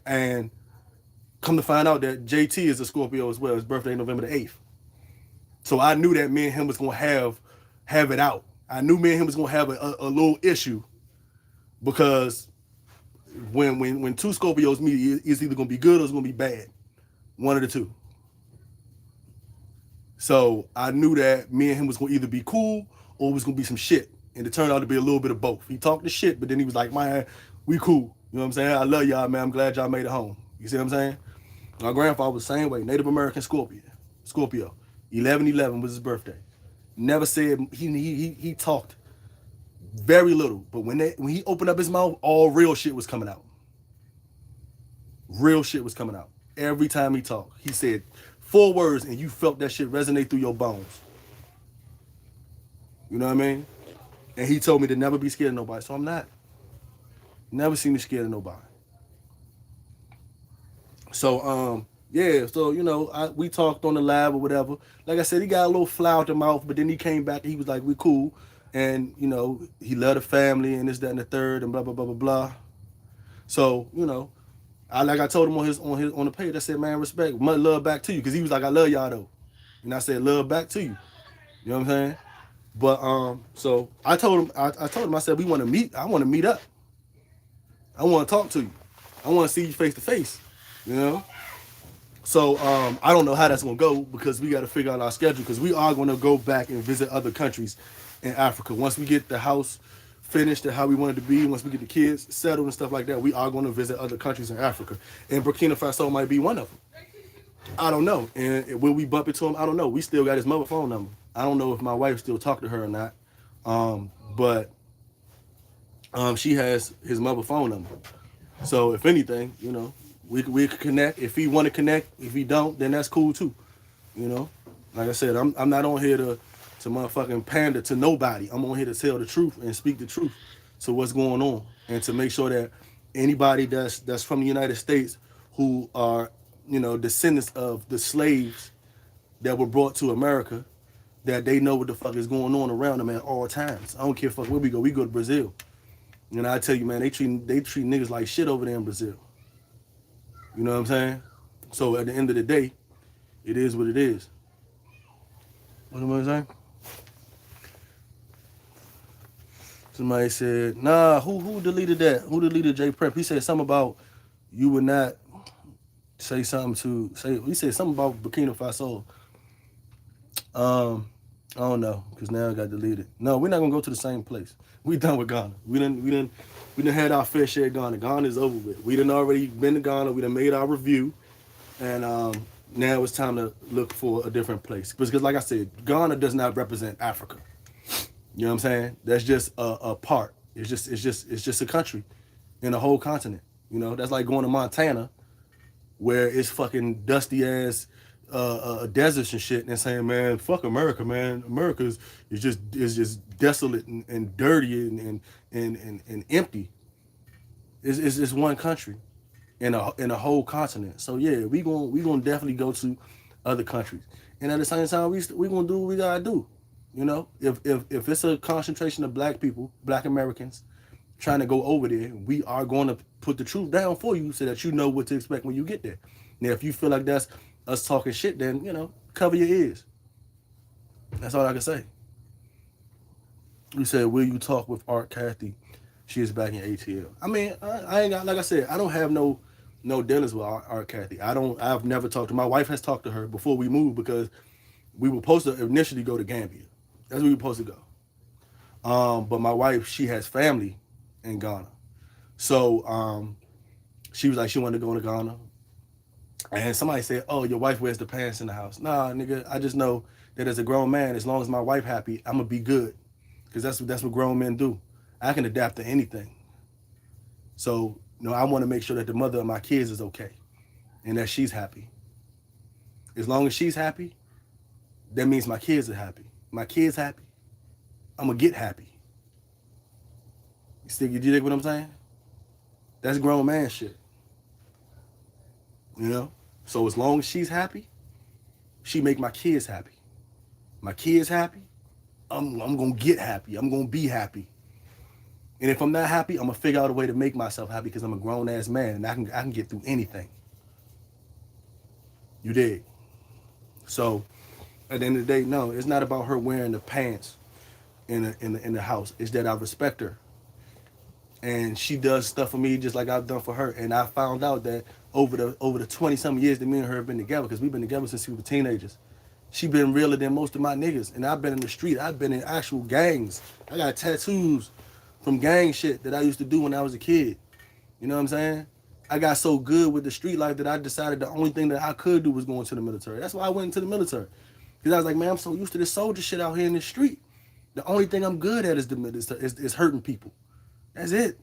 And come to find out that JT is a Scorpio as well. His birthday November the 8th. So I knew that me and him was gonna have it out. I knew me and him was gonna have a little issue because when two Scorpios meet, it's either gonna be good or it's gonna be bad. One of the two. So I knew that me and him was gonna either be cool or it was gonna be some shit. And it turned out to be a little bit of both. He talked the shit, but then he was like, man, we cool. You know what I'm saying? I love y'all, man. I'm glad y'all made it home. You see what I'm saying? My grandfather was the same way. Native American Scorpio. 11/11 was his birthday. Never said he talked very little, but when he opened up his mouth, all real shit was coming out. Real shit was coming out. Every time he talked, he said 4 words, and you felt that shit resonate through your bones. You know what I mean? And he told me to never be scared of nobody, so I'm not. Never seen me scared of nobody. So yeah, so you know, we talked on the lab or whatever. Like I said, he got a little flower at the mouth, but then he came back and he was like, "We cool," and you know, he loved the family and this, that, and the third, and blah blah blah blah blah. So you know, I told him on the page, I said, "Man, respect, much love back to you," because he was like, "I love y'all though," and I said, "Love back to you." You know what I'm saying? But so I told him, I told him, I said, "We want to meet. I want to meet up. I want to talk to you. I want to see you face to face." You know. So I don't know how that's gonna go because we got to figure out our schedule because we are gonna go back and visit other countries in Africa once we get the house finished and how we want it to be. Once we get the kids settled and stuff like that, we are gonna visit other countries in Africa, and Burkina Faso might be one of them. I don't know. And will we bump into him? I don't know. We still got his mobile phone number. I don't know if my wife still talked to her or not, but she has his mobile phone number. So if anything, you know, we could connect. If he want to connect, if he don't, then that's cool too. You know, like I said, I'm not on here to motherfucking pander to nobody. I'm on here to tell the truth and speak the truth to what's going on, and to make sure that anybody that's from the United States who are, you know, descendants of the slaves that were brought to America, that they know what the fuck is going on around them at all times. I don't care fuck where we go. We go to Brazil. And I tell you, man, they treat niggas like shit over there in Brazil. You know what I'm saying? So at the end of the day, it is what it is. What am I saying? Somebody said, nah, who deleted that? Who deleted J Prep? He said something about you would not say something to say. He said something about Burkina Faso. I don't know, because now it got deleted. No, we're not gonna go to the same place. We done with Ghana. We done had our fair share of Ghana. Ghana is over with. We done already been to Ghana. We done made our review, and now it's time to look for a different place. Because, like I said, Ghana does not represent Africa. You know what I'm saying? That's just a part. It's just a country in a whole continent. You know, that's like going to Montana, where it's fucking dusty ass deserts and shit, and saying, man, fuck America, man. America is just desolate and dirty and empty. It's one country in a whole continent. So yeah, we gonna definitely go to other countries, and at the same time, we gonna do what we gotta do. You know, if it's a concentration of black people, black Americans, trying to go over there, we are going to put the truth down for you so that you know what to expect when you get there. Now, if you feel like that's us talking shit, then, you know, cover your ears. That's all I can say. You said, will you talk with Art Kathy? She is back in ATL. I mean, I ain't got, like I said, I don't have no dealings with Art Kathy. I've never talked to her. My wife has talked to her before we moved because we were supposed to initially go to Gambia. That's where we were supposed to go. But my wife, she has family in Ghana. So she was like, she wanted to go to Ghana. And somebody said, oh, your wife wears the pants in the house. Nah, nigga, I just know that as a grown man, as long as my wife happy, I'm going to be good. Because that's what grown men do. I can adapt to anything. So, you know, I want to make sure that the mother of my kids is okay and that she's happy. As long as she's happy, that means my kids are happy. My kids happy, I'm going to get happy. You dig what I'm saying? That's grown man shit. You know? So as long as she's happy, she make my kids happy. My kids happy, I'm going to get happy. I'm going to be happy. And if I'm not happy, I'm going to figure out a way to make myself happy because I'm a grown-ass man and I can get through anything. You dig? So at the end of the day, no, it's not about her wearing the pants in the house. It's that I respect her. and she does stuff for me just like I've done for her. And I found out that over the 20-something years that me and her have been together, because we've been together since we were teenagers, she been realer than most of my niggas. And I've been in the street. I've been in actual gangs. I got tattoos from gang shit that I used to do when I was a kid. You know what I'm saying? I got so good with the street life that I decided the only thing that I could do was go into the military. That's why I went into the military. Because I was like, man, I'm so used to this soldier shit out here in the street. The only thing I'm good at is hurting people. That's it.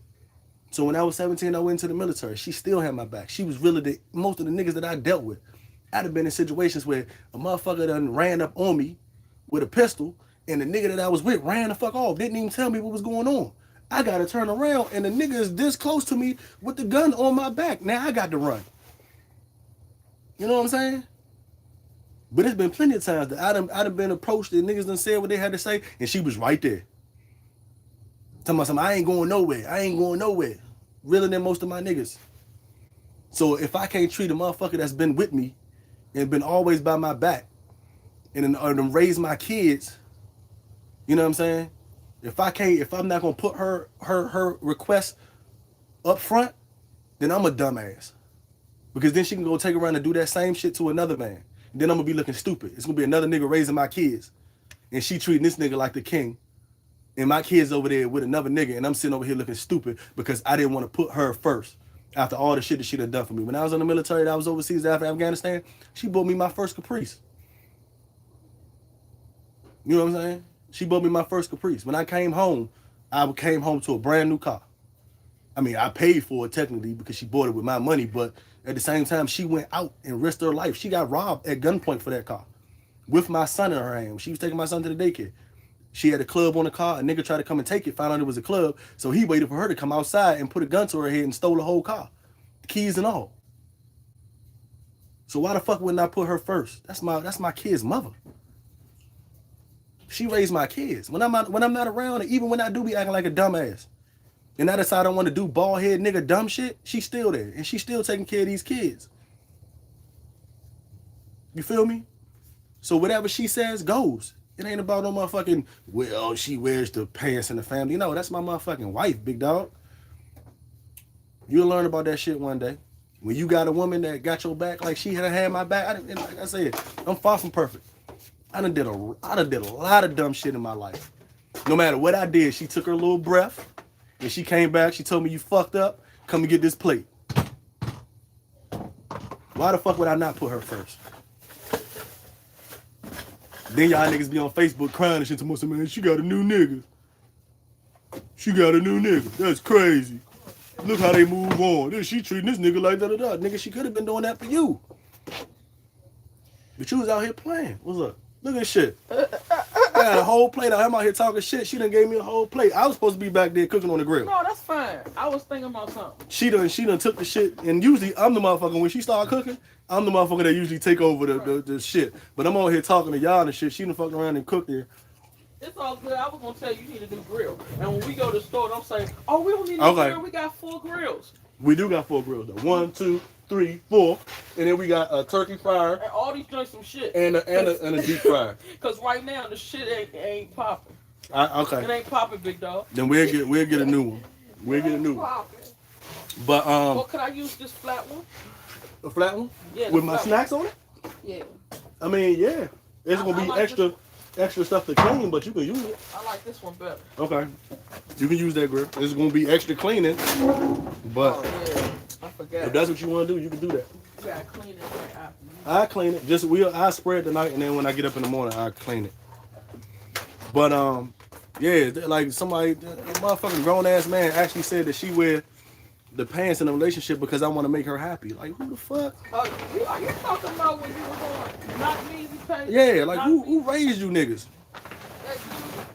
So when I was 17, I went into the military. She still had my back. She was really most of the niggas that I dealt with. I'd have been in situations where a motherfucker done ran up on me with a pistol, and the nigga that I was with ran the fuck off. Didn't even tell me what was going on. I got to turn around, and the nigga is this close to me with the gun on my back. Now I got to run. You know what I'm saying? But it's been plenty of times that I'd have been approached and niggas done said what they had to say, and she was right there. Talking about something, I ain't going nowhere. I ain't going nowhere. Realer than most of my niggas. So if I can't treat a motherfucker that's been with me and been always by my back and raise my kids, you know what I'm saying? If I'm not gonna put her request up front, then I'm a dumbass. Because then she can go take around and do that same shit to another man. Then I'm gonna be looking stupid. It's gonna be another nigga raising my kids. And she treating this nigga like the king. And my kids over there with another nigga, and I'm sitting over here looking stupid because I didn't want to put her first after all the shit that she done done for me. When I was in the military, that I was overseas after Afghanistan, she bought me my first Caprice. You know what I'm saying? She bought me my first Caprice. When I came home, I came home to a brand new car. I mean, I paid for it technically because she bought it with my money, but at the same time, she went out and risked her life. She got robbed at gunpoint for that car with my son in her hand. She was taking my son to the daycare. She had a club on the car. A nigga tried to come and take it, found out it was a club. So he waited for her to come outside and put a gun to her head and stole the whole car. The keys and all. So why the fuck wouldn't I put her first? That's my kid's mother. She raised my kids. When I'm not around, and even when I do be acting like a dumbass, and I decide I don't want to do bald head nigga dumb shit, she's still there. And she's still taking care of these kids. You feel me? So whatever she says goes. It ain't about no motherfucking, well, she wears the pants in the family. No, that's my motherfucking wife, big dog. You'll learn about that shit one day. When you got a woman that got your back like she had my back, like I said, I'm far from perfect. I done did a lot of dumb shit in my life. No matter what I did, she took her little breath, and she came back, she told me, you fucked up, come and get this plate. Why the fuck would I not put her first? Then y'all niggas be on Facebook crying and shit to most of, man, she got a new nigga. She got a new nigga. That's crazy. Look how they move on. Then she treating this nigga like da-da-da. Nigga, she could have been doing that for you. But you was out here playing. What's up? Look at this shit. I had a whole plate. I'm out here talking shit. She done gave me a whole plate. I was supposed to be back there cooking on the grill. No, that's fine. I was thinking about something. She done took the shit. And usually I'm the motherfucker, when she start cooking, I'm the motherfucker that usually take over the shit. But I'm over here talking to y'all and shit. She done fucked around and cooked there. It's all good. I was gonna tell you need a new grill. And when we go to the store, don't say, oh, we don't need a grill. We got 4 grills. We do got 4 grills though. 1, 2, 3, 4. And then we got a turkey fryer. And all these joints some shit. And a deep fryer. Cause right now the shit ain't popping. Okay. It ain't popping, big dog. Then we'll get a new one. We'll get a new one. But well, could I use this flat one? A flat one? Yeah. With my snacks on it? Yeah. I mean, yeah. It's gonna be like extra stuff to clean, but you can use it. I like this one better. Okay. You can use that grill. It's gonna be extra cleaning. But yeah. I forgot. If that's what you want to do, you can do that. You gotta clean it right after. I clean it. I spray it tonight, and then when I get up in the morning, I clean it. But yeah, like somebody, a motherfucking grown ass man actually said that she wear the pants in a relationship because I want to make her happy. Like, who the fuck? Are you talking about when you were going not easy pants? Yeah, like who raised you niggas?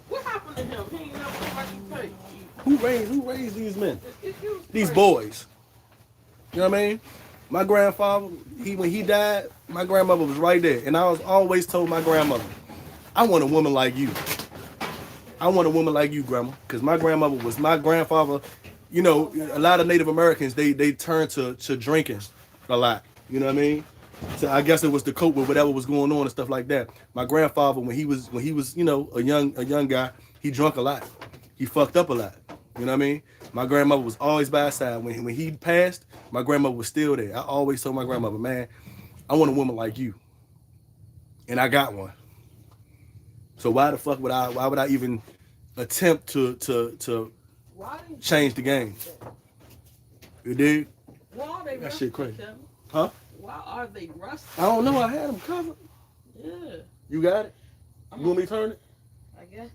What happened to him? He ain't never like you paid. Who raised these men? These boys. You know what I mean? My grandfather, when he died, my grandmother was right there. And I was always told my grandmother, I want a woman like you. I want a woman like you, grandma. Because my grandmother was my grandfather. You know, a lot of Native Americans, they turn to drinking a lot. You know what I mean? So I guess it was to cope with whatever was going on and stuff like that. My grandfather, when he was, you know, a young guy, he drunk a lot. He fucked up a lot. You know what I mean? My grandmother was always by his side. When he passed, my grandmother was still there. I always told my grandmother, man, I want a woman like you. And I got one. So why the fuck would I even attempt to Why they change the game? You dig? Why are they That rusty, shit crazy. Kevin? Huh? Why are they rusty? I don't know. I had them covered. Yeah. You got it? You want me to turn it? I guess.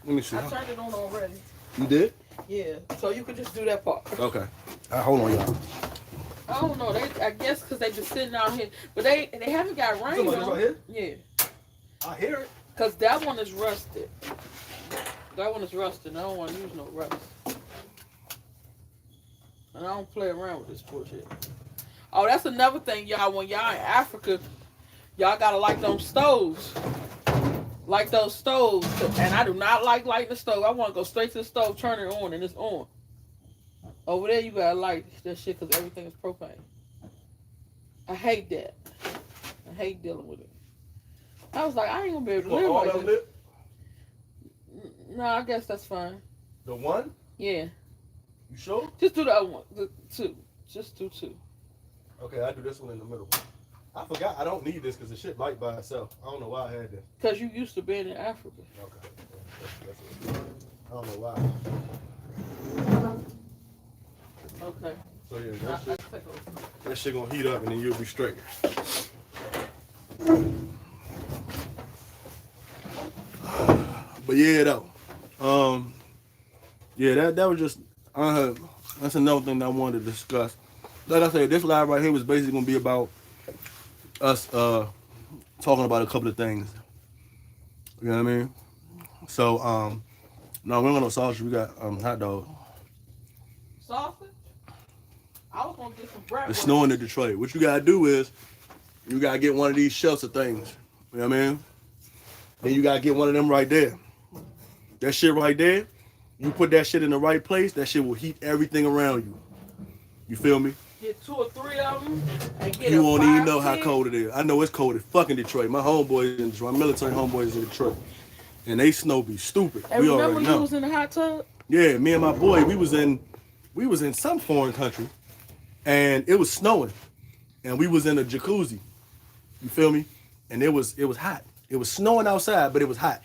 Let me see. I turned it on already. You did? Yeah. So you could just do that part. Okay. Hold on, y'all. I don't know. I guess because they just sitting out here, but they haven't got rain. Somebody right here? Yeah. I hear it. Cause that one is rusted. That one is rusted. I don't want to use no rust. And I don't play around with this bullshit. Oh, that's another thing, y'all. When y'all in Africa, y'all gotta light them stoves. Like those stoves. And I do not like lighting the stove. I want to go straight to the stove, turn it on, and it's on. Over there, you gotta light that shit because everything is propane. I hate that. I hate dealing with it. I was like, I ain't gonna be able to live all like of this. it? No, I guess that's fine. The one? Yeah. You sure? Just do the other one. The two. Just do two. Okay, I do this one in the middle. I forgot I don't need this because the shit light by itself. I don't know why I had this. Because you used to being in Africa. Okay. That's it. I don't know why. Okay. So yeah, I that shit, take over. that shit gonna heat up and then you'll be straight. But yeah, though. Yeah, that was just that's another thing that I wanted to discuss. Like I said, this live right here was basically gonna be about us talking about a couple of things. You know what I mean? So no, we don't got no sausage, we got hot dog. Sausage? I was going to get some bread. It's snowing in Detroit. What you gotta do is you gotta get one of these shelter things. You know what I mean? Then you gotta get one of them right there. That shit right there, you put that shit in the right place, that shit will heat everything around you. You feel me? Get 2 or 3 of them and get You a won't fire even know how pit. cold it is. I know it's cold as fucking Detroit. My homeboys in Detroit, my military homeboys in Detroit. And they snow be stupid. And We remember already you know. was in the hot tub? Yeah, me and my boy, we was in some foreign country and it was snowing. And we was in a jacuzzi. You feel me? And it was hot. It was snowing outside, but it was hot.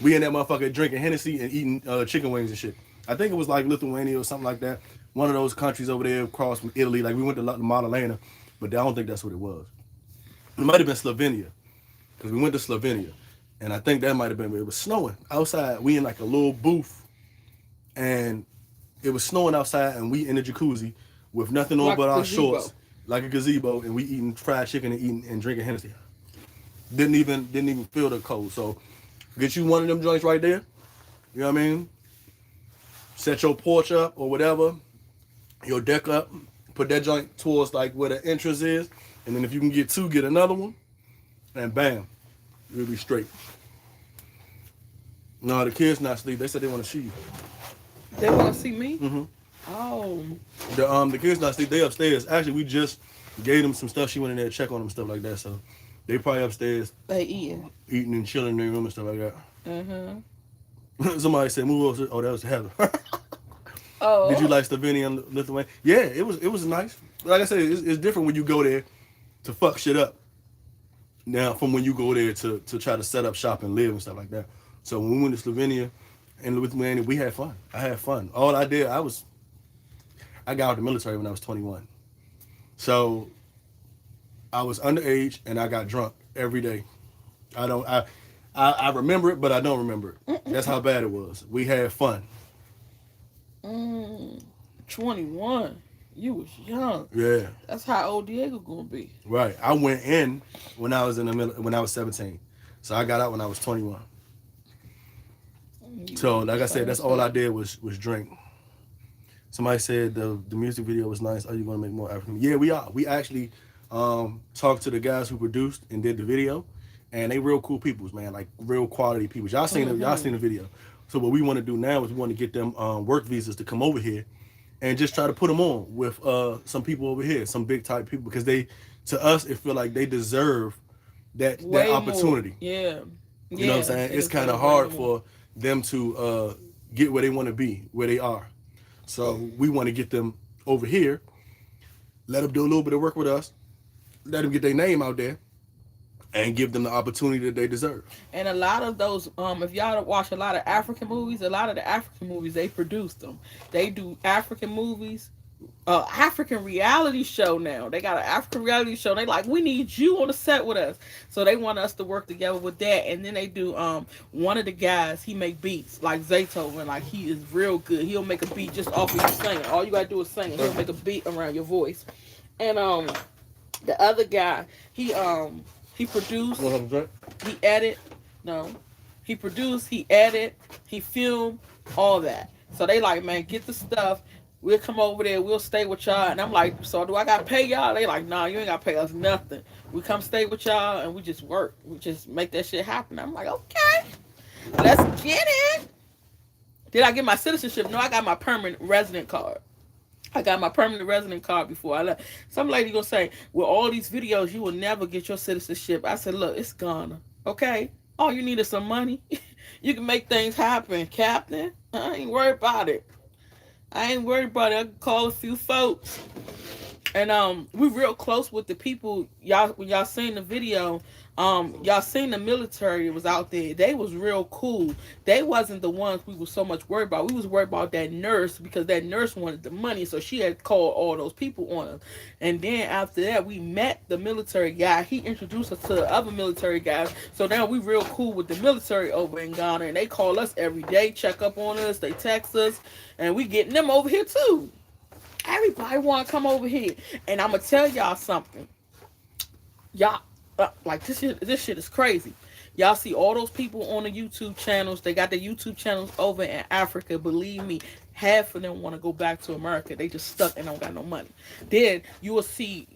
We in that motherfucker drinking Hennessy and eating chicken wings and shit. I think it was like Lithuania or something like that. One of those countries over there across from Italy. Like we went to Modena, but I don't think that's what it was. It might have been Slovenia, because we went to Slovenia, and I think that might have been. It was snowing outside. We in like a little booth, and it was snowing outside, and we in the jacuzzi with nothing on Like but a our gazebo. shorts, like a gazebo, and we eating fried chicken and drinking Hennessy. Didn't even feel the cold. So get you one of them joints right there. You know what I mean? Set your porch up or whatever, your deck up. Put that joint towards like where the entrance is, and then if you can get 2, get another one, and bam, you'll be straight. No, the kids not asleep. They said they want to see you. They want to see me? Mm-hmm. Oh. The kids not asleep. They upstairs. Actually, we just gave them some stuff. She went in there to check on them, stuff like that. So they probably upstairs They eating. eating and chilling in their room and stuff like that. Mm-hmm. Somebody said, "Move over." Oh, that was Heather. Oh. Did you like Slovenia and Lithuania? Yeah, it was nice. Like I said, it's different when you go there to fuck shit up. Now, from when you go there to try to set up shop and live and stuff like that. So when we went to Slovenia and Lithuania, we had fun. I had fun. All I did, I got out of the military when I was 21. So I was underage and I got drunk every day. I remember it, but I don't remember it. That's how bad it was. We had fun. 21. You was young. Yeah, That's how old Diego gonna be. right. I went in when I was when I was 17. So I got out when I was 21. So like I said, that's all I did was drink. Somebody said the music video was nice. Are you gonna make more African? Yeah, we are. We actually talked to the guys who produced and did the video, and they real cool peoples, man. Like real quality people. Y'all seen the video. So what we want to do now is we want to get them work visas to come over here and just try to put them on with some people over here, some big type people, because to us it feel like they deserve that Way opportunity. More. Yeah. You know what I'm saying? It's kind of hard for them to get where they want to be, where they are. So we want to get them over here, let them do a little bit of work with us, let them get their name out there, and give them the opportunity that they deserve. And a lot of those, if y'all watch a lot of African movies, a lot of the African movies they produce them. They do African movies, African reality show now. They got an African reality show. They like, we need you on the set with us. So they want us to work together with that. And then they do one of the guys, he make beats like Zaytoven, like he is real good. He'll make a beat just off of you singing. All you gotta do is sing and he'll make a beat around your voice. And the other guy, he produced, he edit, no, he produced, he edit, he filmed, all that. So they like, man, get the stuff. We'll come over there. We'll stay with y'all. And I'm like, so do I got to pay y'all? They like, nah, you ain't got to pay us nothing. We come stay with y'all and we just work. We just make that shit happen. I'm like, okay, let's get it. Did I get my citizenship? No, I got my permanent resident card. I got my permanent resident card before I left. Some lady gonna say, with all these videos, you will never get your citizenship. I said, look, it's Ghana, okay? All you need is some money. You can make things happen, Captain. I ain't worried about it. I can call a few folks. And we real close with the people. Y'all, when y'all seen the video, y'all seen the military was out there. They was real cool. They wasn't the ones we was so much worried about. We was worried about that nurse because that nurse wanted the money, so she had called all those people on us. And then after that, we met the military guy. He introduced us to the other military guys. So now we real cool with the military over in Ghana, and they call us every day, check up on us, they text us, and we getting them over here too. Everybody want to come over here. And I'm going to tell y'all something. Y'all, like, this shit is crazy. Y'all see all those people on the YouTube channels. They got the YouTube channels over in Africa. Believe me, half of them want to go back to America. They just stuck and don't got no money. Then you'll see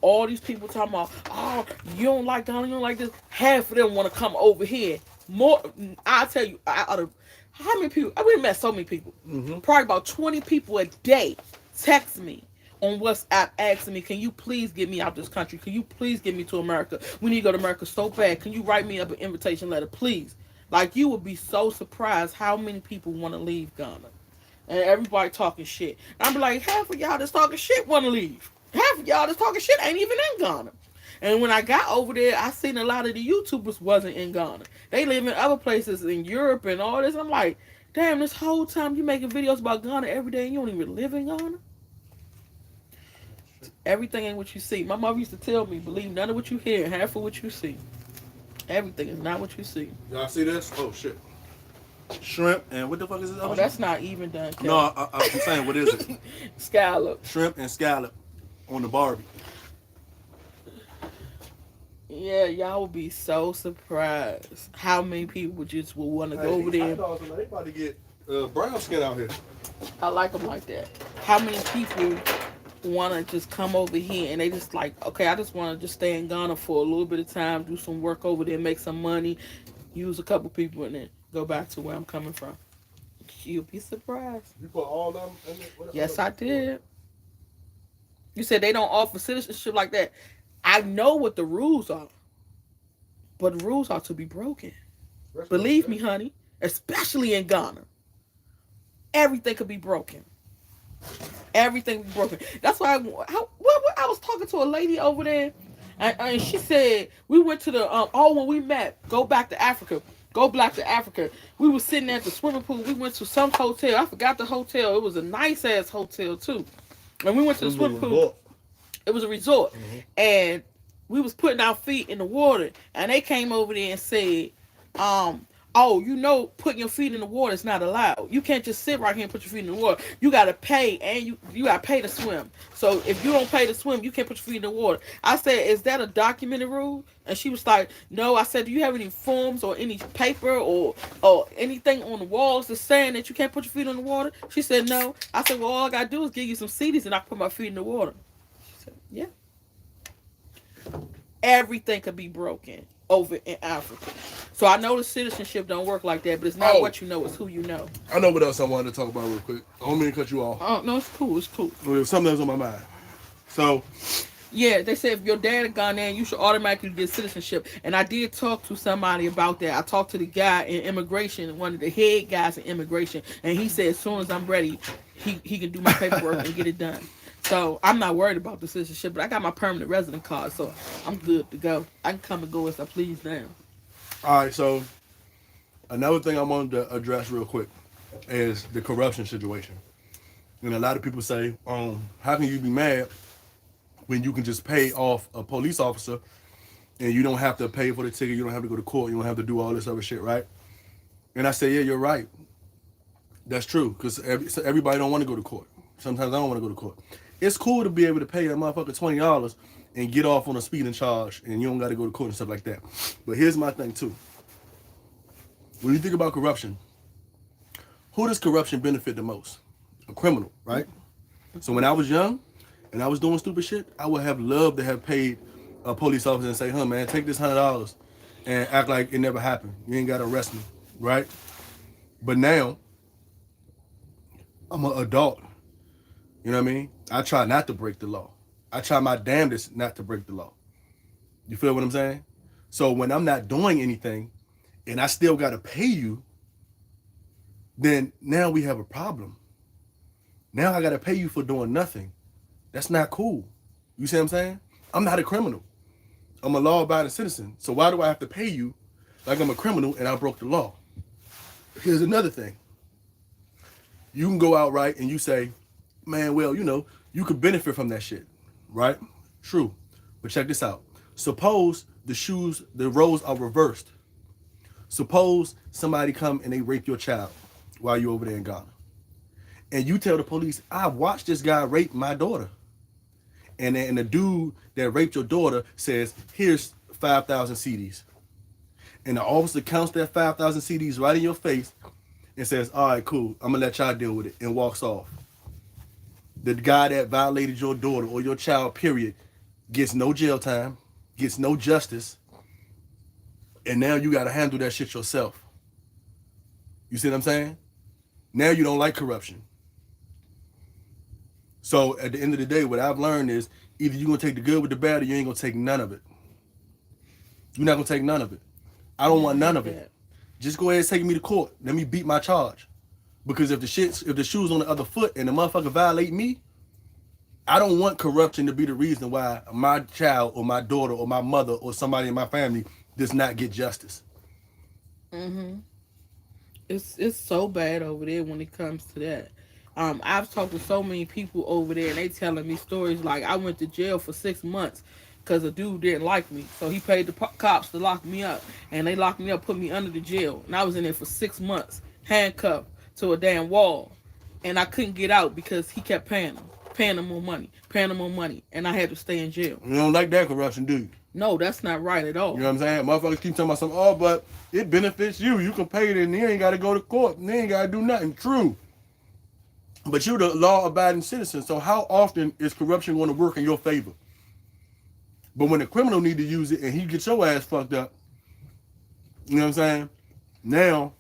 all these people talking about, oh, you don't like Ghana, you don't like this. Half of them want to come over here. More, I'll tell you, out of how many people? We met so many people. Mm-hmm. Probably about 20 people a day text me on WhatsApp asking me, can you please get me out this country? Can you please get me to America? We need to go to America so bad. Can you write me up an invitation letter, please? Like, you would be so surprised how many people want to leave Ghana. And everybody talking shit. And I'm like, half of y'all that's talking shit want to leave. Half of y'all that's talking shit ain't even in Ghana. And when I got over there, I seen a lot of the YouTubers wasn't in Ghana. They live in other places in Europe and all this. I'm like, damn, this whole time you making videos about Ghana every day and you don't even live in Ghana? Everything ain't what you see. My mother used to tell me, believe none of what you hear, half of what you see. Everything is not what you see. Y'all see this? Oh, shit. Shrimp and what the fuck is this? Oh, that's not even done, Kevin. No, I'm saying, what is it? Scallop. Shrimp and scallop on the Barbie. Yeah, y'all would be so surprised how many people just will want to go over there. They about to get brown skin out here. I like them like that. How many people want to just come over here and they just like, okay, I just want to just stay in Ghana for a little bit of time, do some work over there, make some money, use a couple people, and then go back to where I'm coming from. You'll be surprised. You put all of them in it? Yes, I did. You said they don't offer citizenship like that. I know what the rules are, but the rules are to be broken. Believe me, honey, especially in Ghana. Everything could be broken. Everything be broken. That's why I was talking to a lady over there, and she said, we went to the, when we met, go back to Africa. We were sitting at the swimming pool. We went to some hotel. I forgot the hotel. It was a nice-ass hotel, too. And we went to the swimming pool. It was a resort. Mm-hmm. And we was putting our feet in the water. And they came over there and said, putting your feet in the water is not allowed. You can't just sit right here and put your feet in the water. You got to pay, and you got to pay to swim. So if you don't pay to swim, you can't put your feet in the water. I said, is that a documented rule? And she was like, no. I said, do you have any forms or any paper or anything on the walls that's saying that you can't put your feet in the water? She said, no. I said, well, all I got to do is give you some CDs and I can put my feet in the water. She said, yeah. Everything could be broken over in Africa. So I know the citizenship don't work like that, but it's not what you know, it's who you know. I know what else I wanted to talk about real quick. I don't mean to cut you off. Oh, no, it's cool. There's something else on my mind. So, Yeah, they said if your dad had gone there, you should automatically get citizenship. And I did talk to somebody about that. I talked to the guy in immigration, one of the head guys in immigration, and he said as soon as I'm ready, he can do my paperwork and get it done. So I'm not worried about the citizenship, but I got my permanent resident card, so I'm good to go. I can come and go as I please now. All right, so another thing I wanted to address real quick is the corruption situation. And a lot of people say, how can you be mad when you can just pay off a police officer and you don't have to pay for the ticket, you don't have to go to court, you don't have to do all this other shit, right? And I say, yeah, you're right. That's true, because everybody don't want to go to court. Sometimes I don't want to go to court. It's cool to be able to pay that motherfucker $20 and get off on a speeding charge, and you don't got to go to court and stuff like that. But here's my thing, too. When you think about corruption, who does corruption benefit the most? A criminal, right? So when I was young and I was doing stupid shit, I would have loved to have paid a police officer and say, huh, man, take this $100 and act like it never happened. You ain't got to arrest me, right? But now, I'm an adult. You know what I mean? I try not to break the law. I try my damnedest not to break the law. You feel what I'm saying? So when I'm not doing anything and I still got to pay you, then now we have a problem. Now I got to pay you for doing nothing. That's not cool. You see what I'm saying? I'm not a criminal. I'm a law-abiding citizen. So why do I have to pay you like I'm a criminal and I broke the law? Here's another thing. You can go out, right, and you say, man, well, you could benefit from that shit, right? True. But check this out. Suppose the roles are reversed. Suppose somebody come and they rape your child while you're over there in Ghana. And you tell the police, I watched this guy rape my daughter. And the dude that raped your daughter says, here's 5,000 CDs. And the officer counts that 5,000 CDs right in your face and says, all right, cool, I'm going to let y'all deal with it, and walks off. The guy that violated your daughter or your child, period, gets no jail time, gets no justice, and now you got to handle that shit yourself. You see what I'm saying? Now you don't like corruption. So at the end of the day, what I've learned is either you're going to take the good with the bad or you ain't going to take none of it. You're not going to take none of it. I don't want none of it. Just go ahead and take me to court. Let me beat my charge. Because if the shoe's on the other foot and the motherfucker violate me, I don't want corruption to be the reason why my child or my daughter or my mother or somebody in my family does not get justice. Mm-hmm. It's so bad over there when it comes to that. I've talked to so many people over there, and they telling me stories like I went to jail for 6 months because a dude didn't like me, so he paid the cops to lock me up, and they locked me up, put me under the jail, and I was in there for 6 months, handcuffed to a damn wall, and I couldn't get out because he kept paying them more money, and I had to stay in jail. You don't like that corruption, do you? No, that's not right at all. You know what I'm saying? Motherfuckers keep talking about something, oh, but it benefits you. You can pay it and you ain't got to go to court. And they ain't got to do nothing. True. But you're the law-abiding citizen, so how often is corruption going to work in your favor? But when the criminal need to use it and he gets your ass fucked up, you know what I'm saying? Now,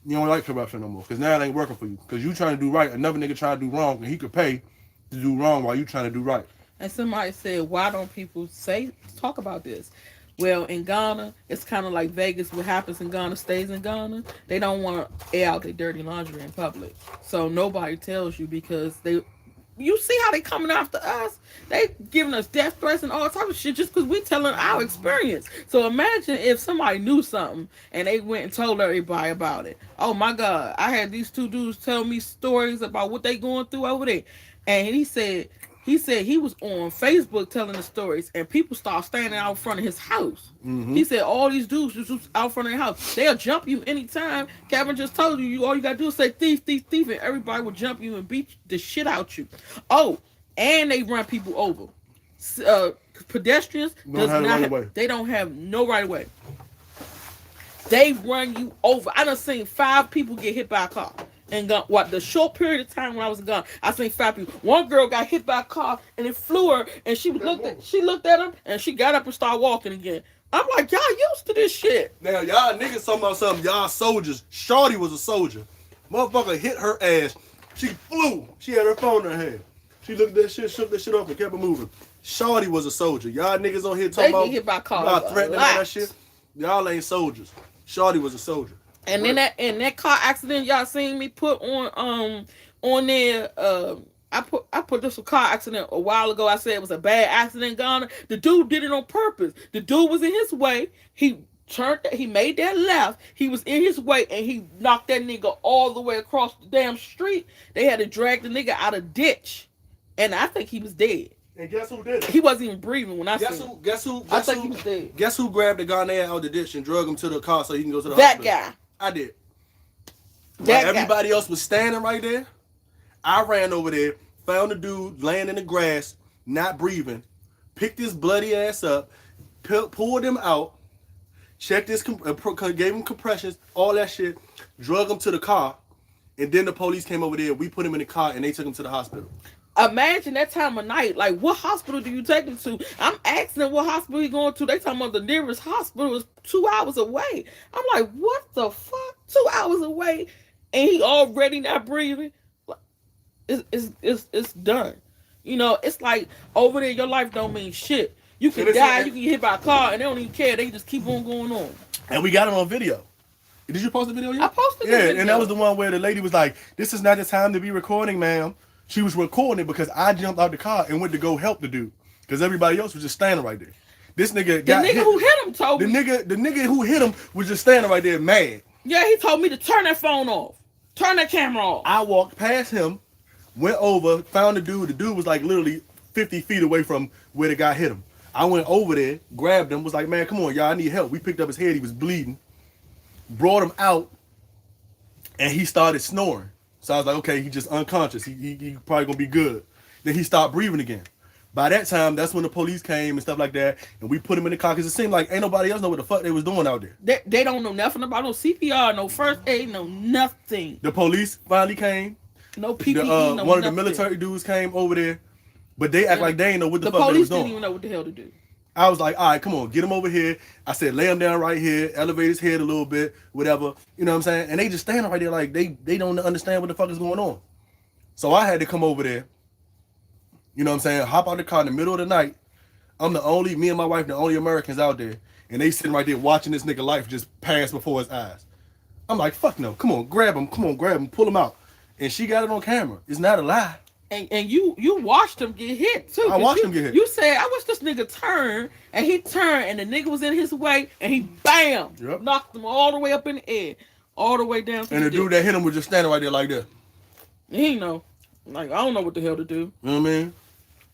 you don't like corruption no more because now it ain't working for you. Because you trying to do right, another nigga trying to do wrong, and he could pay to do wrong while you trying to do right. And somebody said, why don't people talk about this? Well, in Ghana, it's kind of like Vegas. What happens in Ghana stays in Ghana. They don't want to air out their dirty laundry in public. So nobody tells you because you see how they coming after us? They giving us death threats and all type of shit just because we telling our experience. So imagine if somebody knew something and they went and told everybody about it. Oh my God, I had these two dudes tell me stories about what they going through over there. And he said he was on Facebook telling the stories, and people start standing out front of his house. Mm-hmm. He said all these dudes just out front of their house. They'll jump you anytime. Kevin just told you all you gotta do is say thief, thief, thief, and everybody will jump you and beat the shit out you. Oh, and they run people over. Pedestrians they don't have no right of way. They run you over. I done seen 5 people get hit by a car. And the short period of time when I was gone, I seen 5 people. One girl got hit by a car and it flew her, and she looked at him and she got up and started walking again. I'm like, y'all used to this shit. Now y'all niggas talking about something. Y'all soldiers. Shorty was a soldier. Motherfucker hit her ass. She flew. She had her phone in her hand. She looked at that shit, shook that shit off, and kept it moving. Shorty was a soldier. Y'all niggas on here They talking get about hit by cars y'all a threatening all lot. that shit. Y'all ain't soldiers. Shorty was a soldier. And then that car accident y'all seen me put on there. I put this car accident a while ago. I said it was a bad accident, Ghana. The dude did it on purpose. The dude was in his way. He made that left. He was in his way and he knocked that nigga all the way across the damn street. They had to drag the nigga out of ditch. And I think he was dead. And guess who did it? He wasn't even breathing when I seen him. I think he was dead. Guess who grabbed the Ghanaian out the ditch and drug him to the car so he can go to the That hospital? guy. I did. That While everybody else was standing right there, I ran over there, found the dude laying in the grass, not breathing, picked his bloody ass up, pulled him out, checked his, gave him compressions, all that shit, drug him to the car, and then the police came over there. We put him in the car and they took him to the hospital. Imagine that time of night. Like, what hospital do you take him to? I'm asking what hospital he going to. They talking about the nearest hospital is 2 hours away. I'm like, what the fuck? 2 hours away, and he already not breathing. It's done. You know, it's like over there, your life don't mean shit. You can die, you can get hit by a car, and they don't even care. They just keep on going on. And we got it on video. Did you post the video yet? I posted the video. And that was the one where the lady was like, "This is not the time to be recording, ma'am." She was recording it because I jumped out the car and went to go help the dude because everybody else was just standing right there. This nigga got hit. Who hit him told me. The nigga who hit him was just standing right there mad. Yeah, he told me to turn that phone off. Turn that camera off. I walked past him, went over, found the dude. The dude was like literally 50 feet away from where the guy hit him. I went over there, grabbed him, was like, "Man, come on, y'all, I need help." We picked up his head. He was bleeding. Brought him out, and he started snoring. So I was like, okay, he just unconscious. He probably gonna be good. Then he stopped breathing again. By that time, that's when the police came and stuff like that, and we put him in the car because it seemed like ain't nobody else know what the fuck they was doing out there. They don't know nothing about no CPR, no first aid, no nothing. The police finally came. No PPE, no one of nothing. the military dudes came over there, but they act like they ain't know what the fuck they was doing. The police didn't even know what the hell to do. I was like, all right, come on, get him over here. I said, lay him down right here, elevate his head a little bit, whatever. You know what I'm saying? And they just standing right there like they don't understand what the fuck is going on. So I had to come over there, you know what I'm saying, hop out the car in the middle of the night. Me and my wife, the only Americans out there. And they sitting right there watching this nigga life just pass before his eyes. I'm like, fuck no, come on, grab him, pull him out. And she got it on camera. It's not a lie. And you watched him get hit too. I watched him get hit. You said, I wish this nigga turned, and he turned, and the nigga was in his way, and he knocked him all the way up in the air, all the way down to and the dude that hit him was just standing right there like that. He know. Like, I don't know what the hell to do. You know what I mean?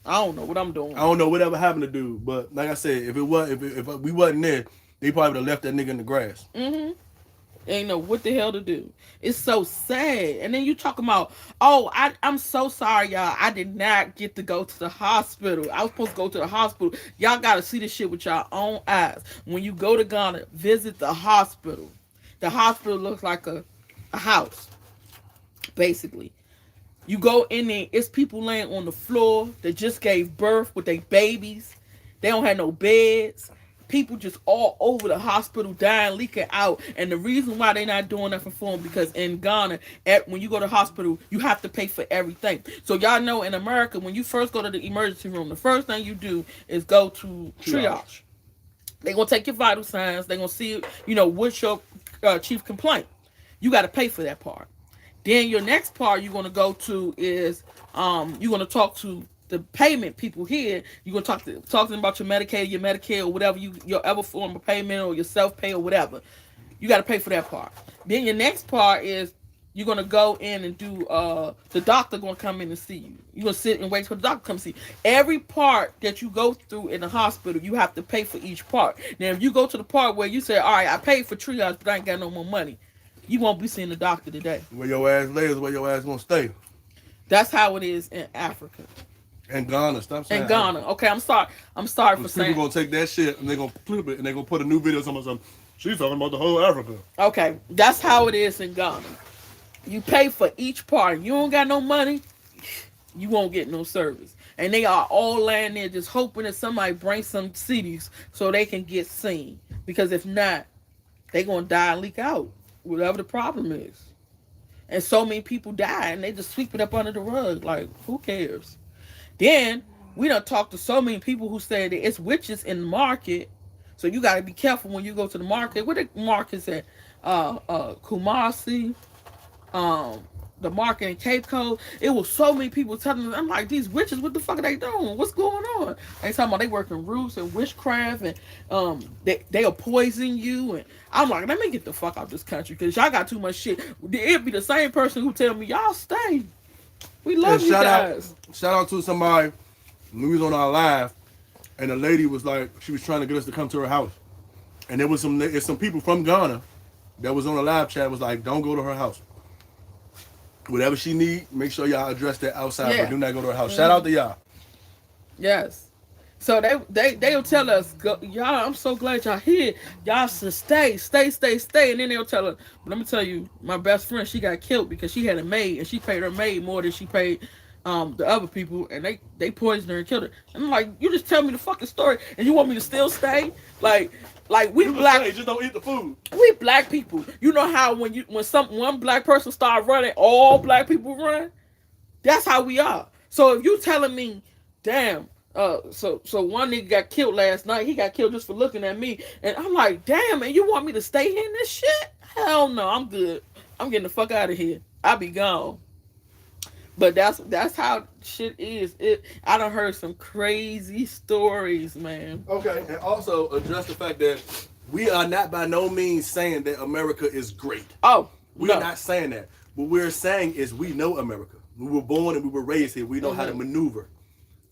I don't know what I'm doing. I don't know whatever happened to dude, but like I said, if we wasn't there, they probably would have left that nigga in the grass. Mm-hmm. Ain't know what the hell to do. It's so sad. And then you talking about, oh, I'm so sorry, y'all. I did not get to go to the hospital. I was supposed to go to the hospital. Y'all got to see this shit with your own eyes. When you go to Ghana, visit the hospital. The hospital looks like a house, basically. You go in there, it's people laying on the floor that just gave birth with their babies. They don't have no beds. People just all over the hospital dying, leaking out. And the reason why they're not doing nothing for them, because in Ghana, when you go to the hospital, you have to pay for everything. So y'all know in America, when you first go to the emergency room, the first thing you do is go to triage. They're going to take your vital signs. They're going to see, what's your chief complaint. You got to pay for that part. Then your next part you're going to go to is you're going to talk to the payment people here. You're going to talk to them about your Medicaid, your Medicare, or whatever, your other form of payment, or your self-pay, or whatever. You got to pay for that part. Then your next part is you're going to go in and do, the doctor going to come in and see you. You're going to sit and wait for the doctor to come see you. Every part that you go through in the hospital, you have to pay for each part. Now, if you go to the part where you say, all right, I paid for triage, but I ain't got no more money, you won't be seeing the doctor today. Where your ass lays, where your ass gonna stay. That's how it is in Africa. And Ghana, stop saying. In Ghana, okay, I'm sorry for saying. People gonna take that shit and they're gonna flip it and they're gonna put a new video on something. She's talking about the whole Africa. Okay, that's how it is in Ghana. You pay for each part. You don't got no money, you won't get no service. And they are all laying there just hoping that somebody brings some CDs so they can get seen. Because if not, they gonna die and leak out. Whatever the problem is. And so many people die and they just sweep it up under the rug. Like, who cares? Then we done talked to so many people who say that it's witches in the market. So you got to be careful when you go to the market. Where the market's at? Kumasi, um, the market in Cape Cod. It was so many people telling me, I'm like, these witches, what the fuck are they doing? What's going on? They talking about they working roots and witchcraft and they'll poison you. And I'm like, let me get the fuck out this country because y'all got too much shit. It'd be the same person who tell me, y'all stay. We love you guys. Shout out to somebody. We was on our live, and a lady was like, she was trying to get us to come to her house, and there was some people from Ghana that was on the live chat was like, don't go to her house. Whatever she need, make sure y'all address that outside, but do not go to her house. Shout out to y'all. Yes. So they'll tell us, y'all, I'm so glad y'all here. Y'all should stay. And then they'll tell us, let me tell you, my best friend, she got killed because she had a maid and she paid her maid more than she paid the other people, and they poisoned her and killed her. And I'm like, you just tell me the fucking story and you want me to still stay? Like we you black just don't eat the food. We black people. You know how when one black person start running, all black people run? That's how we are. So if you telling me, damn, so one nigga got killed last night. He got killed just for looking at me. And I'm like, damn, man, you want me to stay here in this shit? Hell no, I'm good. I'm getting the fuck out of here. I'll be gone. But that's how shit is. I done heard some crazy stories, man. Okay, and also address the fact that we are not by no means saying that America is great. Oh, we are not saying that. What we're saying is we know America. We were born and we were raised here. We know how to maneuver.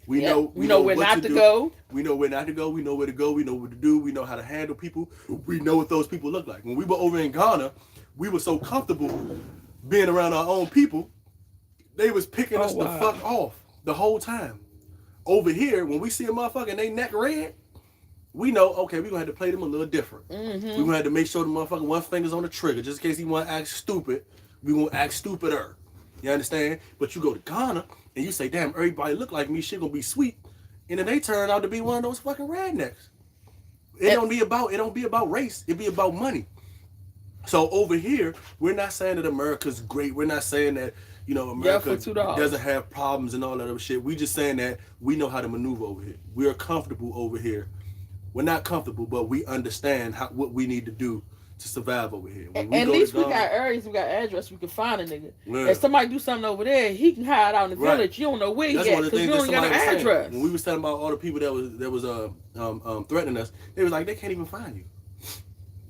We know where not to go. We know where not to go. We know where to go. We know what to do. We know how to handle people. We know what those people look like. When we were over in Ghana, we were so comfortable being around our own people. They was picking us the fuck off the whole time. Over here, when we see a motherfucker and they neck red, we know, okay, we're going to have to play them a little different. Mm-hmm. We're going to have to make sure the motherfucker one finger's on the trigger. Just in case he want to act stupid, we're going to act stupider. You understand? But you go to Ghana and you say, damn, everybody look like me, shit going to be sweet. And then they turn out to be one of those fucking rednecks. It don't be about race. It be about money. So over here, we're not saying that America's great. We're not saying that, you know, America doesn't have problems and all that other shit. We just saying that we know how to maneuver over here. We are comfortable over here. We're not comfortable, but we understand what we need to do to survive over here. At least we got areas, we got address, we can find a nigga. Yeah. If somebody do something over there, he can hide out in the village. You don't know where he at because you don't got an address. When we was talking about all the people that was threatening us, they was like, they can't even find you.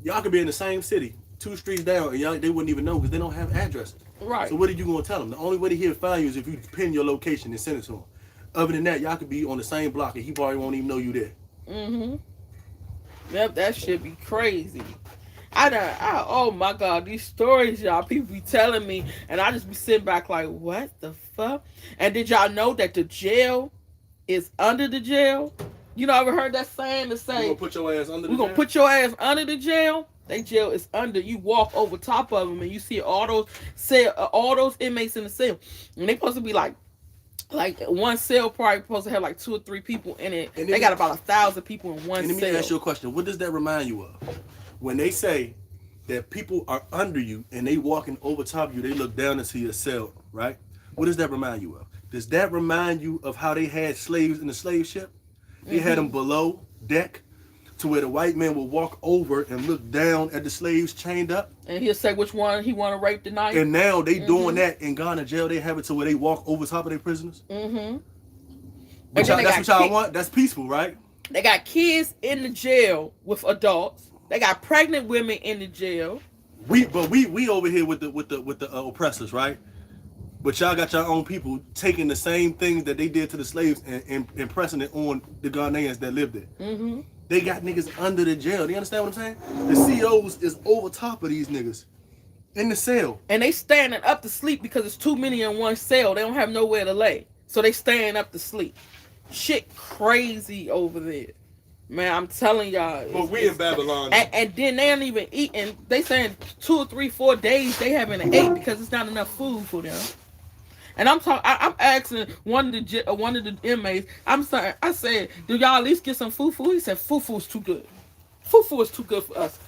Y'all could be in the same city, 2 streets down, and they wouldn't even know because they don't have addresses. Right. So what are you going to tell them? The only way he'll find you is if you pin your location and send it to him. Other than that, y'all could be on the same block and he probably won't even know you there. Mm-hmm. Yep, that should be crazy. Oh my God, these stories y'all people be telling me, and I just be sitting back like, what the fuck? And did y'all know that the jail is under the jail? You know, ever heard that saying to say, we're gonna put your ass under the jail? We're gonna put your ass under the jail? They jail is under. You walk over top of them and you see all those inmates in the cell, and they supposed to be like one cell probably supposed to have like 2 or 3 people in it. And they got about 1,000 people in one cell. Let me ask you a question. What does that remind you of? When they say that people are under you and they walking over top of you, they look down into your cell, right? What does that remind you of? Does that remind you of how they had slaves in the slave ship? They had them below deck to where the white man would walk over and look down at the slaves chained up. And he'll say which one he want to rape tonight. And now they doing that in Ghana jail. They have it to where they walk over top of their prisoners. Mm-hmm. That's what y'all want? That's peaceful, right? They got kids in the jail with adults. They got pregnant women in the jail. We over here with the oppressors, right? But y'all got your own people taking the same things that they did to the slaves and pressing it on the Ghanaians that lived there. Mm-hmm. They got niggas under the jail. Do you understand what I'm saying? The COs is over top of these niggas in the cell. And they standing up to sleep because it's too many in one cell. They don't have nowhere to lay. So they staying up to sleep. Shit crazy over there. Man, I'm telling y'all. But we in Babylon. And then they don't even eat. And they saying 2 or 3, 4 days they haven't ate because it's not enough food for them. And I'm asking one of the inmates. I said, do y'all at least get some fufu? He said, fufu's too good. Fufu is too good for us.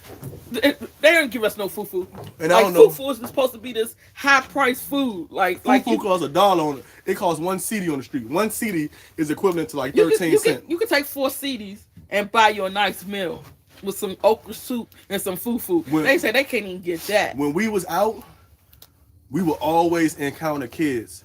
They don't give us no fufu. And like I don't know. Fufu is supposed to be this high priced food. Like Fufu costs $1 on it. It costs 1 CD on the street. 1 CD is equivalent to like you 13 cents. You could take 4 CDs and buy you a nice meal with some okra soup and some fufu. They say they can't even get that. When we was out, we would always encounter kids,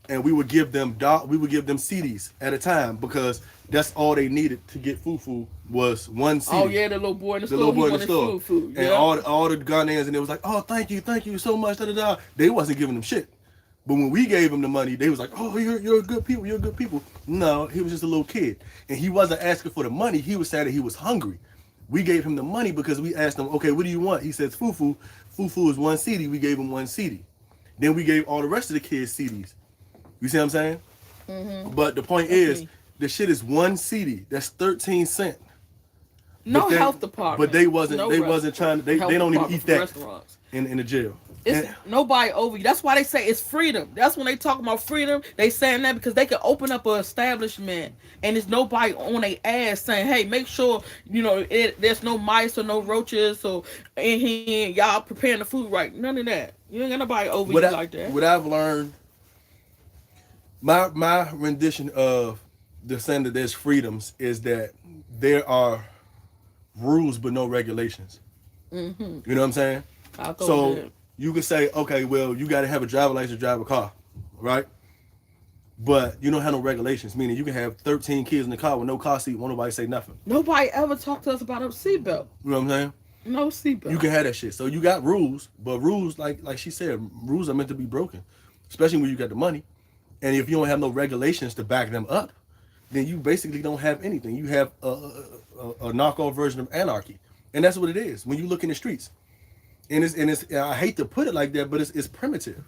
and we would give them CDs at a time because that's all they needed to get fufu was 1 CD. Oh yeah, the little boy in the store. Little boy in the store. Food. And all the Ghanaians, and it was like, oh, thank you so much. Da, da, da. They wasn't giving them shit. But when we gave him the money, they was like, oh, you're good people. You're good people. No, he was just a little kid. And he wasn't asking for the money. He was saying that he was hungry. We gave him the money because we asked him, okay, what do you want? He says fufu. Fufu is 1 CD. We gave him 1 CD. Then we gave all the rest of the kids CDs. You see what I'm saying? Mm-hmm. But the point is, the shit is 1 CD. That's 13 cents. No health department. But they wasn't trying to, they don't even eat that in the jail. It's nobody over you. That's why they say it's freedom. That's when they talk about freedom. They saying that because they can open up an establishment and there's nobody on their ass saying, hey, make sure, there's no mice or no roaches or in here, y'all preparing the food right. None of that. You ain't got nobody over you like that. What I've learned, my rendition of the saying that there's freedoms is that there are rules but no regulations. Mm-hmm. You know what I'm saying? So you can say, okay, well, you got to have a driver license to drive a car, right? But you don't have no regulations, meaning you can have 13 kids in the car with no car seat, won't nobody say nothing. Nobody ever talked to us about a seatbelt. You know what I'm saying? No seatbelt. You can have that shit. So you got rules, but rules, like she said, rules are meant to be broken, especially when you got the money. And if you don't have no regulations to back them up, then you basically don't have anything. You have a knockoff version of anarchy, and that's what it is when you look in the streets. And it's I hate to put it like that, but it's primitive.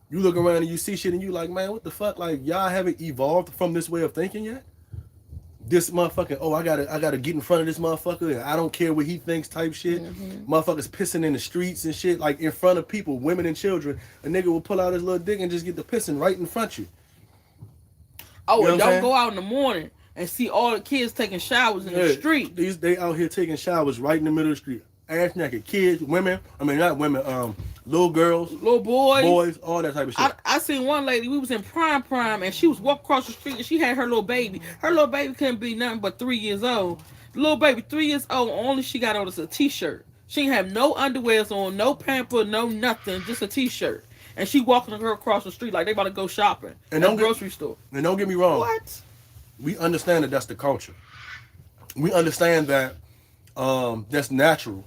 You look around and you see shit and you like, man, what the fuck? Like, y'all haven't evolved from this way of thinking yet? This motherfucking, oh, I gotta get in front of this motherfucker and I don't care what he thinks type shit. Mm-hmm. Motherfuckers pissing in the streets and shit, like in front of people, women and children. A nigga will pull out his little dick and just get the pissing right in front of you. Oh, and don't go out in the morning and see all the kids taking showers in the street. They out here taking showers right in the middle of the street. Ass naked kids, women, not women, little girls, little boys, all that type of shit. I seen one lady, we was in prime, and she was walking across the street and she had her little baby. Her little baby couldn't be nothing but 3 years old. The little baby, 3 years old, only she got on is a t-shirt. She didn't have no underwears on, no pamper, no nothing, just a t-shirt. And she walking her across the street like they about to go shopping at the grocery store. And don't get me wrong. What? We understand that that's the culture. We understand that that's natural.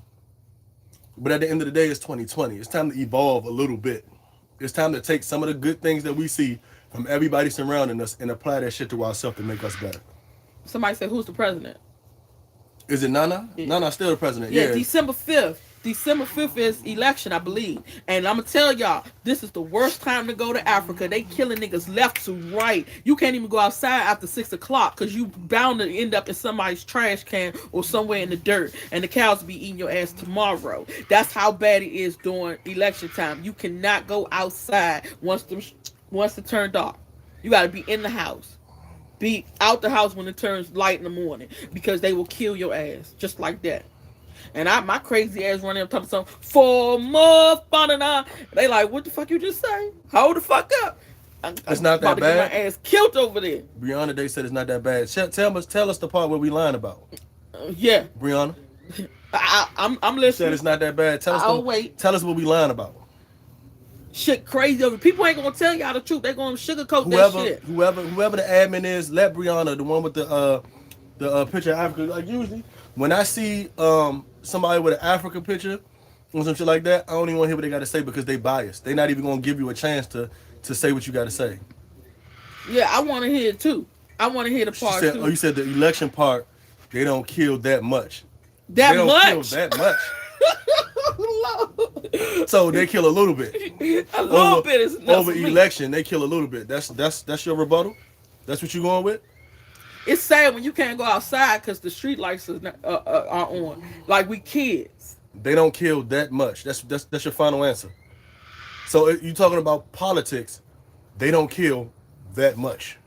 But at the end of the day, it's 2020. It's time to evolve a little bit. It's time to take some of the good things that we see from everybody surrounding us and apply that shit to ourselves to make us better. Somebody said, who's the president? Is it Nana? Yeah. Nana's still the president. Yeah, December 5th. December 5th is election, I believe. And I'm going to tell y'all, this is the worst time to go to Africa. They killing niggas left to right. You can't even go outside after 6 o'clock because you bound to end up in somebody's trash can or somewhere in the dirt. And the cows will be eating your ass tomorrow. That's how bad it is during election time. You cannot go outside once it turned dark. You got to be in the house. Be out the house when it turns light in the morning because they will kill your ass just like that. And my crazy ass running up talking something for more fun. They like, what the fuck you just say? Hold the fuck up. It's not that bad. Get my ass killed over there. Brianna, they said it's not that bad. Tell us the part where we lying about. Yeah. Brianna. I'm listening. Said it's not that bad. Tell us what we lying about. Shit crazy over. People ain't gonna tell y'all the truth. They gonna sugarcoat that shit. Whoever the admin is, let Brianna, the one with the picture of Africa. Like usually, when I see somebody with an Africa picture or some shit like that, I don't even want to hear what they got to say because they biased. They not even gonna give you a chance to say what you got to say. Yeah, I want to hear it too. I want to hear the part too. Oh, you said the election part. They don't kill that much. That they much? Don't kill that much. So they kill a little bit. A little bit is enough over election. They kill a little bit. That's your rebuttal. That's what you going with. It's sad when you can't go outside because the street lights are on. Like we kids. They don't kill that much. That's your final answer. So you talking about politics? They don't kill that much.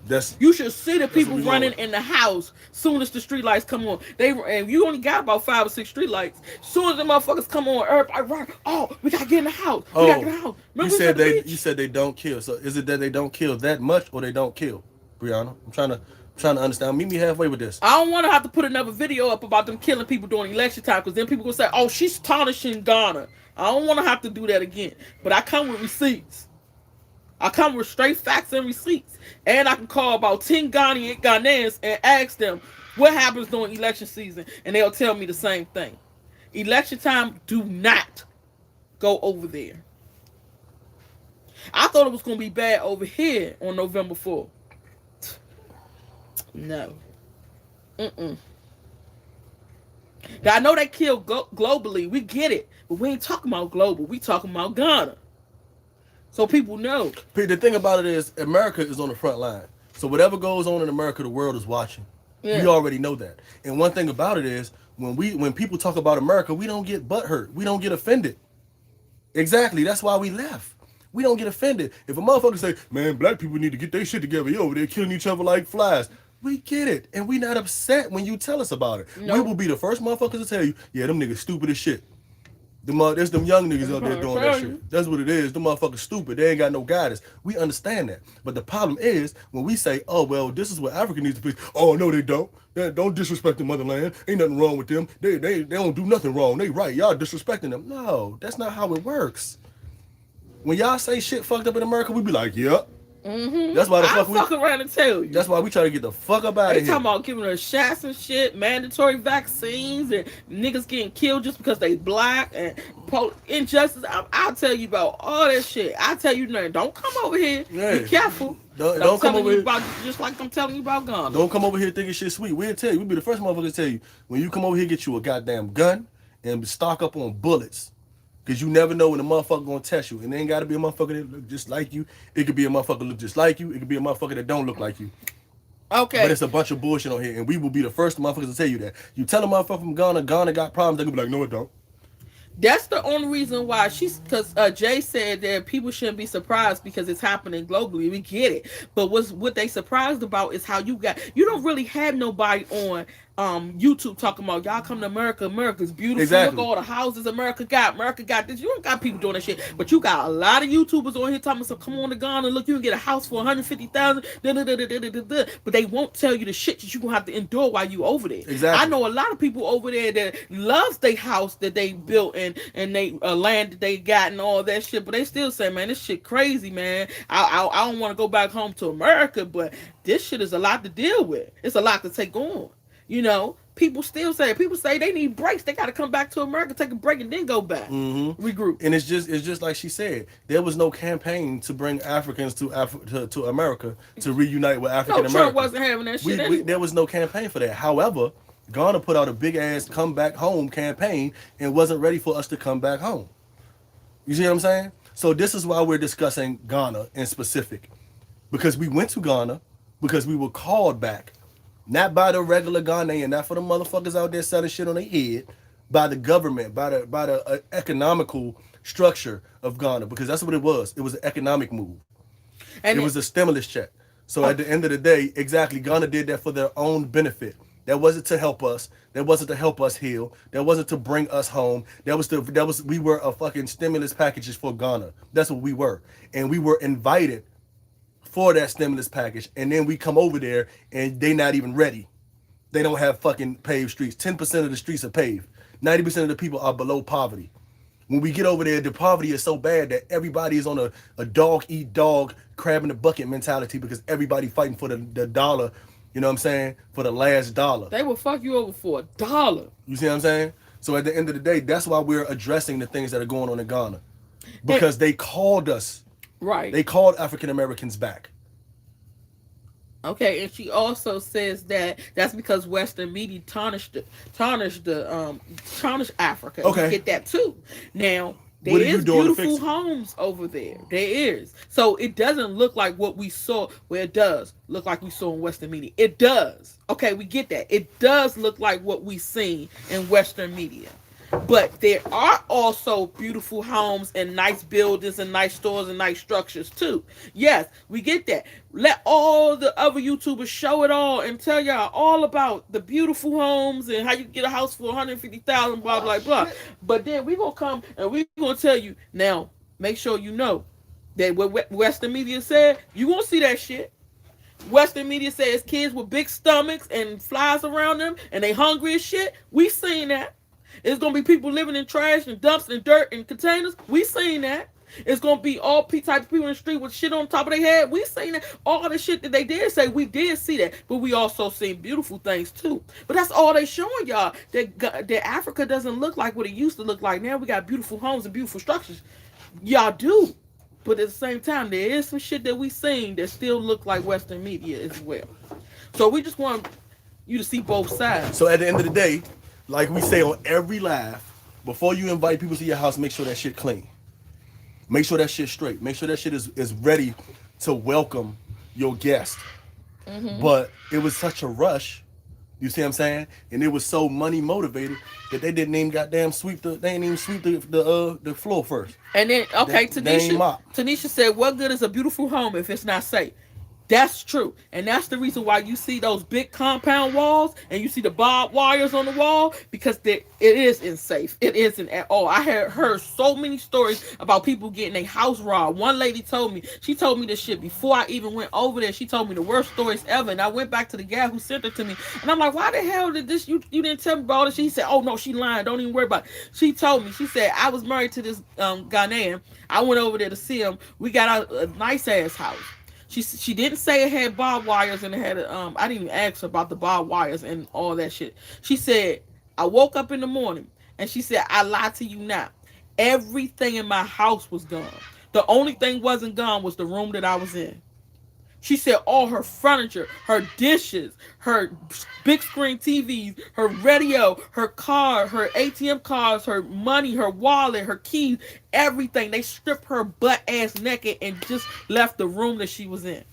That's You should see the what people we running want. in the house soon as the street lights come on. And you only got about 5 or 6 street lights. Soon as the motherfuckers come on, everybody run. Oh, we gotta get in the house. We gotta get Oh, in the house. you Remember we was said at the they beach? don't kill. So is it that they don't kill that much or they don't kill? Brianna, I'm trying to understand. Meet me halfway with this. I don't want to have to put another video up about them killing people during election time because then people gonna say, "Oh, she's tarnishing Ghana." I don't want to have to do that again. But I come with receipts. I come with straight facts and receipts, and I can call about 10 Ghanaians and ask them what happens during election season, and they'll tell me the same thing. Election time, do not go over there. I thought it was gonna be bad over here on November 4th. No. Mm-mm. Now, I know they kill globally. We get it. But we ain't talking about global. We talking about Ghana. So people know. The thing about it is, America is on the front line. So whatever goes on in America, the world is watching. Yeah. We already know that. And one thing about it is, when people talk about America, we don't get butthurt. We don't get offended. Exactly. That's why we left. We don't get offended. If a motherfucker say, man, black people need to get their shit together, yo, they're killing each other like flies. We get it. And we not upset when you tell us about it. Nope. We will be the first motherfuckers to tell you, yeah, them niggas stupid as shit. There's them young niggas out there doing that shit. That's what it is. Them motherfuckers stupid. They ain't got no guidance. We understand that. But the problem is when we say, oh, well, this is what Africa needs to be. Oh, no, they don't. Don't disrespect the motherland. Ain't nothing wrong with them. They don't do nothing wrong. They right. Y'all disrespecting them. No, that's not how it works. When y'all say shit fucked up in America, we be like, yep. Mm-hmm. That's why the I'll fuck fuck around and tell you. That's why we try to get the fuck up out They of here. talking about giving us shots and shit, mandatory vaccines, and niggas getting killed just because they black, and injustice. I'll tell you about all that shit. I'll tell you nothing. Don't come over here. Yeah. Be careful. Don't come over here. About, just like I'm telling you about Ghana. Don't come over here thinking shit sweet. We'll tell you. We'll be the first motherfuckers to tell you. When you come over here, get you a goddamn gun and stock up on bullets. Because you never know when a motherfucker gonna test you. And it ain't gotta be a motherfucker that look just like you. It could be a motherfucker that look just like you. It could be a motherfucker that don't look like you. Okay. But it's a bunch of bullshit on here. And we will be the first motherfuckers to tell you that. You tell a motherfucker from Ghana got problems, they gonna be like, no, it don't. That's the only reason why because Jay said that people shouldn't be surprised because it's happening globally. We get it, but what they surprised about is how you don't really have nobody on YouTube talking about y'all come to America. America's beautiful. Exactly. Look at all the houses America got. America got this. You don't got people doing that shit, but you got a lot of YouTubers on here talking so come on to Ghana, look, you can get a house for 150,000. But they won't tell you the shit that you gonna have to endure while you over there. Exactly. I know a lot of people over there that loves their house that they built and they land that they got and all that shit, but they still say, man, this shit crazy, man. I don't want to go back home to America, but this shit is a lot to deal with. It's a lot to take on. You know, people say they need breaks. They got to come back to America, take a break, and then go back. Mm-hmm. Regroup. And it's just like she said. There was no campaign to bring Africans to America to reunite with African Americans. Trump wasn't having that shit anyway. There was no campaign for that. However, Ghana put out a big ass come back home campaign and wasn't ready for us to come back home. You see what I'm saying? So this is why we're discussing Ghana in specific. Because we went to Ghana because we were called back. Not by the regular Ghanaian, not for the motherfuckers out there selling shit on their head, by the government, by the economical structure of Ghana, because that's what it was. It was an economic move. And it was a stimulus check. So at the end of the day, exactly, Ghana did that for their own benefit. That wasn't to help us. That wasn't to help us heal. That wasn't to bring us home. We were a fucking stimulus packages for Ghana. That's what we were. And we were invited for that stimulus package, and then we come over there and they not even ready. They don't have fucking paved streets. 10% of the streets are paved. 90% of the people are below poverty. When we get over there, the poverty is so bad that everybody is on a dog eat dog, crab in the bucket mentality because everybody fighting for the dollar, you know what I'm saying, for the last dollar. They will fuck you over for $1. You see what I'm saying? So at the end of the day, that's why we're addressing the things that are going on in Ghana. Because they called us. Right. They called African Americans back. Okay, and she also says that that's because Western media tarnished Africa. Okay. You get that too. Now there is beautiful homes over there. There is. So it doesn't look like what we saw. Well, it does look like we saw in Western media. It does. Okay, we get that. It does look like what we seen in Western media. But there are also beautiful homes and nice buildings and nice stores and nice structures too. Yes, we get that. Let all the other YouTubers show it all and tell y'all all about the beautiful homes and how you get a house for 150,000, blah blah blah. But then we gonna come and we gonna tell you now. Make sure you know that what Western media said. You gonna see that shit. Western media says kids with big stomachs and flies around them and they hungry as shit. We seen that. It's gonna be people living in trash and dumps and dirt and containers. We seen that. It's gonna be all type of people in the street with shit on top of their head. We seen that. All the shit that they did say, we did see that. But we also seen beautiful things too. But that's all they showing y'all. That Africa doesn't look like what it used to look like. Now we got beautiful homes and beautiful structures. Y'all do. But at the same time, there is some shit that we seen that still look like Western media as well. So we just want you to see both sides. So at the end of the day, like we say on every live, before you invite people to your house, make sure that shit clean. Make sure that shit straight. Make sure that shit is ready to welcome your guest. Mm-hmm. But it was such a rush. You see what I'm saying? And it was so money motivated that they didn't even goddamn sweep the floor first. And then Tanisha said, "What good is a beautiful home if it's not safe?" That's true. And that's the reason why you see those big compound walls and you see the barbed wires on the wall, because it isn't safe. It isn't at all. I had heard so many stories about people getting a house robbed. One lady told me this shit before I even went over there. She told me the worst stories ever. And I went back to the guy who sent it to me. And I'm like, why the hell did this? You didn't tell me about it. She said, oh no, she lying. Don't even worry about it. She told me, she said, I was married to this Ghanaian. I went over there to see him. We got a nice ass house. She didn't say it had barbed wires and it had I didn't even ask her about the barbed wires and all that shit. She said, I woke up in the morning and she said, I lied to you not. Everything in my house was gone. The only thing wasn't gone was the room that I was in. She said all her furniture, her dishes, her big screen TVs, her radio, her car, her ATM cards, her money, her wallet, her keys, everything. They stripped her butt ass naked and just left the room that she was in.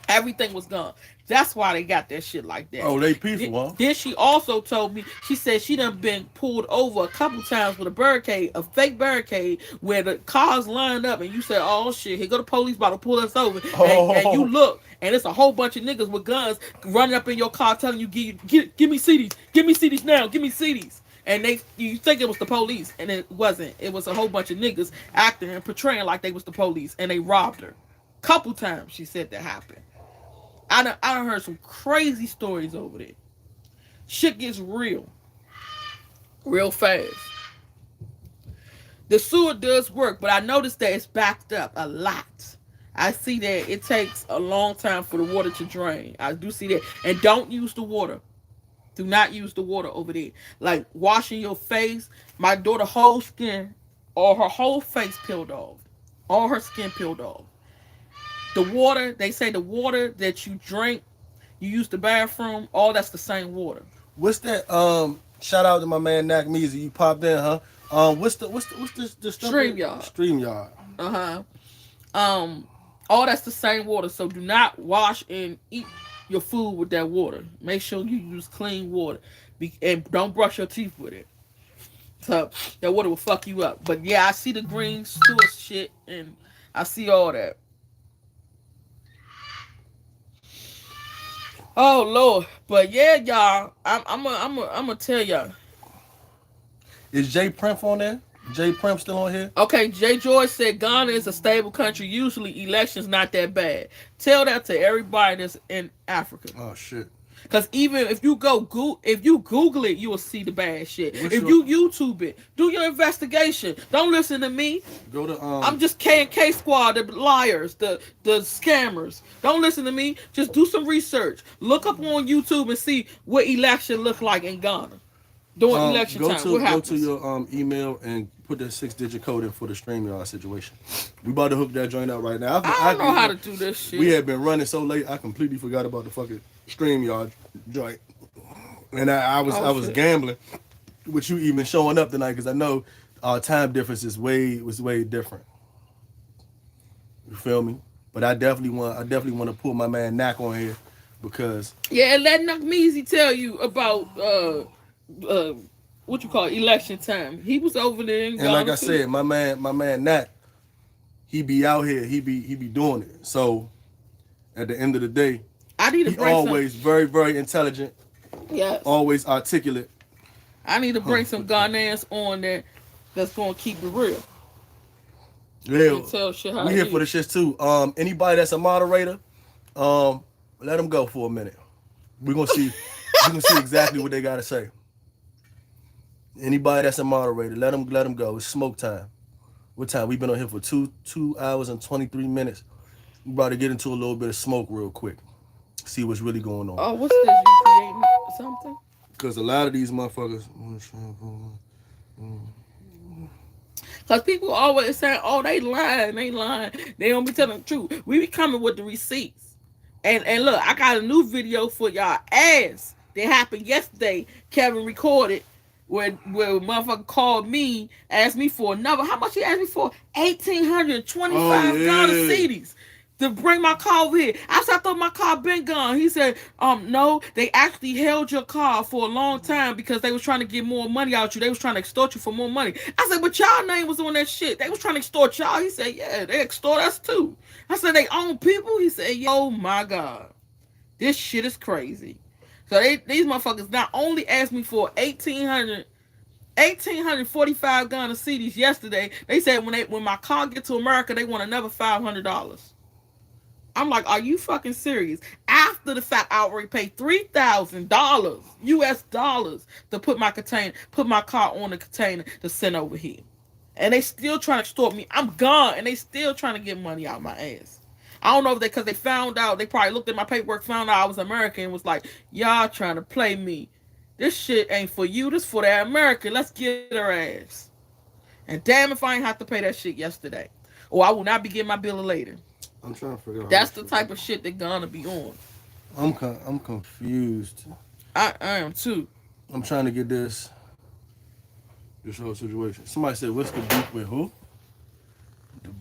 Everything was gone. That's why they got that shit like that. Oh, they peaceful, huh? Then she also told me, she said she done been pulled over a couple times with a fake barricade, where the cars lined up and you said, oh shit, here go the police about to pull us over. And you look, and it's a whole bunch of niggas with guns running up in your car telling you, give me CDs, give me CDs now, give me CDs. And you think it was the police, and it wasn't. It was a whole bunch of niggas acting and portraying like they was the police, and they robbed her. Couple times she said that happened. I done heard some crazy stories over there. Shit gets real fast. The sewer does work, but I noticed that it's backed up a lot. I see that it takes a long time for the water to drain. I do see that. And don't use the water. Do not use the water over there. Like washing your face. My daughter's whole skin, or her whole face peeled off. All her skin peeled off. The water, they say the water that you drink, you use the bathroom, all that's the same water. What's that? Shout out to my man Nak Meezy. You popped in, huh? What's the StreamYard. StreamYard. All that's the same water. So do not wash and eat your food with that water. Make sure you use clean water, and don't brush your teeth with it. So that water will fuck you up. But yeah, I see the green sewer shit, and I see all that. Oh Lord, but yeah, y'all, I'm gonna tell y'all. Is Jay Primp on there? Jay Primp still on here? Okay, Jay George said Ghana is a stable country. Usually, elections not that bad. Tell that to everybody that's in Africa. Oh shit. Because even if you Google it, you will see the bad shit. You YouTube it, do your investigation. Don't listen to me. Go to I'm just K&K squad, the liars, the scammers. Don't listen to me. Just do some research. Look up on YouTube and see what election look like in Ghana during election time. Go to your email and put that 6-digit code in for the StreamYard situation. We about to hook that joint out right now. I don't know how to do this shit. We had been running so late, I completely forgot about the fucking StreamYard joint, and I was gambling with you even showing up tonight, because I know our time difference was way different. You feel me? But I definitely want to put my man Nak on here, because and let Nak Meezy tell you about what you call it, election time. He was over there in And Ghana like I too. said, my man Nat, he be out here, he be doing it. So at the end of the day, I need to he bring always very, very intelligent, some. Yes, always articulate. I need to bring some Ghanaians on there that's gonna keep it real Yeah, and tell shit how we it here for the is. shits too. Anybody that's a moderator, let them go for a minute. We're gonna see. We gonna see exactly what they gotta say. Anybody that's a moderator, let them go. It's smoke time. What time? We've been on here for 2 hours and 23 minutes. We about to get into a little bit of smoke real quick. See what's really going on. Oh, what's this? You creating something? Cause a lot of these motherfuckers. Because people always say, oh, they lying, they lying. They don't be telling the truth. We be coming with the receipts. And look, I got a new video for y'all ass that happened yesterday. Kevin recorded where motherfucker called me, asked me for another. How much he asked me for? 1,825 Oh, yeah. Ghana cedis to bring my car over here. I said, I thought my car been gone. He said, no, they actually held your car for a long time because they was trying to get more money out you. They was trying to extort you for more money. I said, but y'all name was on that shit. They was trying to extort y'all. He said, yeah, they extort us too. I said, they own people? He said, oh my God. This shit is crazy. So these motherfuckers not only asked me for 1,845 Ghana cedis yesterday, they said when my car get to America, they want another $500. I'm like, are you fucking serious? After the fact, I already paid $3,000 US dollars to put my car on the container to send over here. And they still trying to extort me. I'm gone, and they still trying to get money out my ass. I don't know if because they found out, they probably looked at my paperwork, found out I was American, and was like, y'all trying to play me. This shit ain't for you, this for that American. Let's get her ass. And damn if I ain't have to pay that shit yesterday. Or I will not be getting my bill later. I'm trying to figure out. That's the type of shit they're gonna be on. I'm confused. I am too. I'm trying to get this whole situation. Somebody said, "What's the beef with who?"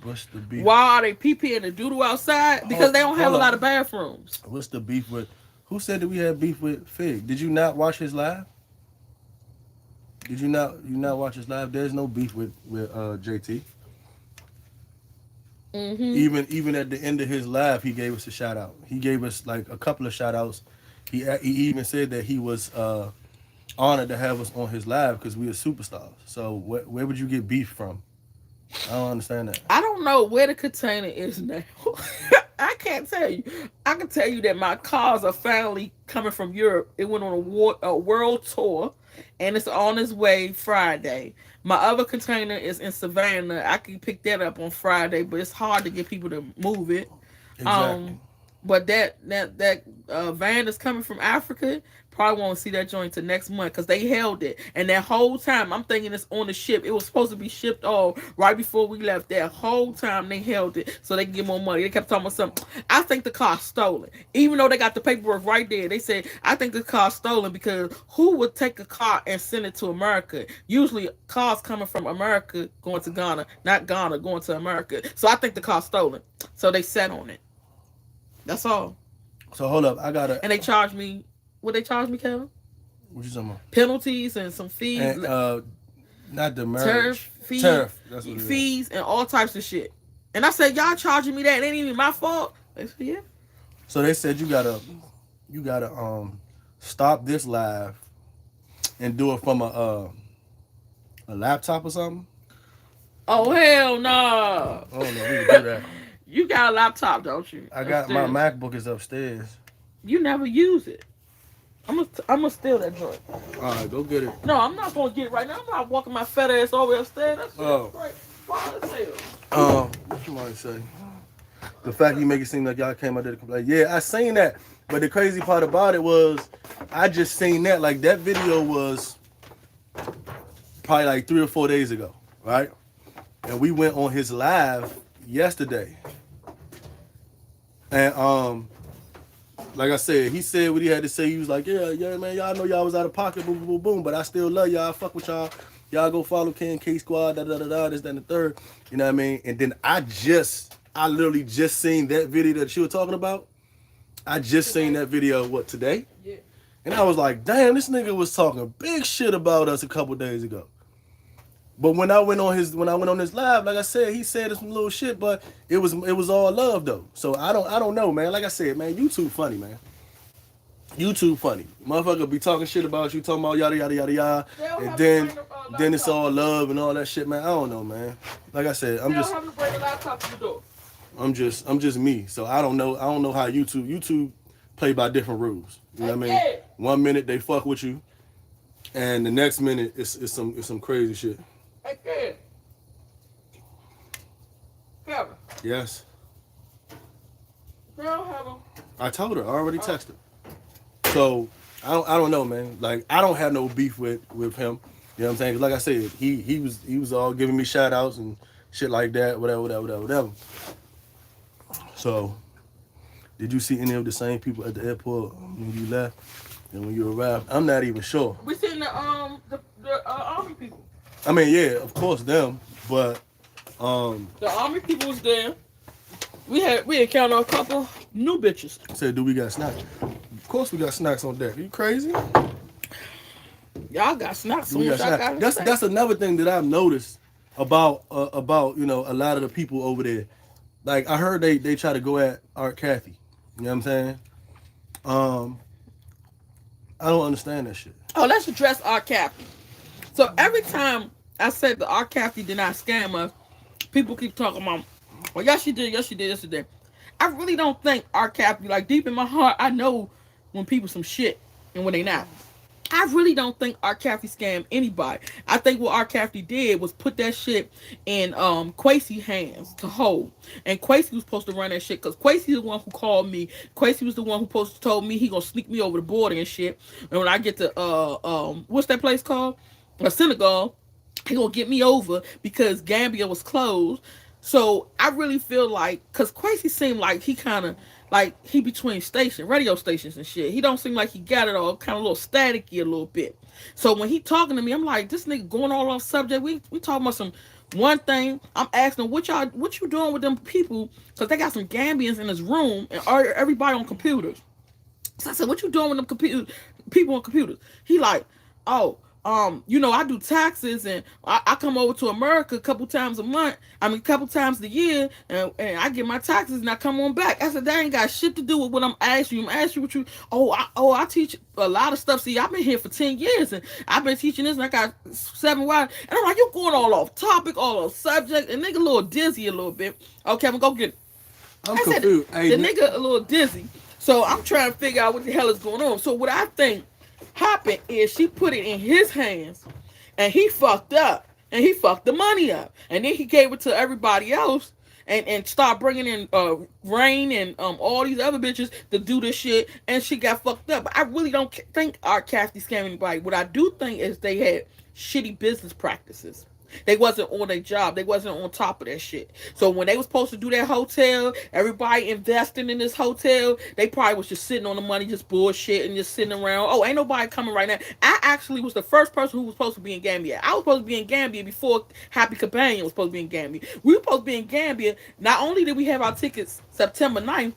What's the beef? Why are they pee-peeing the doodle outside? Because they don't have a lot of bathrooms. What's the beef with? Who said that we had beef with Fig? Did you not watch his live? Did you not watch his live? There's no beef with JT. Mm-hmm. Even at the end of his live, he gave us a shout out. He gave us like a couple of shout outs. He even said that he was honored to have us on his live because we are superstars. So where would you get beef from? I don't understand that. I don't know where the container is now. I can't tell you. I can tell you that my cars are finally coming from Europe. It went on a world tour, and it's on its way Friday. My other container is in Savannah. I can pick that up on Friday, but it's hard to get people to move it. Exactly. But that van that's coming from Africa probably won't see that joint till next month because they held it. And that whole time, I'm thinking it's on the ship. It was supposed to be shipped off right before we left. That whole time they held it so they can get more money. They kept talking about something. I think the car's stolen. Even though they got the paperwork right there, they said, I think the car's stolen because who would take a car and send it to America? Usually cars coming from America going to Ghana, not Ghana going to America. So I think the car's stolen. So they sat on it. That's all. So hold up, I gotta. And they charged me. What they charged me, Kevin? What you talking about? Penalties and some fees. And, not the marriage. Turf fees. Turf. That's what it fees and all types of shit. And I said, y'all charging me that? It ain't even my fault. They said, yeah. So they said you gotta stop this live and do it from a laptop or something. Oh hell no! I don't know if we can do that. You got a laptop, don't you? I got Upstairs. my MacBook is upstairs. You never use it. I'm gonna steal that joint. All right, go get it. No, I'm not gonna get it right now. I'm not walking my fat ass all the way upstairs. That's right. Far as hell. What you want to say? The fact you make it seem like y'all came out there to complain. Yeah, I seen that. But the crazy part about it was, I just seen that. Like, that video was probably like 3 or 4 days ago, right? And we went on his live yesterday. And like I said, he said what he had to say. He was like, yeah, man, y'all know y'all was out of pocket, boom, boom, boom, boom, but I still love y'all. I fuck with y'all. Y'all go follow K Squad, this, that, and the third. You know what I mean? And then I literally just seen that video that you were talking about. I just seen that video, today? Yeah. And I was like, damn, this nigga was talking big shit about us a couple days ago. But when I went on his live, like I said, he said some little shit, but it was all love though. So I don't know, man. Like I said, man, YouTube funny, man. YouTube funny. Motherfucker be talking shit about you, talking about yada yada yada yada, They don't and have to then bring the then it's all laptop. love and all that shit, man. I don't know, man. Like I said, They don't have to bring the laptop to the door. I'm just me. So I don't know how YouTube play by different rules. You know what I mean? Yeah. 1 minute they fuck with you, and the next minute it's some crazy shit. Hey, kid. Kevin. Yes. They don't have them. I told her. I already texted her. So I don't know, man. Like I don't have no beef with him. You know what I'm saying? 'Cause like I said, he was all giving me shout outs and shit like that, whatever. So did you see any of the same people at the airport when you left and when you arrived? I'm not even sure. We seen the army people. I mean, yeah, of course them, but The army people was there. We encountered a couple new bitches. said, do we got snacks? Of course we got snacks on deck. Are you crazy? Y'all got snacks. Do we got snacks? That's another thing that I've noticed about you know a lot of the people over there. Like I heard they try to go at Art Kathy. You know what I'm saying? I don't understand that shit. Oh, let's address R. Kathy. So every time I said the R. Kathy did not scam us, people keep talking about, well, yes she did, yes she did, yes she did. I really don't think R. Kathy, like deep in my heart, I know when people some shit and when they not. I really don't think R. Kathy scammed anybody. I think what R. Kathy did was put that shit in Quasi hands to hold. And Quasi was supposed to run that shit because Quasi is the one who called me. Quasi was the one who supposed to told me he gonna sneak me over the border and shit. And when I get to what's that place called? Senegal, he gonna get me over because Gambia was closed. So I really feel like, cause Quasi seemed like he kind of like he between radio stations and shit. He don't seem like he got it all, kind of a little staticky a little bit. So when he talking to me, I'm like, this nigga going all off subject. We talking about some one thing. I'm asking him, what you doing with them people? Cause they got some Gambians in this room and everybody on computers. So I said, what you doing with them people on computers? He like, oh, I do taxes and I come over to America a couple times a year, and I get my taxes and I come on back. I said, that ain't got shit to do with what I'm asking you. I'm asking you what you, I teach a lot of stuff. See, I've been here for 10 years and I've been teaching this and I got 7 wives. And I'm like, you going all off topic, all off subject, and nigga a little dizzy a little bit. Okay, I'm gonna go get it. I'm confused. The nigga a little dizzy. So I'm trying to figure out what the hell is going on. So what I think happened is she put it in his hands and he fucked up and he fucked the money up. And then he gave it to everybody else and start bringing in Rain and all these other bitches to do this shit, and she got fucked up. But I really don't think our Kathy scammed anybody. What I do think is they had shitty business practices. They wasn't on their job. They wasn't on top of that shit. So when they was supposed to do that hotel, everybody investing in this hotel, they probably was just sitting on the money, just bullshit and just sitting around. Oh, ain't nobody coming right now. I actually was the first person who was supposed to be in Gambia. I was supposed to be in Gambia before Happy Companion was supposed to be in Gambia. We were supposed to be in Gambia. Not only did we have our tickets September 9th,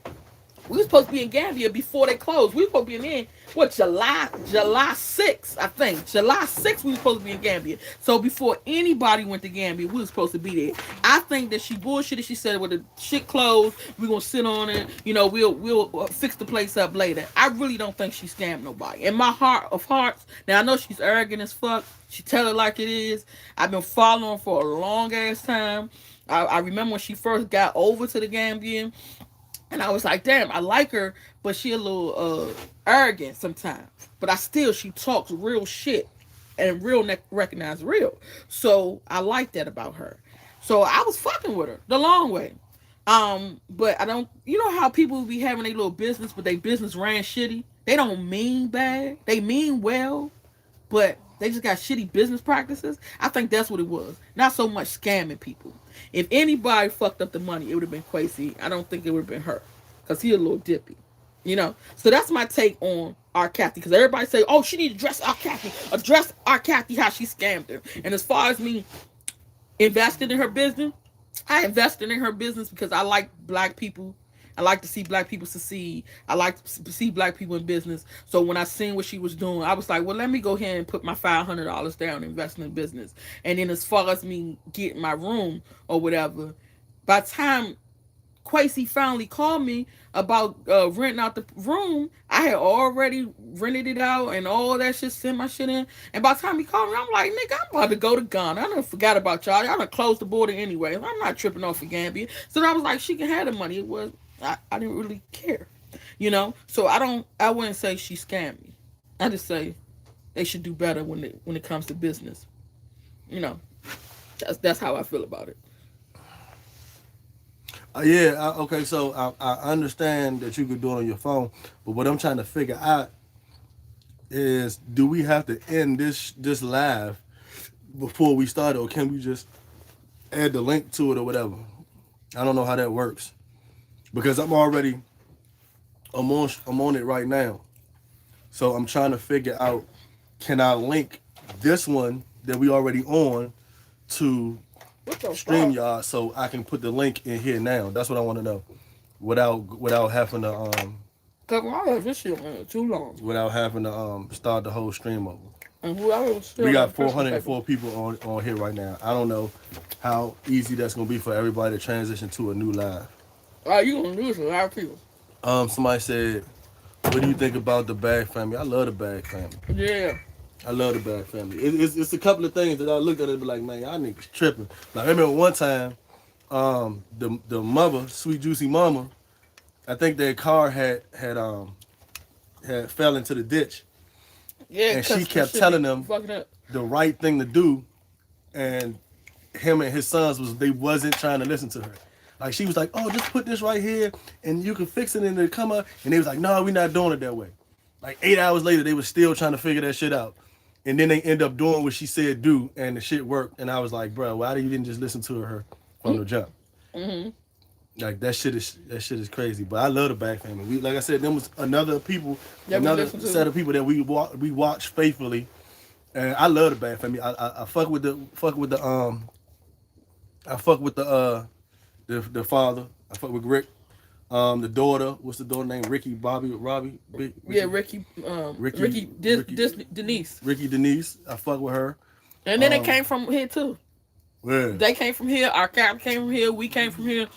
we were supposed to be in Gambia before they closed. We were supposed to be in July 6th, I think. July 6th we were supposed to be in Gambia. So before anybody went to Gambia, we were supposed to be there. I think that she bullshitted. She said, when the shit closed, we're going to sit on it. We'll fix the place up later. I really don't think she scammed nobody. In my heart of hearts, now I know she's arrogant as fuck. She tell it like it is. I've been following her for a long ass time. I remember when she first got over to the Gambia. And I was like, damn, I like her, but she a little arrogant sometimes. But she talks real shit and recognize real. So I like that about her. So I was fucking with her the long way. But I don't, you know how people be having a little business, but they business ran shitty? They don't mean bad. They mean well, but they just got shitty business practices. I think that's what it was. Not so much scamming people. If anybody fucked up the money, it would have been Quasi. I don't think it would have been her, because he a little dippy. So that's my take on R. Kathy. Because everybody say, oh, she need to address R. Kathy how she scammed her. And as far as me invested in her business, I invested in her business because I like black people I like to see black people succeed. I like to see black people in business. So when I seen what she was doing, I was like, well, let me go ahead and put my $500 down and invest in business. And then as far as me getting my room or whatever, by the time Quasi finally called me about renting out the room, I had already rented it out and all that shit, sent my shit in. And by the time he called me, I'm like, nigga, I'm about to go to Ghana. I done forgot about y'all. Y'all done closed the border anyway. I'm not tripping off of Gambia. So then I was like, she can have the money. It was, I didn't really care, you know? So I wouldn't say she scammed me. I just say they should do better when it comes to business. You know, that's how I feel about it. Okay, so I understand that you could do it on your phone, but what I'm trying to figure out is, do we have to end this live before we start, or can we just add the link to it or whatever? I don't know how that works, because I'm on it right now, so I'm trying to figure out, can I link this one that we already on to StreamYard so I can put the link in here now? That's what I want to know, without having to Cause I have this shit too long. without having to start the whole stream over. And whoever still We got 404 people on here right now. I don't know how easy that's gonna be for everybody to transition to a new live. You gonna lose a lot of people. Somebody said, "What do you think about the Bag family?" I love the Bag family. Yeah. I love the Bag family. It's a couple of things that I looked at and be like, man, y'all niggas tripping. Like, I remember one time, the mother, Sweet Juicy Mama, I think their car had fell into the ditch, Yeah. and she kept telling them the right thing to do, and him and his sons they wasn't trying to listen to her. Like, she was like, "Oh, just put this right here, and you can fix it, and it'll come up." And they was like, "No, we're not doing it that way." Like 8 hours later, they was still trying to figure that shit out, and then they end up doing what she said do, and the shit worked. And I was like, "Bro, why you didn't just listen to her from the jump?" Mm-hmm. Like, that shit is crazy. But I love the Bag family. We, like I said, them was another set of people that we watch faithfully, and I love the Bag family. I fuck with the father. I fuck with Rick. The daughter, what's the daughter name? Ricky, Robbie. Ricky. Denise. Ricky Denise. I fuck with her. And then they came from here too. Yeah. They came from here. Our cap came from here. We came from here.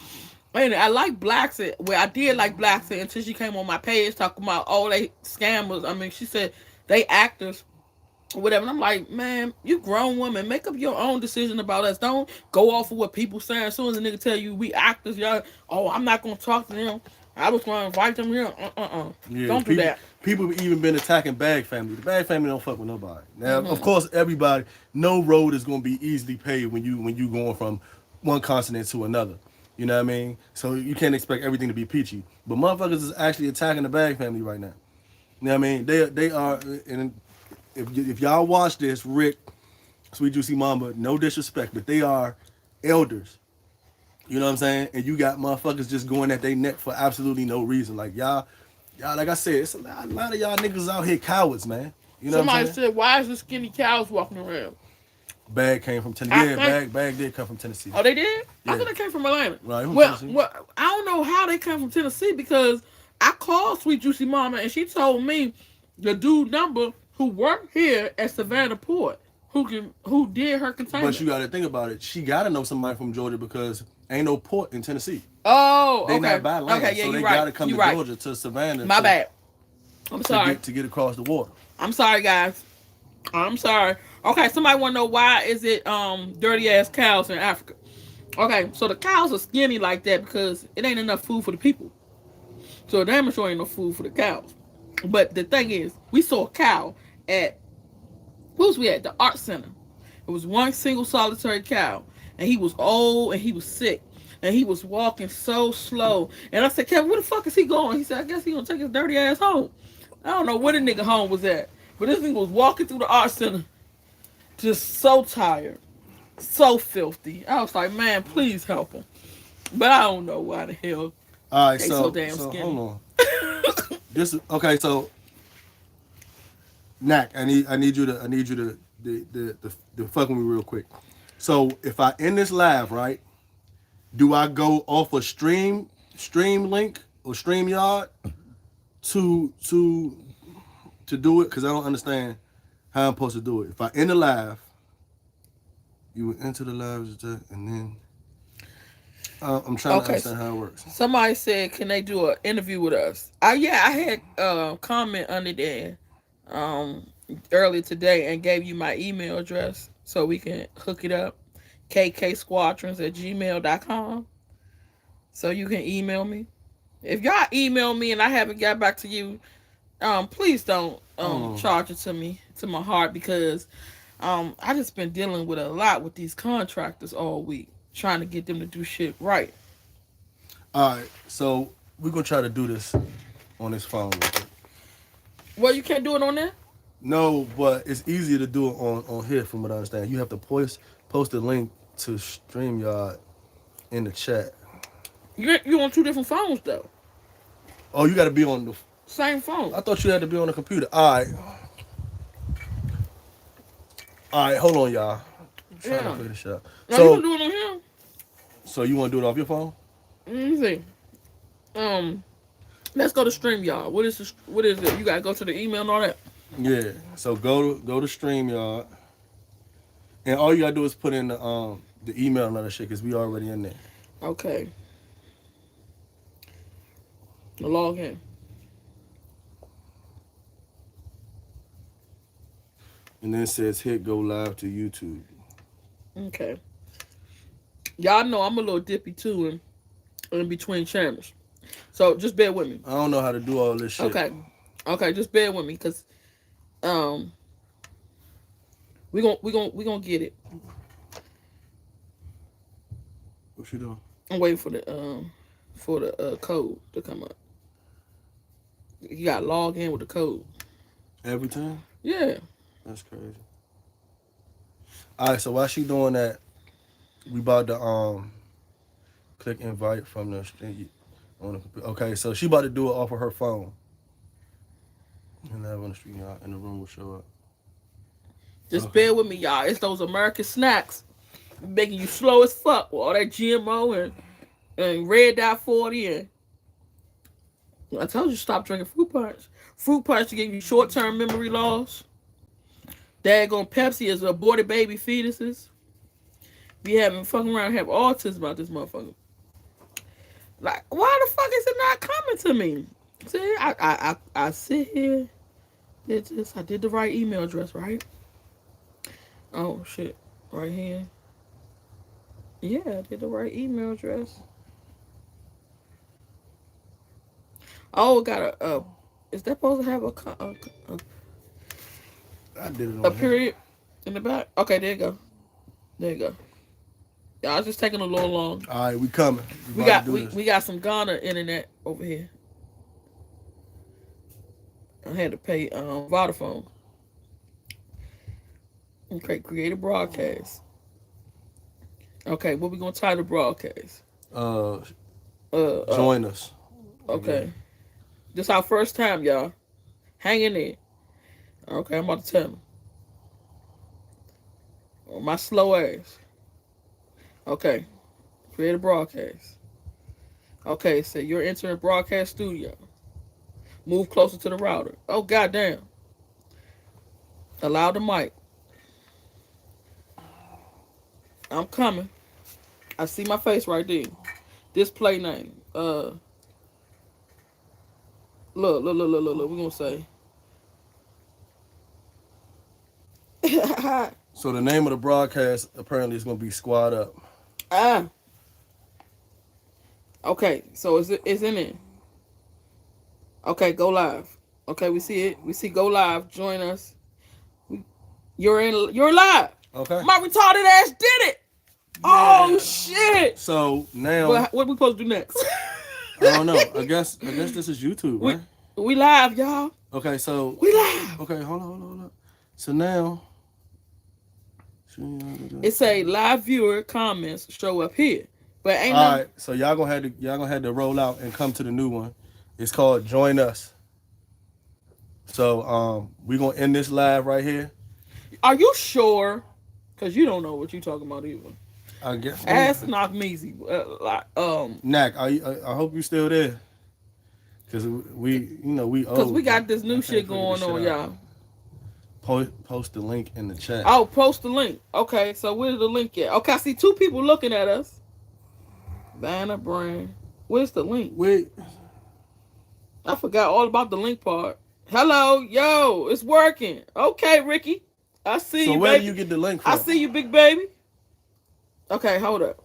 And I like Blacks. Well, I did like Blacks until she came on my page talking about all they scammers. I mean, she said they actors, whatever. And I'm like, man, you grown woman, make up your own decision about us. Don't go off of what people say. As soon as a nigga tell you we actors, y'all, oh, I'm not gonna talk to them. I was gonna invite them here. Yeah, don't do that. People have even been attacking Bag family. The Bag family don't fuck with nobody. Now, of course, everybody, no road is gonna be easily paved when you going from one continent to another. You know what I mean? So you can't expect everything to be peachy. But motherfuckers is actually attacking the Bag family right now. You know what I mean? They are, and if y'all watch this, Rick, Sweet Juicy Mama, no disrespect, but they are elders. You know what I'm saying? And you got motherfuckers just going at their neck for absolutely no reason. Like, y'all, like I said, it's a lot of y'all niggas out here cowards, man. You know Somebody what I'm saying? said, why is the skinny cows walking around? Bag came from Tennessee. Yeah, Bag did come from Tennessee. Oh, they did? Yeah. I thought they came from Atlanta. Right, well, I don't know how they come from Tennessee, because I called Sweet Juicy Mama and she told me the dude number who worked here at Savannah Port, who did her containment. But you got to think about it. She got to know somebody from Georgia, because ain't no port in Tennessee. Oh, okay. They not by land, okay, yeah, so they right. got to come to Georgia, to Savannah. My bad. I'm sorry. To get across the water. I'm sorry, guys. I'm sorry. Okay, somebody want to know why is it dirty ass cows in Africa? Okay, so the cows are skinny like that because it ain't enough food for the people. So damn sure ain't no food for the cows. But the thing is, we saw a cow at, where was we at? The art center. It was one single solitary cow, and he was old and he was sick, and he was walking so slow. And I said, Kevin, where the fuck is he going? He said, I guess he gonna take his dirty ass home. I don't know where the nigga home was at, but this nigga was walking through the art center, just so tired, so filthy. I was like, man, please help him. But I don't know why the hell. All right, they so damn skinny. Hold on. This is okay. So, Nak, I need you to fuck with me real quick. So if I end this live, right? Do I go off a stream link, or StreamYard to do it because I don't understand how I'm supposed to do it. If I end the live, you would enter the live and then I'm trying to understand how it works. Somebody said, "Can they do an interview with us?" I had comment under there earlier today and gave you my email address so we can hook it up. kksquadrons@gmail.com. So you can email me. If y'all email me and I haven't got back to you, please don't charge it to my heart because I just been dealing with a lot with these contractors all week, trying to get them to do shit right. All right, so we're gonna try to do this on this phone. Well, you can't do it on there? No, but it's easier to do it on here from what I understand. You have to post a link to StreamYard in the chat. You on two different phones though. Oh, you got to be on the same phone. I thought you had to be on the computer. All right, hold on, y'all. I'm trying to figure this out. No, you can do it on here. So you want to do it off your phone? Let me see. Let's go to StreamYard. What is it? You gotta go to the email and all that. Yeah. So go to StreamYard, and all you gotta do is put in the email and all that shit because we already in there. Okay. Log in. And then it says hit go live to YouTube. Okay. Y'all know I'm a little dippy too in between channels. So just bear with me. I don't know how to do all this shit. Okay, just bear with me because we gonna get it. What you doing? I'm waiting for the code to come up. You gotta log in with the code. Every time? Yeah. That's crazy. All right, so while she doing that, we about to click invite from the on the computer. Okay, so she about to do it off of her phone. And that on the street, and the room will show up. Just bear with me, y'all. It's those American snacks making you slow as fuck with all that GMO and red dye 40 and I told you stop drinking fruit punch. Fruit punch to give you short-term memory loss. Daggone Pepsi is aborted baby fetuses. Be having fucking around and have autism about this motherfucker. Like, why the fuck is it not coming to me? See, I sit here. I did the right email address, right? Oh shit, right here. Yeah, I did the right email address. Oh, got a is that supposed to have I did it on a period in the back? Okay, there you go. There you go. Y'all just taking a little long. All right, we coming. We got some Ghana internet over here. I had to pay Vodafone. Okay, create a broadcast. Okay, what we gonna title broadcast? Join us. Okay. This our first time, y'all. Hang in there. Okay, I'm about to tell them. Oh, my slow ass. Okay. Create a broadcast. Okay, so you're entering broadcast studio. Move closer to the router. Oh, goddamn. Allow the mic. I'm coming. I see my face right there. Display name. Look. We're gonna say. So the name of the broadcast apparently is gonna be Squad Up. Okay, so it's in it. Okay, go live. Okay, we see it. We see go live. Join us. You're live. Okay. My retarded ass did it. Yeah. Oh shit. So now what we supposed to do next? I don't know. I guess this is YouTube, right? We live, y'all. Okay, so we live. Okay, hold on. So now it say live viewer comments show up here. But ain't all right, so y'all gonna have to roll out and come to the new one. It's called Join Us. So we're gonna end this live right here. Are you sure? Cause you don't know what you talking about either. I guess. Ask Knock Measy. Knack, I hope you still there. Because we Because old. we got this I new can't shit figure going this on, shit out. y'all. Post the link in the chat. Oh, post the link. Okay, so where's the link at? Okay, I see 2 people looking at us. Banner brand. Where's the link? Wait. I forgot all about the link part. Hello, yo, it's working. Okay, Ricky. I see you, So where baby. do you get the link from? I see you, big baby. Okay, hold up.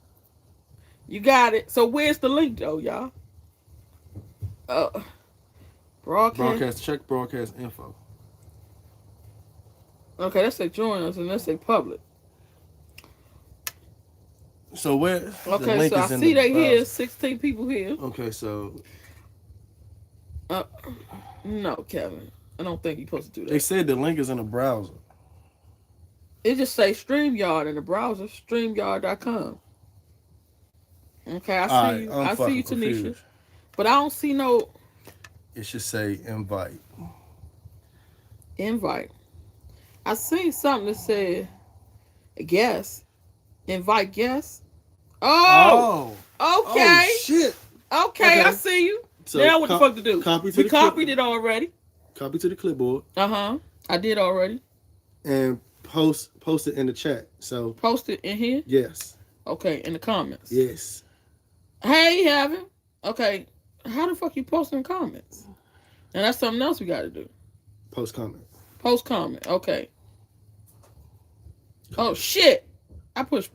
You got it. So where's the link, though, y'all? Broadcast. Check broadcast info. Okay, let's say join us and let's say public. So where? the Okay, link so I is in see the they here. browser. 16 people here. Okay, so No, Kevin. I don't think you're supposed to do they that. said the link is in the browser. It just say StreamYard in the browser, StreamYard.com. Okay, I see Alright, you. I'm I see fucking you, Tanisha. confused. But I don't see no It should say invite. invite. I seen something that said guest. Invite guests. Oh, okay. Oh shit. Okay, Okay. I see you. So Now what the fuck to do? Copy to We the copied clip, it already. Copy to the clipboard I did already. and post it in the chat. So Post it in here. yes. Okay, in the comments. Yes. Hey, Heaven. Okay, how the fuck you post in comments? And that's something else we got to do. Post comment. Post comment. Okay. Oh shit! I pushed.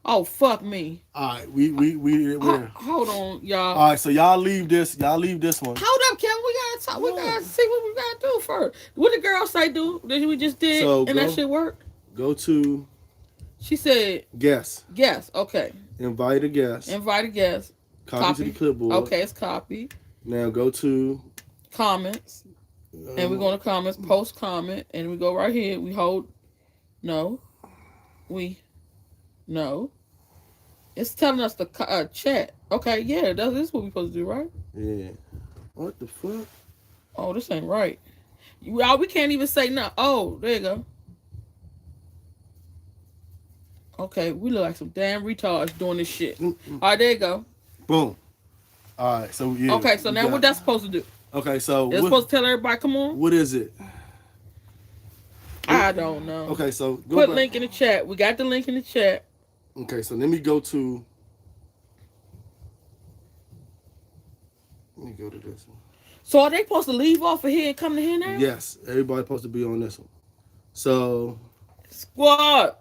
Oh fuck me. Alright, we're Hold on, y'all. Alright, so y'all leave this one. Hold up, Kevin. We gotta talk. We gotta see what we gotta do first. What the girl say? Do that we just did, So and that shit worked. Go to She said, guest. "Yes, okay. Invite a guest. Invite a guest. Copy to the clipboard. Okay, it's copy. Now go to Comments, and we go to comments. Post comment, and we go right here. We hold. No. No. It's telling us to chat. Okay, yeah, this is what we're supposed to do, right? Yeah. What the fuck? Oh, this ain't right. We can't even say no. Oh, there you go. Okay, we look like some damn retards doing this shit. All right, there you go. Boom. All right, so yeah. Okay, so now what that's supposed to do? Okay, so It's supposed to tell everybody, come on? What is it? I don't know. Okay, so Put link in the chat. We got the link in the chat. Okay, so let me go to this one. So are they supposed to leave off of here and come to here now? Yes, everybody's supposed to be on this one. So Squad.